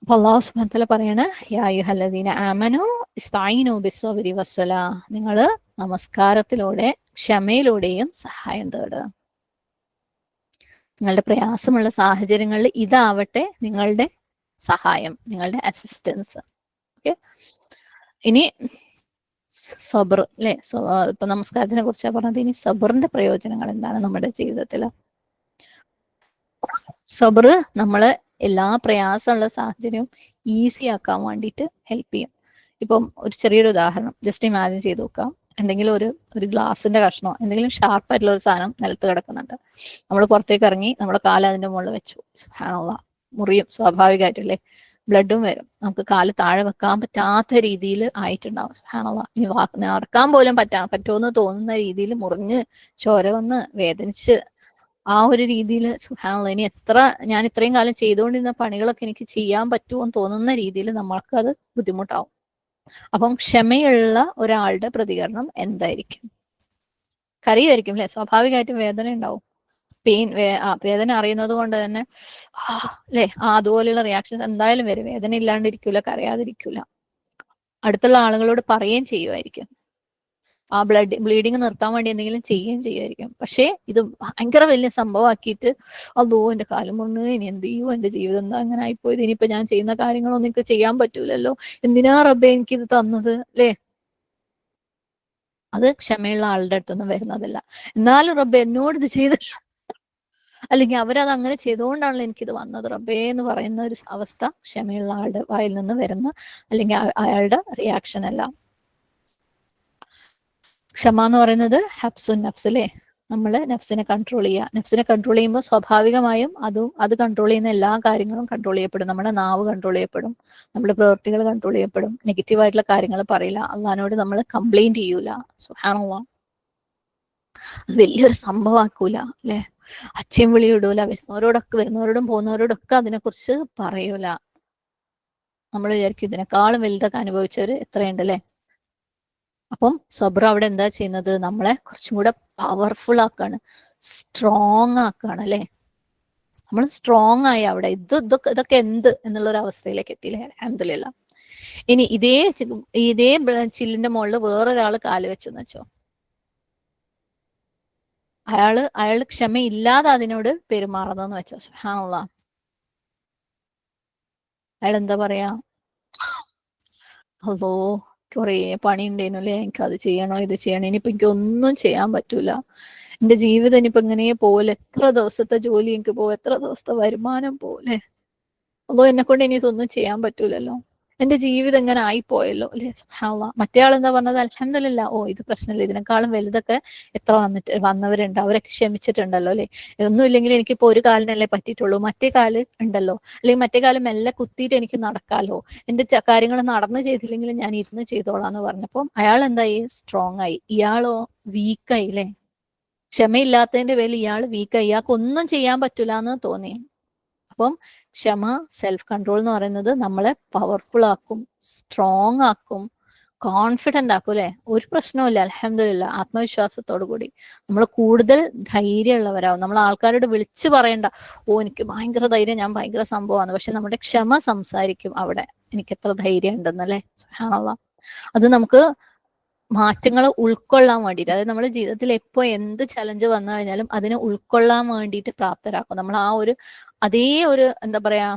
[SPEAKER 1] അപ്പൊ അള്ളാഹു സുബ്ഹാനഹു വതആല പറയാണ്, യാ അയ്യുഹല്ലദീന ആമനൂ ഇസ്തഈനൂ ബിസ്സബ്രി വസ്സലാ, നിങ്ങൾ നമസ്കാരത്തിലൂടെ ക്ഷമയിലൂടെയും സഹായം തേടുക. നിങ്ങളുടെ പ്രയാസമുള്ള സാഹചര്യങ്ങളിൽ ഇതാവട്ടെ നിങ്ങളുടെ സഹായം, നിങ്ങളുടെ അസിസ്റ്റൻസ്. ഓക്കെ, ഇനി സബർ അല്ലെ. ഇപ്പൊ നമസ്കാരത്തിനെ കുറിച്ചാണ് പറഞ്ഞത്. ഇനി സബറിന്റെ പ്രയോജനങ്ങൾ എന്താണ് നമ്മുടെ ജീവിതത്തിൽ? സബർ നമ്മള് എല്ലാ പ്രയാസമുള്ള സാഹചര്യവും ഈസി ആക്കാൻ വേണ്ടിയിട്ട് ഹെൽപ്പ് ചെയ്യും. ഇപ്പം ഒരു ചെറിയൊരു ഉദാഹരണം ജസ്റ്റ് ഇമാജിൻ ചെയ്ത് നോക്കാം. എന്തെങ്കിലും ഒരു ഗ്ലാസിന്റെ കഷ്ണോ എന്തെങ്കിലും ഷാർപ്പായിട്ടുള്ള ഒരു സാധനം നിലത്ത് കിടക്കുന്നുണ്ട്. നമ്മൾ പുറത്തേക്ക് ഇറങ്ങി നമ്മുടെ കാല് അതിന്റെ മുകളിൽ വെച്ചു. സുബ്ഹാനല്ലാഹ്, മുറിയും സ്വാഭാവികമായിട്ടല്ലേ, ബ്ലഡും വരും. നമുക്ക് കാല് താഴെ വെക്കാൻ പറ്റാത്ത രീതിയിൽ ആയിട്ടുണ്ടാവും. സുബ്ഹാനല്ലാഹ്, ഇനി നടക്കാൻ പോലും പറ്റുമെന്ന് തോന്നുന്ന രീതിയിൽ മുറിഞ്ഞ് ചോര വന്ന് വേദനിച്ച് ആ ഒരു രീതിയിൽ സുബ്ഹാനല്ലാഹ്, ഇനി ഞാൻ ഇത്രയും കാലം ചെയ്തുകൊണ്ടിരുന്ന പണികളൊക്കെ എനിക്ക് ചെയ്യാൻ പറ്റുമോ എന്ന് തോന്നുന്ന രീതിയിൽ നമ്മൾക്ക് അത് ബുദ്ധിമുട്ടാവും. അപ്പം ക്ഷമയുള്ള ഒരാളുടെ പ്രതികരണം എന്തായിരിക്കും? കരയുമായിരിക്കും അല്ലെ, സ്വാഭാവികമായിട്ടും വേദന ഉണ്ടാവും. വേദന അറിയുന്നത് കൊണ്ട് തന്നെ അല്ലെ, അതുപോലെയുള്ള റിയാക്ഷൻസ് എന്തായാലും വരും. വേദന ഇല്ലാണ്ടിരിക്കൂല, കരയാതിരിക്കൂല. അടുത്തുള്ള ആളുകളോട് പറയുകയും ചെയ്യുമായിരിക്കും. ആ ബ്ലീഡിങ് നിർത്താൻ വേണ്ടി എന്തെങ്കിലും ചെയ്യുകയും ചെയ്യുമായിരിക്കും. പക്ഷേ ഇത് ഭയങ്കര വലിയ സംഭവമാക്കിയിട്ട് അതോ എന്റെ കാലം മുറിഞ്ഞു, ഇനി എന്ത് ചെയ്യൂ, എന്റെ ജീവിതം എന്താ അങ്ങനെ ആയിപ്പോയത്, ഇനിയിപ്പോ ഞാൻ ചെയ്യുന്ന കാര്യങ്ങളൊന്നും എനിക്ക് ചെയ്യാൻ പറ്റൂലല്ലോ, എന്തിനാ റബ്ബേ എനിക്കിത് തന്നത് അല്ലേ? അത് ക്ഷമയുള്ള ആളുടെ അടുത്തൊന്നും വരുന്നതല്ല. എന്നാലും റബ്ബേ എന്നോട് ഇത് ചെയ്തില്ല, അല്ലെങ്കിൽ അവരത് അങ്ങനെ ചെയ്തുകൊണ്ടാണല്ലോ എനിക്കിത് വന്നത് റബ്ബേ എന്ന് പറയുന്ന ഒരു അവസ്ഥ ക്ഷമയുള്ള ആളുടെ വായിൽ നിന്ന് വരുന്ന അല്ലെങ്കിൽ അയാളുടെ റിയാക്ഷൻ അല്ല. ക്ഷമ എന്ന് പറയുന്നത് ഹബ്സുൻ നഫ്സ് അല്ലേ, നമ്മള് നഫ്സിനെ കൺട്രോൾ ചെയ്യുക. നഫ്സിനെ കൺട്രോൾ ചെയ്യുമ്പോൾ സ്വാഭാവികമായും അത് കൺട്രോൾ ചെയ്യുന്ന എല്ലാ കാര്യങ്ങളും കൺട്രോൾ ചെയ്യപ്പെടും. നമ്മുടെ നാവ് കൺട്രോൾ ചെയ്യപ്പെടും, നമ്മുടെ പ്രവൃത്തികൾ കൺട്രോൾ ചെയ്യപ്പെടും. നെഗറ്റീവായിട്ടുള്ള കാര്യങ്ങൾ പറയില്ല, അള്ളാഹിനോട് നമ്മൾ കംപ്ലൈന്റ് ചെയ്യൂല. സുബ്ഹാനല്ലാഹ്, അത് വലിയൊരു സംഭവമാക്കൂല അല്ലെ, അച്ഛയും വിളി ഇടൂല, വരുന്നവരോടും പോകുന്നവരോടൊക്കെ അതിനെക്കുറിച്ച് പറയൂല. നമ്മൾ വിചാരിക്കും ഇതിനേക്കാളും വലുതൊക്കെ അനുഭവിച്ചവര് എത്രയുണ്ടല്ലേ. അപ്പം സബ്ർ അവിടെ എന്താ ചെയ്യുന്നത്? നമ്മളെ കുറച്ചും കൂടെ പവർഫുൾ ആക്കാണ്, സ്ട്രോങ് ആക്കാണ് അല്ലെ. നമ്മൾ സ്ട്രോങ് ആയി അവിടെ ഇതൊക്കെ എന്ത് എന്നുള്ളൊരു അവസ്ഥയിലേക്ക് എത്തിയില്ലേ, അൽഹംദുലില്ലാ. ഇനി ഇതേ ചില്ലിന്റെ മുകളിൽ വേറൊരാള് കാല് വെച്ചെന്ന് വെച്ചോ, അയാള് ക്ഷമയില്ലാതെ അതിനോട് പെരുമാറുന്നെന്ന് വെച്ചോ, സുബ്ഹാനല്ലാഹ്, അയാൾ എന്താ പറയാ? അതോ കുറേ പണി ഉണ്ടേനു അല്ലേ, എനിക്ക് അത് ചെയ്യണോ ഇത് ചെയ്യണോ, ഇനിയിപ്പോ എനിക്ക് ഒന്നും ചെയ്യാൻ പറ്റൂല, എന്റെ ജീവിതം ഇനിയിപ്പോ ഇങ്ങനെ പോലെ, എത്ര ദിവസത്തെ ജോലി എനിക്ക് പോകും, എത്ര ദിവസത്തെ വരുമാനം പോലെ, അതോ എന്നെ കൊണ്ട് ഇനി ഇതൊന്നും ചെയ്യാൻ പറ്റൂലല്ലോ, എന്റെ ജീവിതം ഇങ്ങനെ ആയിപ്പോയല്ലോ അല്ലെ. സുബ്ഹാനല്ലാഹ്. മറ്റേ ആൾ എന്താ പറഞ്ഞത്? അൽഹംദുലില്ലാ, ഓ ഇത് പ്രശ്നമില്ല, ഇതിനേക്കാളും വലുതൊക്കെ എത്ര വന്നവരുണ്ട്, അവരൊക്കെ ക്ഷമിച്ചിട്ടുണ്ടല്ലോ അല്ലെ. ഒന്നും ഇല്ലെങ്കിൽ എനിക്കിപ്പോ ഒരു കാലിനല്ലേ പറ്റിയിട്ടുള്ളൂ, മറ്റേ കാല് ഉണ്ടല്ലോ, അല്ലെങ്കിൽ മറ്റേ കാലം മെല്ലെ കുത്തിയിട്ട് എനിക്ക് നടക്കാലോ, എന്റെ കാര്യങ്ങൾ നടന്നു ചെയ്തില്ലെങ്കിൽ ഞാൻ ഇരുന്ന് ചെയ്തോളാന്ന് പറഞ്ഞപ്പോൾ അയാൾ എന്തായി? സ്ട്രോങ് ആയി. ഇയാളോ വീക്കായി അല്ലെ. ക്ഷമയില്ലാത്തതിന്റെ പേരിൽ ഇയാൾ വീക്കായി, ഇയാൾക്ക് ഒന്നും ചെയ്യാൻ പറ്റൂല എന്ന് തോന്നി. അപ്പം ക്ഷമ, സെൽഫ് കൺട്രോൾ എന്ന് പറയുന്നത് നമ്മളെ പവർഫുൾ ആക്കും, സ്ട്രോങ് ആക്കും, കോൺഫിഡന്റ് ആക്കും അല്ലെ. ഒരു പ്രശ്നവുമില്ല, അൽഹംദുലില്ലാ, ആത്മവിശ്വാസത്തോടു കൂടി നമ്മൾ കൂടുതൽ ധൈര്യമുള്ളവരാവും. നമ്മൾ ആൾക്കാരോട് വിളിച്ചു പറയണ്ട, ഓ എനിക്ക് ഭയങ്കര ധൈര്യം, ഞാൻ ഭയങ്കര സംഭവമാണ്, പക്ഷെ നമ്മുടെ ക്ഷമ സംസാരിക്കും അവിടെ, എനിക്ക് എത്ര ധൈര്യം ഉണ്ടെന്നല്ലേ. സുബ്ഹാനല്ലാഹ്. അത് നമുക്ക് മാറ്റങ്ങൾ ഉൾക്കൊള്ളാൻ വേണ്ടിയിട്ട്, അതായത് നമ്മുടെ ജീവിതത്തിൽ എപ്പോ എന്ത് ചലഞ്ച് വന്നു കഴിഞ്ഞാലും അതിനെ ഉൾക്കൊള്ളാൻ വേണ്ടിയിട്ട് പ്രാപ്തരാക്കും. നമ്മൾ അതേ ഒരു എന്താ പറയാ,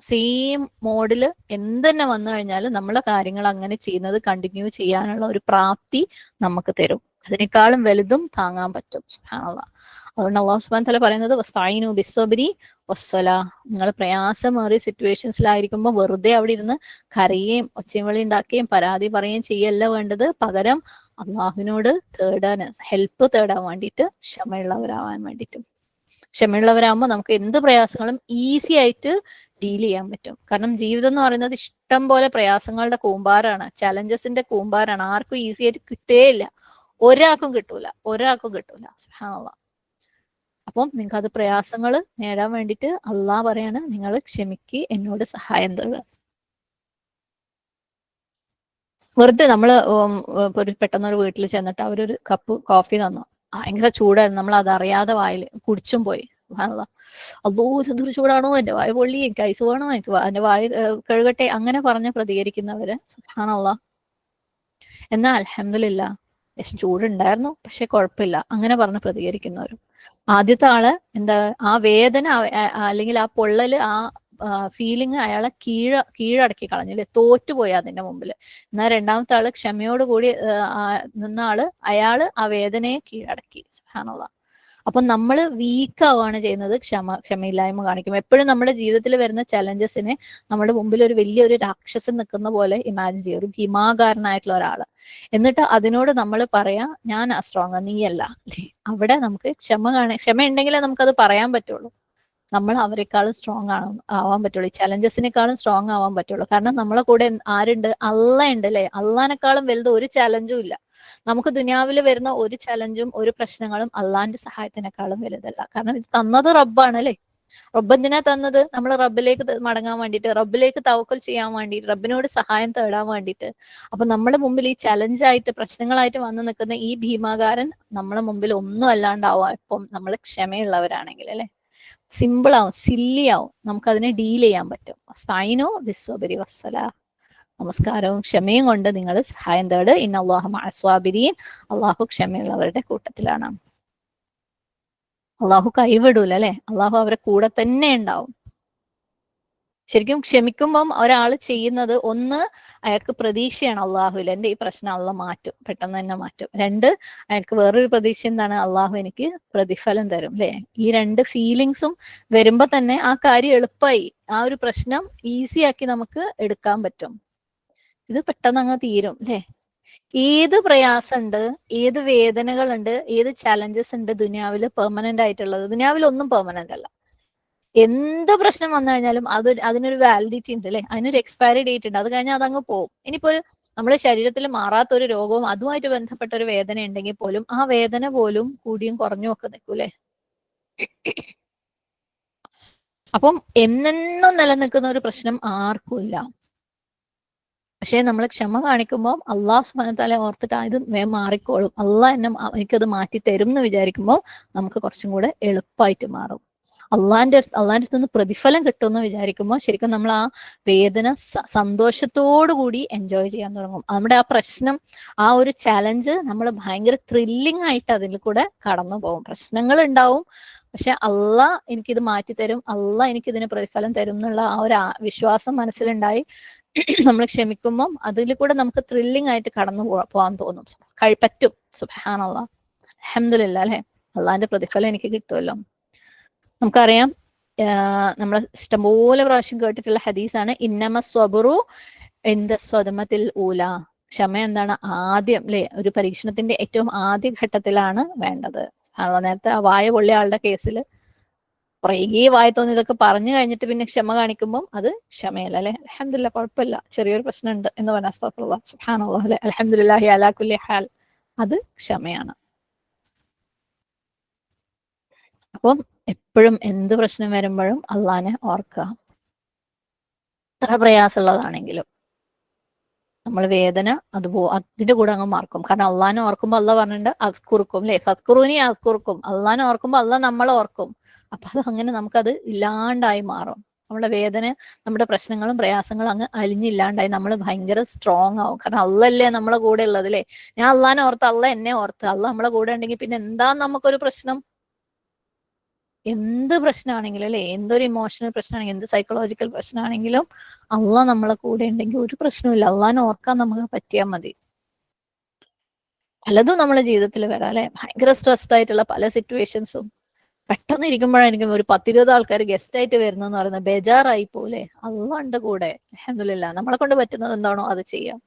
[SPEAKER 1] സെയിം മോഡില് എന്ത് തന്നെ വന്നു കഴിഞ്ഞാലും നമ്മളെ കാര്യങ്ങൾ അങ്ങനെ ചെയ്യുന്നത് കണ്ടിന്യൂ ചെയ്യാനുള്ള ഒരു പ്രാപ്തി നമുക്ക് തരും. അതിനേക്കാളും വലുതും താങ്ങാൻ പറ്റും. സുബ്ഹാനല്ലാഹ്. അതുകൊണ്ട് അല്ലാഹു സുബ്ഹാനഹു വതആല പറയുന്നത് വസ്തഈനു ബിസ്സബ്രി വസ്സലാ, നിങ്ങൾ പ്രയാസമേറിയ സിറ്റുവേഷൻസിലായിരിക്കുമ്പോൾ വെറുതെ അവിടെ ഇരുന്ന് കരയുകയും ഒച്ചയും വിളി ഉണ്ടാക്കുകയും പരാതി പറയുകയും ചെയ്യല്ല വേണ്ടത്. പകരം അള്ളാഹുവിനോട് ഹെൽപ്പ് തേടാൻ വേണ്ടിയിട്ട്, ക്ഷമയുള്ളവരാവാൻ വേണ്ടിയിട്ടും. ക്ഷമയുള്ളവരാകുമ്പോൾ നമുക്ക് എന്ത് പ്രയാസങ്ങളും ഈസി ആയിട്ട് ഡീൽ ചെയ്യാൻ പറ്റും. കാരണം ജീവിതം എന്ന് പറയുന്നത് ഇഷ്ടം പോലെ പ്രയാസങ്ങളുടെ കൂമ്പാരാണ്, ചലഞ്ചസിന്റെ കൂമ്പാരാണ്. ആർക്കും ഈസി ആയിട്ട് കിട്ടുകയില്ല, ഒരാൾക്കും കിട്ടൂല. സുബ്ഹാനല്ലാഹ്. അപ്പം നിങ്ങൾക്ക് അത് പ്രയാസങ്ങൾ നേടാൻ വേണ്ടിയിട്ട് അള്ളാഹ് പറയാണ്, നിങ്ങൾ ക്ഷമിക്ക്, എന്നോട് സഹായം തേടുക. വെറുതെ നമ്മള് പെട്ടെന്നൊരു വീട്ടിൽ ചെന്നിട്ട് അവരൊരു കപ്പ് കോഫി തന്നു, ഭയങ്കര ചൂടായിരുന്നു, നമ്മൾ അതറിയാതെ വായിൽ കുടിച്ചും പോയി. സുബ്ഹാനല്ലാഹ്. അള്ളോ എന്തൊരു ചൂടാണോ, എന്റെ വായ പൊള്ളി, എനിക്ക് ഐസ് വേണോ, എനിക്ക് എന്റെ വായ കഴുകട്ടെ, അങ്ങനെ പറഞ്ഞ് പ്രതികരിക്കുന്നവര് സുബ്ഹാനല്ലാഹ്. എന്നാൽ അൽഹംദുലില്ലാഹ് ചൂടുണ്ടായിരുന്നു പക്ഷെ കുഴപ്പമില്ല അങ്ങനെ പറഞ്ഞ് പ്രതികരിക്കുന്നവരും. ആദ്യത്തെ ആള് എന്താ, ആ വേദന അല്ലെങ്കിൽ ആ പൊള്ളല്, ആ ഫീലിംഗ് അയാളെ കീഴടക്കി കളഞ്ഞില്ലേ, തോറ്റുപോയി അതിന്റെ മുമ്പിൽ. എന്നാൽ രണ്ടാമത്തെ ആള് ക്ഷമയോട് കൂടി നിന്ന ആള്, അയാള് ആ വേദനയെ കീഴടക്കി. സുബ്ഹാനല്ലാഹ്. അപ്പൊ നമ്മൾ വീക്ക് ആവുകയാണ് ചെയ്യുന്നത് ക്ഷമയില്ലായ്മ കാണിക്കും. എപ്പോഴും നമ്മുടെ ജീവിതത്തിൽ വരുന്ന ചലഞ്ചസിനെ നമ്മുടെ മുമ്പിൽ ഒരു വലിയൊരു രാക്ഷസൻ നിൽക്കുന്ന പോലെ ഇമാജിൻ ചെയ്യുക, ഒരു ഭീമാകാരനായിട്ടുള്ള ഒരാള്. എന്നിട്ട് അതിനോട് നമ്മൾ പറയാ, ഞാൻ സ്ട്രോങ്, നീയല്ല, അല്ലേ? അവിടെ നമുക്ക് ക്ഷമ ഉണ്ടെങ്കിലേ നമുക്കത് പറയാൻ പറ്റുള്ളൂ. നമ്മൾ അവരെക്കാളും സ്ട്രോങ് ആവാൻ പറ്റുള്ളൂ, ഈ ചലഞ്ചസിനേക്കാളും സ്ട്രോങ് ആവാൻ പറ്റുള്ളൂ. കാരണം നമ്മളെ കൂടെ ആരുണ്ട്? അള്ളാഹ് ഉണ്ട്, അല്ലെ? അള്ളാഹിനെക്കാളും വലുത് ഒരു ചലഞ്ചും ഇല്ല. നമുക്ക് ദുനിയാവിൽ വരുന്ന ഒരു ചലഞ്ചും ഒരു പ്രശ്നങ്ങളും അള്ളാഹിന്റെ സഹായത്തിനേക്കാളും വലുതല്ല. കാരണം ഇത് തന്നത് റബ്ബാണ്, അല്ലെ? റബ്ബ് എന്തിനാ തന്നത്? നമ്മൾ റബ്ബിലേക്ക് മടങ്ങാൻ വേണ്ടിയിട്ട്, റബ്ബിലേക്ക് തവക്കൽ ചെയ്യാൻ വേണ്ടിയിട്ട്, റബ്ബിനോട് സഹായം തേടാൻ വേണ്ടിയിട്ട്. അപ്പൊ നമ്മുടെ മുമ്പിൽ ഈ ചലഞ്ചായിട്ട്, പ്രശ്നങ്ങളായിട്ട് വന്നു നിൽക്കുന്ന ഈ ഭീമാകാരൻ നമ്മളെ മുമ്പിൽ ഒന്നും അല്ലാണ്ടാവും ഇപ്പം നമ്മൾ ക്ഷമയുള്ളവരാണെങ്കിൽ, അല്ലെ? സിമ്പിൾ ആവും, സില്ലി ആവും, നമുക്കതിനെ ഡീൽ ചെയ്യാൻ പറ്റും. അസ്തഈനു ബിസ്സബ്രി വസ്സലാ. നമസ്കാരവും ക്ഷമയും കൊണ്ട് നിങ്ങൾ സഹായം തേട്. ഇന്നല്ലാഹ മഅസ്വാബിരീൻ. അള്ളാഹു ക്ഷമയുള്ളവരുടെ കൂട്ടത്തിലാണ്. അള്ളാഹു കൈവിടൂല, അല്ലെ? അള്ളാഹു അവരെ കൂടെ തന്നെ ഉണ്ടാവും. ശരിക്കും ക്ഷമിക്കുമ്പം ഒരാൾ ചെയ്യുന്നത്, ഒന്ന്, അയാൾക്ക് പ്രതീക്ഷയാണ് അള്ളാഹുവിൽ, എന്റെ ഈ പ്രശ്നം അള്ളാഹ് മാറ്റും, പെട്ടെന്ന് തന്നെ മാറ്റും. രണ്ട്, അയാൾക്ക് വേറൊരു പ്രതീക്ഷ എന്താണ്? അള്ളാഹു എനിക്ക് പ്രതിഫലം തരും, അല്ലെ? ഈ രണ്ട് ഫീലിങ്സും വരുമ്പോ തന്നെ ആ കാര്യം എളുപ്പമായി, ആ ഒരു പ്രശ്നം ഈസി ആക്കി നമുക്ക് എടുക്കാൻ പറ്റും. ഇത് പെട്ടെന്ന് അങ്ങ് തീരും, അല്ലെ? ഏത് പ്രയാസമുണ്ട്, ഏത് വേദനകളുണ്ട്, ഏത് ചലഞ്ചസ് ഉണ്ട് ദുനിയാവിൽ പെർമനന്റ് ആയിട്ടുള്ളത്? ദുനിയാവിൽ ഒന്നും പെർമനന്റ് അല്ല. എന്ത് പ്രശ്നം വന്നു കഴിഞ്ഞാലും അതിനൊരു വാലിഡിറ്റി ഉണ്ട്, അല്ലെ? അതിനൊരു എക്സ്പയറി ഡേറ്റ് ഉണ്ട്. അത് കഴിഞ്ഞാൽ അതങ്ങ് പോകും. ഇനിയിപ്പോ നമ്മുടെ ശരീരത്തിൽ മാറാത്ത ഒരു രോഗവും അതുമായിട്ട് ബന്ധപ്പെട്ട ഒരു വേദന ഉണ്ടെങ്കിൽ പോലും ആ വേദന പോലും കൂടിയും കുറഞ്ഞും ഒക്കെ നിൽക്കൂലേ? അപ്പം എന്നെന്നും നിലനിൽക്കുന്ന ഒരു പ്രശ്നം ആർക്കും ഇല്ല. പക്ഷെ നമ്മൾ ക്ഷമ കാണിക്കുമ്പോൾ അള്ളാഹു സുബ്ഹാനഹു വതആല ഓർത്തിട്ട് ഇത് മാറിക്കോളും, അള്ളാഹ് എനിക്കത് മാറ്റി തരും എന്ന് വിചാരിക്കുമ്പോൾ നമുക്ക് കുറച്ചും കൂടെ എളുപ്പമായിട്ട് മാറും. അള്ളാഹിന്റെ അടുത്ത് നിന്ന് പ്രതിഫലം കിട്ടുമെന്ന് വിചാരിക്കുമ്പോൾ ശരിക്കും നമ്മൾ ആ വേദന സന്തോഷത്തോടു കൂടി എൻജോയ് ചെയ്യാൻ തുടങ്ങും. നമ്മുടെ ആ പ്രശ്നം, ആ ഒരു ചലഞ്ച് നമ്മൾ ഭയങ്കര ത്രില്ലിംഗ് ആയിട്ട് അതിൽ കൂടെ കടന്നു പോകും. പ്രശ്നങ്ങൾ ഉണ്ടാവും, പക്ഷെ അള്ളാഹ് എനിക്കിത് മാറ്റിത്തരും, അള്ളാഹ് എനിക്കിതിന് പ്രതിഫലം തരും എന്നുള്ള ആ ഒരു വിശ്വാസം മനസ്സിലുണ്ടായി നമ്മൾ ക്ഷമിക്കുമ്പം അതിൽ കൂടെ നമുക്ക് ത്രില്ലിംഗ് ആയിട്ട് കടന്നു പോകാൻ തോന്നും, പറ്റും. സുബ്ഹാനല്ലാഹ്, അൽഹംദുലില്ലാഹ്, അല്ലെ? അള്ളാഹിന്റെ പ്രതിഫലം എനിക്ക് കിട്ടുമല്ലോ. നമുക്കറിയാം, നമ്മൾ ഇഷ്ടംപോലെ പ്രാവശ്യം കേട്ടിട്ടുള്ള ഹദീസാണ്, ഇന്നമ സ്വബറു ഇന്ദ സ്വദമത്തിൽ ഊല. ക്ഷമ എന്താണ്? ആദ്യം, അല്ലെ? ഒരു പരീക്ഷണത്തിന്റെ ഏറ്റവും ആദ്യ ഘട്ടത്തിലാണ് വേണ്ടത്. നേരത്തെ ആ വായ പൊള്ളിയ ആളുടെ കേസിൽ കുറേ വായ തോന്നി ഇതൊക്കെ പറഞ്ഞു കഴിഞ്ഞിട്ട് പിന്നെ ക്ഷമ കാണിക്കുമ്പോൾ അത് ക്ഷമയല്ല, അല്ലെ? അൽഹംദുലില്ലാഹ്, കുഴപ്പമില്ല, ചെറിയൊരു പ്രശ്നമുണ്ട് എന്ന് പറഞ്ഞാൽ അസ്തഗ്ഫിറുല്ലാഹ്, സുബ്ഹാനല്ലാഹ്, അല്ലെ? അൽഹംദുലില്ലാഹി അലാ കുല്ലി ഹാൽ, അത് ക്ഷമയാണ്. അപ്പം എപ്പോഴും എന്ത് പ്രശ്നം വരുമ്പോഴും അള്ളാഹിനെ ഓർക്കുക. എത്ര പ്രയാസമുള്ളതാണെങ്കിലും നമ്മൾ വേദന അതിന്റെ കൂടെ അങ്ങ് മറക്കും. കാരണം അള്ളാഹിനെ ഓർക്കുമ്പോൾ അള്ളാഹ് പറഞ്ഞിട്ടുണ്ട്, അസ്കുറുക്കും, അല്ലെ? ഫസ്കുറൂനി അസ്കുറുക്കും. അള്ളാഹിനെ ഓർക്കുമ്പോൾ അള്ളാഹ് നമ്മളെ ഓർക്കും. അപ്പൊ അത് അങ്ങനെ നമുക്കത് ഇല്ലാണ്ടായി മാറും. നമ്മുടെ വേദന, നമ്മുടെ പ്രശ്നങ്ങളും പ്രയാസങ്ങളും അങ്ങ് അലിഞ്ഞില്ലാണ്ടായി നമ്മൾ ഭയങ്കര സ്ട്രോങ് ആവും. കാരണം അള്ളല്ലേ നമ്മളെ കൂടെ ഉള്ളത്, അല്ലെ? ഞാൻ അള്ളാഹിനെ ഓർത്ത്, അള്ളാഹ് എന്നെ ഓർത്ത്, അള്ളാഹ് നമ്മളെ കൂടെ ഉണ്ടെങ്കിൽ പിന്നെ എന്താ നമുക്കൊരു പ്രശ്നം? എന്ത് പ്രശ്നമാണെങ്കിലും, അല്ലെ? എന്തൊരു ഇമോഷണൽ പ്രശ്നമാണെങ്കിലും, എന്ത് സൈക്കോളജിക്കൽ പ്രശ്നമാണെങ്കിലും അള്ളാഹ് നമ്മളെ കൂടെ ഉണ്ടെങ്കിൽ ഒരു പ്രശ്നമില്ല. അള്ളാഹിനെ ഓർക്കാൻ നമുക്ക് പറ്റിയാൽ മതി. പലതും നമ്മളെ ജീവിതത്തിൽ വരാം, അല്ലെ? ഭയങ്കര സ്ട്രെസ്ഡ് ആയിട്ടുള്ള പല സിറ്റുവേഷൻസും പെട്ടെന്ന് ഇരിക്കുമ്പോഴായിരിക്കും ഒരു 10-20 ആൾക്കാർ ഗസ്റ്റ് ആയിട്ട് വരുന്നെന്ന് പറയുന്നത്, ബേജാറായി പോലെ. അള്ളാഹ് ഉണ്ട് കൂടെ, അൽഹംദുലില്ലാഹ്. നമ്മളെ കൊണ്ട് പറ്റുന്നത് എന്താണോ അത് ചെയ്യാം.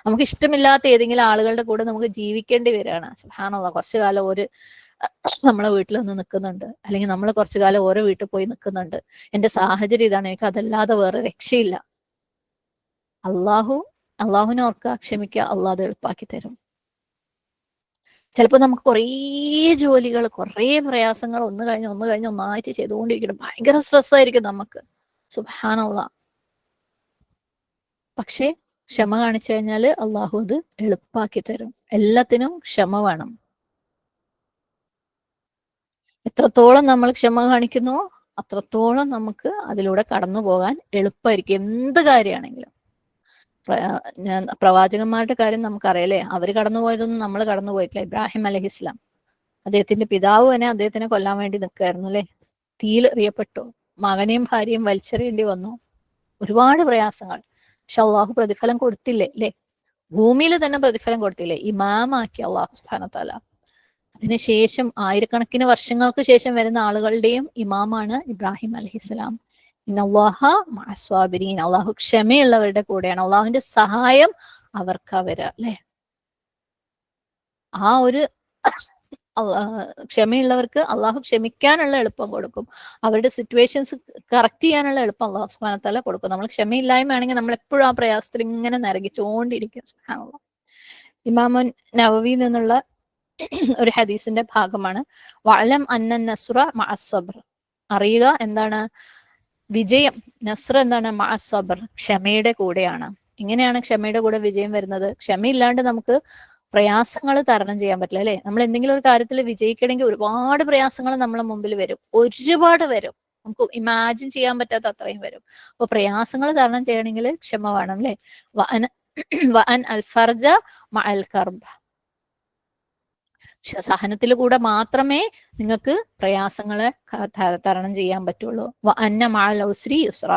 [SPEAKER 1] നമുക്ക് ഇഷ്ടമില്ലാത്ത ഏതെങ്കിലും ആളുകളുടെ കൂടെ നമുക്ക് ജീവിക്കേണ്ടി വരികയാണ്, സുബ്ഹാനല്ലാഹ്, കുറച്ചു കാലം നമ്മളെ വീട്ടിൽ വന്ന് നിൽക്കുന്നുണ്ട്, അല്ലെങ്കിൽ നമ്മൾ കുറച്ചു കാലം ഓരോ വീട്ടിൽ പോയി നിൽക്കുന്നുണ്ട്, എന്റെ സാഹചര്യം ഇതാണ്, എനിക്ക് അതല്ലാതെ വേറെ രക്ഷയില്ല. അള്ളാഹുവിനെ ഓർക്കുക, ക്ഷമിക്കുക, അള്ളാഹ് അത് എളുപ്പാക്കി തരും. ചിലപ്പോൾ നമുക്ക് കുറേ ജോലികൾ, കുറേ പ്രയാസങ്ങൾ ഒന്ന് കഴിഞ്ഞ് ഒന്നായിട്ട് ചെയ്തുകൊണ്ടിരിക്കണം. ഭയങ്കര സ്ട്രെസ്സായിരിക്കും നമുക്ക്, സുബ്ഹാനല്ലാഹ്. പക്ഷേ ക്ഷമ കാണിച്ചു കഴിഞ്ഞാൽ അള്ളാഹു അത് എളുപ്പാക്കി തരും. എല്ലാത്തിനും ക്ഷമ വേണം. എത്രത്തോളം നമ്മൾ ക്ഷമ കാണിക്കുന്നു അത്രത്തോളം നമുക്ക് അതിലൂടെ കടന്നു പോകാൻ എളുപ്പമായിരിക്കും, എന്ത് കാര്യമാണെങ്കിലും. പ്രവാചകന്മാരുടെ കാര്യം നമുക്കറിയാലേ, അവര് കടന്നുപോയതൊന്നും നമ്മൾ കടന്നു പോയിട്ടില്ല. ഇബ്രാഹിം അലൈഹിസ്ലാം, അദ്ദേഹത്തിന്റെ പിതാവ് തന്നെ അദ്ദേഹത്തിനെ കൊല്ലാൻ വേണ്ടി നിൽക്കായിരുന്നു അല്ലെ, തീയിൽ എറിയപ്പെട്ടു, മകനെയും ഭാര്യയും വലിച്ചെറിയേണ്ടി വന്നു, ഒരുപാട് പ്രയാസങ്ങൾ. പക്ഷെ അള്ളാഹു പ്രതിഫലം കൊടുത്തില്ലേ അല്ലെ, ഭൂമിയിൽ തന്നെ പ്രതിഫലം കൊടുത്തില്ലേ, ഇമാമാക്കി അള്ളാഹു സുബ്ഹാനഹു വ തആല. അതിനുശേഷം ആയിരക്കണക്കിന് വർഷങ്ങൾക്ക് ശേഷം വരുന്ന ആളുകളുടെയും ഇമാമാണ് ഇബ്രാഹിം അലൈഹിസ്സലാം. ഇന്നല്ലാഹ മഅസ്വാബിരീൻ, അള്ളാഹു ക്ഷമയുള്ളവരുടെ കൂടെയാണ്, അള്ളാഹുവിന്റെ സഹായം അവർക്ക് വരിക അല്ലെ. ആ ഒരു ക്ഷമയുള്ളവർക്ക് അള്ളാഹു ക്ഷമിക്കാനുള്ള എളുപ്പം കൊടുക്കും, അവരുടെ സിറ്റുവേഷൻസ് കറക്റ്റ് ചെയ്യാനുള്ള എളുപ്പം അള്ളാഹു സുബ്ഹാനഹു വ തആല കൊടുക്കും. നമ്മൾ ക്ഷമയില്ലായ്മയാണെങ്കിൽ നമ്മൾ എപ്പോഴും ആ പ്രയാസത്തിൽ ഇങ്ങനെ നരകിച്ചുകൊണ്ടിരിക്കും. സുബ്ഹാനല്ലാഹ്. ഇമാമുൻ നവവിയിൽ നിന്നുള്ള ഒരു ഹദീസിന്റെ ഭാഗമാണ്, വഅലം അന്ന നസ്റ മഅസ്സബ്ർ, അറിയുക എന്താണ് വിജയം, നസ്ർ എന്താണ്, മഅസ്സബ്ർ, ക്ഷമയുടെ കൂടെയാണ്. എങ്ങനെയാണ് ക്ഷമയുടെ കൂടെ വിജയം വരുന്നത്? ക്ഷമയില്ലാണ്ട് നമുക്ക് പ്രയാസങ്ങൾ തരണം ചെയ്യാൻ പറ്റില്ല അല്ലെ. നമ്മൾ എന്തെങ്കിലും ഒരു കാര്യത്തിൽ വിജയിക്കണമെങ്കിൽ ഒരുപാട് പ്രയാസങ്ങൾ നമ്മളെ മുമ്പിൽ വരും, ഒരുപാട് വരും, നമുക്ക് ഇമാജിൻ ചെയ്യാൻ പറ്റാത്ത അത്രയും വരും. അപ്പൊ പ്രയാസങ്ങൾ തരണം ചെയ്യണമെങ്കിൽ ക്ഷമ വേണം അല്ലെ. വഅൻ അൽ ഫർജ മഅൽ കർബ്, സഹനത്തിൽ കൂടെ മാത്രമേ നിങ്ങൾക്ക് പ്രയാസങ്ങളെ തരണം ചെയ്യാൻ പറ്റുള്ളൂ. വഅന്ന മഅൽ ഉസ്രി യുസ്ര,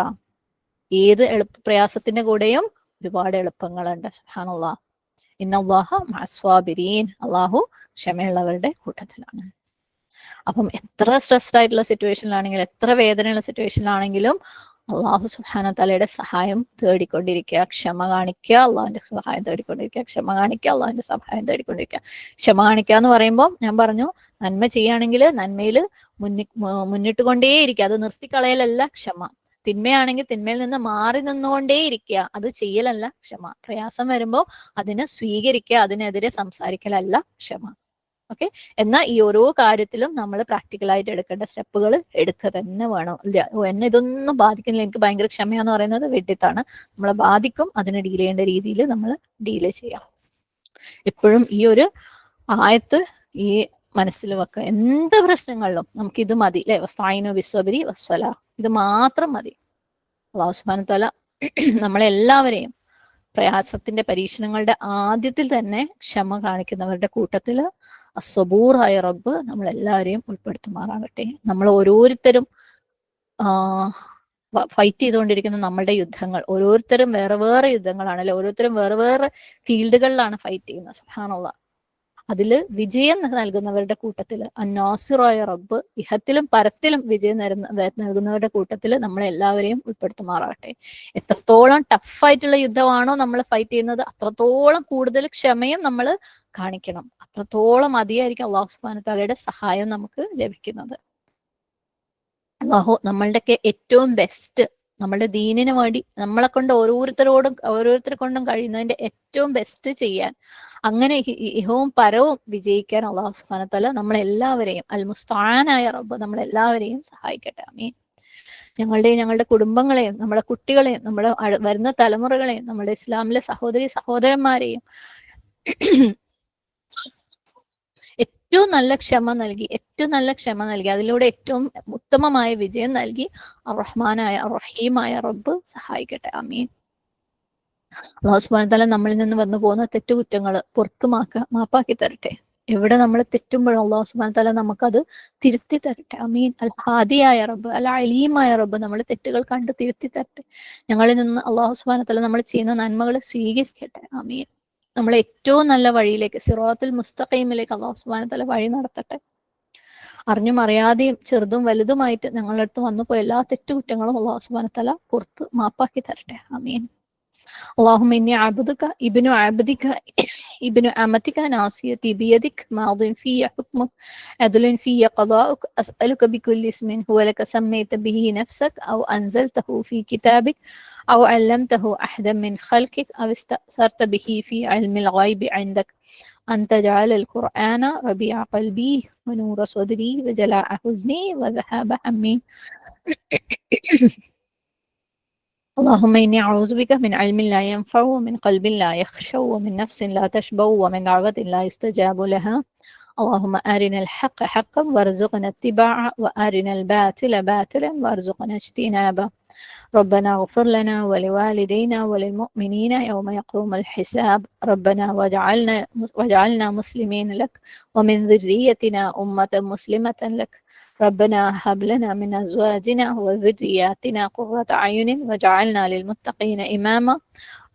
[SPEAKER 1] ഏത് പ്രയാസത്തിന്റെ കൂടെയും ഒരുപാട് എളുപ്പങ്ങളുണ്ട്. സുബ്ഹാനല്ലാഹ്. ഇന്നല്ലാഹ മഅസ്വാബിരീൻ, അള്ളാഹു ക്ഷമയുള്ളവരുടെ കൂട്ടത്തിലാണ്. അപ്പം എത്ര സ്ട്രെസ്ഡ് ആയിട്ടുള്ള സിറ്റുവേഷനിലാണെങ്കിലും, എത്ര വേദനയുള്ള സിറ്റുവേഷനിലാണെങ്കിലും അള്ളാഹു സുബ്ഹാനഹു വ തആലയുടെ സഹായം തേടിക്കൊണ്ടിരിക്കുക, ക്ഷമ കാണിക്കുക, അള്ളാഹുവിന്റെ സഹായം തേടിക്കൊണ്ടിരിക്കുക, ക്ഷമ കാണിക്കുക, അള്ളാഹുവിന്റെ സഹായം തേടിക്കൊണ്ടിരിക്കുക. ക്ഷമ കാണിക്കുക എന്ന് പറയുമ്പോൾ ഞാൻ പറഞ്ഞു, നന്മ ചെയ്യുകയാണെങ്കിൽ നന്മയിൽ മുന്നിട്ട് കൊണ്ടേയിരിക്കുക, അത് നിർത്തിക്കളയലല്ല ക്ഷമ. തിന്മയാണെങ്കിൽ തിന്മയിൽ നിന്ന് മാറി നിന്നുകൊണ്ടേയിരിക്കുക, അത് ചെയ്യലല്ല ക്ഷമ. പ്രയാസം വരുമ്പോൾ അതിനെ സ്വീകരിക്കുക, അതിനെതിരെ സംസാരിക്കലല്ല ക്ഷമ. ഓക്കെ. എന്നാൽ ഈ ഓരോ കാര്യത്തിലും നമ്മൾ പ്രാക്ടിക്കലായിട്ട് എടുക്കേണ്ട സ്റ്റെപ്പുകൾ എടുക്കുക തന്നെ വേണം. എന്നെ ഇതൊന്നും ബാധിക്കുന്നില്ല, എനിക്ക് ഭയങ്കര ക്ഷമയാന്ന് പറയുന്നത് വെട്ടിത്താണ്. നമ്മളെ ബാധിക്കും, അതിനെ ഡീൽ ചെയ്യേണ്ട രീതിയിൽ നമ്മൾ ഡീൽ ചെയ്യാം. എപ്പോഴും ഈ ഒരു ആയത്ത് ഈ മനസ്സിൽ വെക്കുക. എന്ത് പ്രശ്നങ്ങളിലും നമുക്ക് ഇത് മതി അല്ലെ, വസ്തഈനു ബിസ്സബ്രി വസ്സലാ, ഇത് മാത്രം മതി. അല്ലാഹു സുബ്ഹാനഹു വ തആല നമ്മളെല്ലാവരെയും പ്രയാസത്തിന്റെ പരീക്ഷണങ്ങളുടെ ആദ്യത്തിൽ തന്നെ ക്ഷമ കാണിക്കുന്നവരുടെ കൂട്ടത്തിൽ അസ്സബൂറായ റബ്ബ് നമ്മളെല്ലാവരെയും ഉൾപ്പെടുത്തുമാറാകട്ടെ. നമ്മൾ ഓരോരുത്തരും ഫൈറ്റ് ചെയ്തുകൊണ്ടിരിക്കുന്ന നമ്മളുടെ യുദ്ധങ്ങൾ ഓരോരുത്തരും വേറെ വേറെ യുദ്ധങ്ങളാണല്ലേ, ഓരോരുത്തരും വേറെ വേറെ ഫീൽഡുകളിലാണ് ഫൈറ്റ് ചെയ്യുന്നത്. സുബ്ഹാനല്ലാഹ്. അതില് വിജയം നൽകുന്നവരുടെ കൂട്ടത്തിൽ അന്നാസിറായ റബ്ബ് ഇഹത്തിലും പരത്തിലും വിജയം നൽകുന്നവരുടെ കൂട്ടത്തിൽ നമ്മളെല്ലാവരെയും ഉൾപ്പെടുത്തുമാറാകട്ടെ. എത്രത്തോളം ടഫായിട്ടുള്ള യുദ്ധമാണോ നമ്മൾ ഫൈറ്റ് ചെയ്യുന്നത് അത്രത്തോളം കൂടുതൽ ക്ഷമയും നമ്മൾ കാണിക്കണം, അത്രത്തോളം മതിയായിരിക്കും അല്ലാഹു സുബ്ഹാനഹു വ തആലയുടെ സഹായം നമുക്ക് ലഭിക്കുന്നത്. അല്ലാഹു നമ്മളുടെയൊക്കെ ഏറ്റവും ബെസ്റ്റ്, നമ്മളുടെ ദീനിന് വേണ്ടി നമ്മളെ കൊണ്ട് ഓരോരുത്തരെ കൊണ്ടും കഴിയുന്നതിന്റെ ഏറ്റവും ബെസ്റ്റ് ചെയ്യാൻ, അങ്ങനെ ഇഹവും പരവും വിജയിക്കാൻ അല്ലാഹു സുബ്ഹാനഹു വ തആല നമ്മളെല്ലാവരെയും, അൽ മുസ്തആനായ റബ്ബ് നമ്മളെല്ലാവരെയും സഹായിക്കട്ടെ. ആമീൻ. ഞങ്ങളുടെ കുടുംബങ്ങളെയും നമ്മുടെ കുട്ടികളെയും നമ്മുടെ വരുന്ന തലമുറകളെയും നമ്മുടെ ഇസ്ലാമിലെ സഹോദരന്മാരെയും ഏറ്റവും നല്ല ക്ഷമ നൽകി അതിലൂടെ ഏറ്റവും ഉത്തമമായ വിജയം നൽകി റഹ്മാനായ റഹീമായ റബ്ബ് സഹായിക്കട്ടെ. ആമീൻ. അല്ലാഹു സുബ്ഹാനഹു വ തആല നമ്മളിൽ നിന്ന് വന്നു പോകുന്ന തെറ്റുകുറ്റങ്ങൾ മാപ്പാക്കി തരട്ടെ. എവിടെ നമ്മൾ തെറ്റുമ്പോഴും അല്ലാഹു സുബ്ഹാനഹു വ തആല നമുക്കത് തിരുത്തി തരട്ടെ. ആമീൻ. അൽ ഹാദിയായ റബ്ബ്, അൽ അലീമായ റബ്ബ് നമ്മൾ തെറ്റുകൾ കണ്ട് തിരുത്തി തരട്ടെ. ഞങ്ങളിൽ നിന്ന് അല്ലാഹു സുബ്ഹാനഹു വ തആല നമ്മൾ ചെയ്യുന്ന നന്മകൾ സ്വീകരിക്കട്ടെ. ആമീൻ. നമ്മളെ ഏറ്റവും നല്ല വഴിയിലേക്ക്, സിറാത്തുൽ മുസ്തഖീമിലേക്ക് അല്ലാഹു സുബ്ഹാനഹു വ തആല വഴി നടത്തട്ടെ. അറിഞ്ഞും അറിയാതെയും ചെറുതും വലുതുമായിട്ട് ഞങ്ങളുടെ അടുത്ത് വന്നു പോയ എല്ലാ തെറ്റുകുറ്റങ്ങളും അല്ലാഹു സുബ്ഹാനഹു വ തആല മാപ്പാക്കി തരട്ടെ. ആമീൻ. اللهم إني عبدك ابن عبدك ابن أمتك ناصيتي بيدك ماض في حكمك عدل في قضاؤك أسألك بكل اسم هو لك سميت به نفسك أو أنزلته في كتابك أو علمته أحدا من خلقك أو استأثرت به في علم الغيب عندك أن تجعل القرآن ربيع قلبي ونور صدري وجلاء حزني وذهاب همي. اللهم إني أعوذ بك من علم لا ينفع ومن قلب لا يخشع ومن نفس لا تشبع ومن دعوة لا يستجاب لها. اللهم أرنا الحق حقا وارزقنا اتباعه وأرنا الباطل باطلا وارزقنا اجتنابه. ربنا اغفر لنا ولوالدينا وللمؤمنين يوم يقوم الحساب. ربنا واجعلنا مسلمين لك ومن ذريتنا أمة مسلمة لك. ربنا هب لنا من أزواجنا وذرياتنا قرة أعين واجعلنا للمتقين إماما.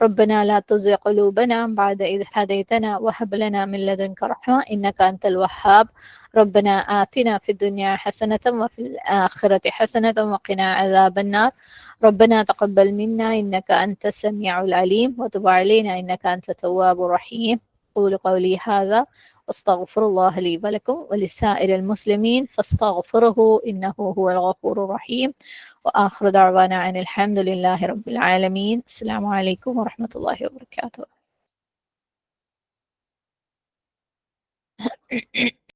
[SPEAKER 1] ربنا لا تزغ قلوبنا بعد إذ هديتنا وهب لنا من لدنك رحمة إنك أنت الوهاب. ربنا آتنا في الدنيا حسنة وفي الآخرة حسنة وقنا عذاب النار. ربنا تقبل منا إنك أنت السميع العليم وتب علينا إنك أنت التواب الرحيم. قولوا قولي هذا واستغفر الله لي ولكم ولسائر المسلمين فاستغفره إنه هو الغفور الرحيم. وآخر دعوانا عن الحمد لله رب العالمين. السلام عليكم ورحمة الله وبركاته.